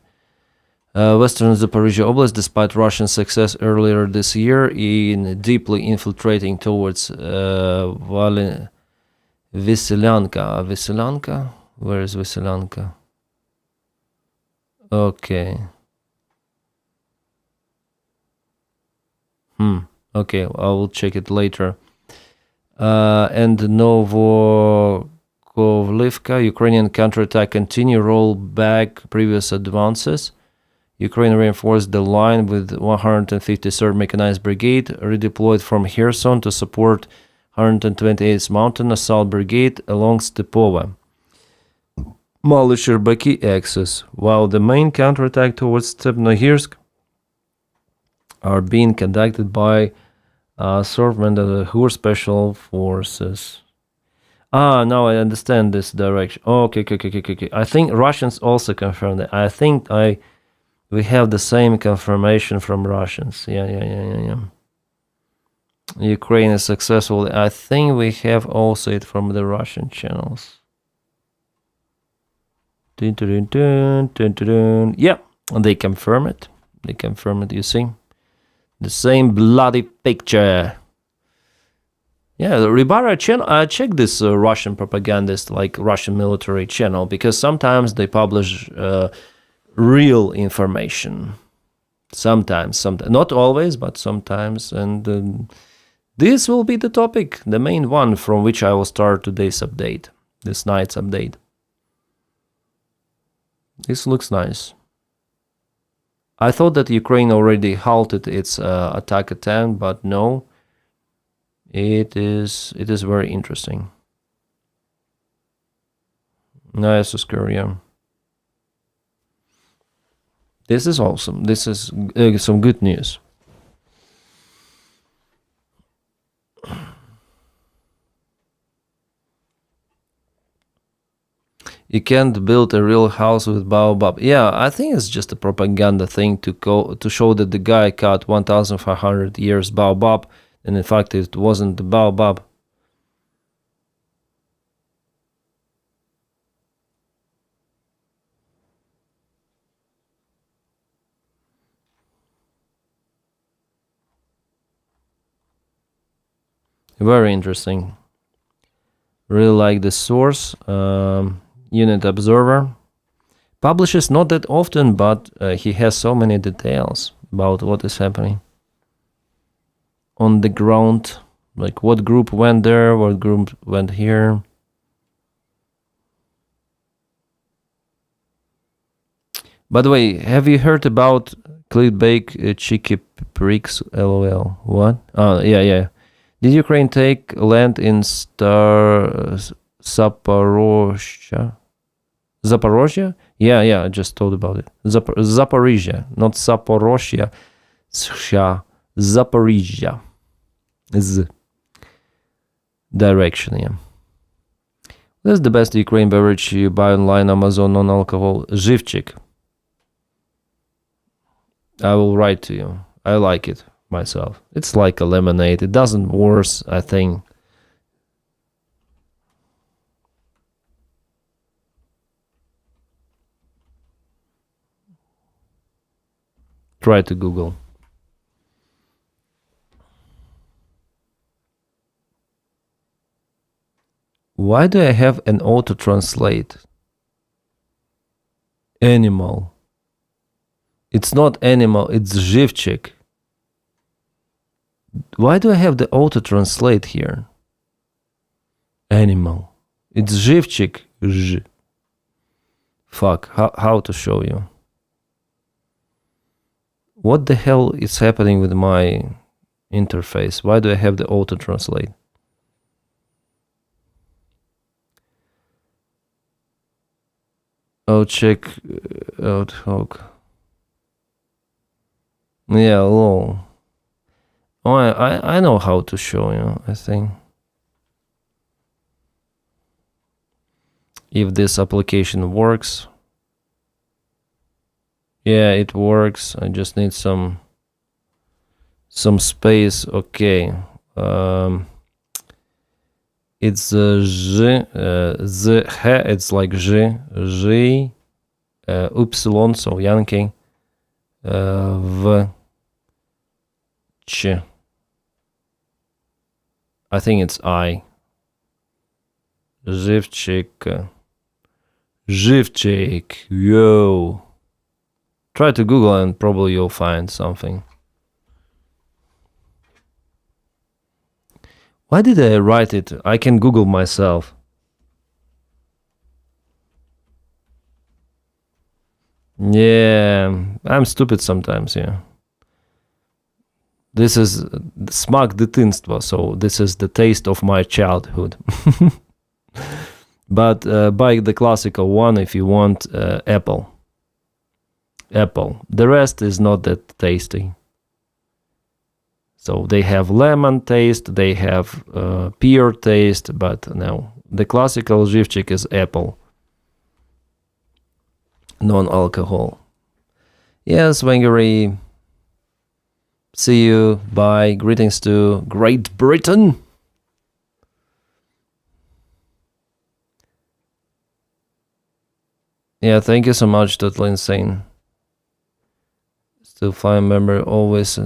Western Zaporizhia Oblast, despite Russian success earlier this year in deeply infiltrating towards Vyselyanka. Vyselyanka? Where is Vyselyanka? Okay. Okay, I will check it later. And Novokovlivka, Ukrainian counterattack continue, roll back previous advances. Ukraine reinforced the line with 153rd Mechanized Brigade, redeployed from Kherson to support 128th Mountain Assault Brigade along Stepova, Mali-Sherbaki axis, while the main counterattack towards Stepnohirsk are being conducted by assortment of the Hur Special Forces. Now I understand this direction. Okay. I think Russians also confirmed it. I think we have the same confirmation from Russians. Yeah. Ukraine is successful. I think we have also it from the Russian channels. Yeah, they confirm it. You see? The same bloody picture. Yeah, the Ribara channel. I check this Russian propagandist, like Russian military channel, because sometimes they publish real information. Sometimes, not always, but sometimes. And this will be the topic, the main one from which I will start today's update, this night's update. This looks nice. I thought that Ukraine already halted its attack attempt, but no. It is very interesting. Nice, Oscaria. This is awesome. This is some good news. You can't build a real house with baobab. Yeah, I think it's just a propaganda thing to show that the guy cut 1,500 years baobab, and in fact it wasn't the baobab. Very interesting. Really like the source. Unit Observer publishes not that often, but he has so many details about what is happening on the ground, like what group went there, what group went here. By the way, have you heard about clickbait cheeky pricks? LOL. What? Yeah. Did Ukraine take land in Zaporozhye? Yeah, I just told about it. Zaporizhia, not Zaporozhye. Zaporizhia. Z. Direction, yeah. That's the best Ukraine beverage you buy online, Amazon, non-alcohol. Zhivchik. I will write to you. I like it myself. It's like a lemonade. It doesn't worse, I think. Try to Google. Why do I have an auto-translate? Animal. It's not animal, it's Zhivchik. Why do I have the auto-translate here? Animal. It's Zhivchik. Fuck, how to show you? What the hell is happening with my interface? Why do I have the auto-translate? Oh, check out Hawk. Yeah, lol. Oh, I know how to show you, I think. If this application works. Yeah, it works. I just need some space. Okay. It's Z, it's like Z, Y, so Yankee, V, Ch. I think it's I. Żywczyk, yo. Try to Google and probably you'll find something. Why did I write it? I can Google myself. Yeah, I'm stupid sometimes, yeah. This is смак дитинства, so this is the taste of my childhood. But buy the classical one if you want apple. Apple. The rest is not that tasty. So they have lemon taste, they have pear taste, but no. The classical żywczyk is apple. Non-alcohol. Yes, Wangari. See you. Bye. Greetings to Great Britain. Yeah, thank you so much, Totally Insane. Still fine member always.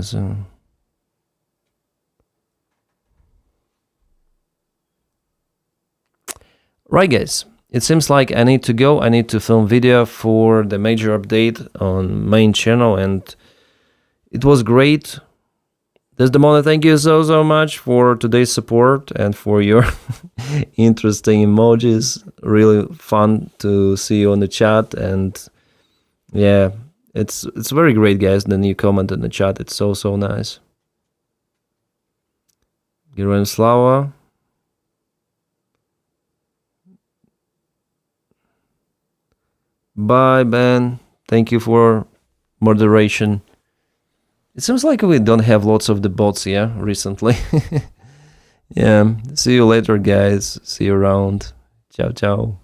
Right, guys. It seems like I need to go. I need to film video for the major update on main channel, and it was great. Desdemona, thank you so much for today's support and for your interesting emojis. Really fun to see you on the chat, and yeah, it's very great, guys. The new comment in the chat, it's so nice. Героям слава. Bye, Ben. Thank you for moderation. It seems like we don't have lots of the bots, yeah, recently. Yeah, see you later, guys. See you around. Ciao, ciao.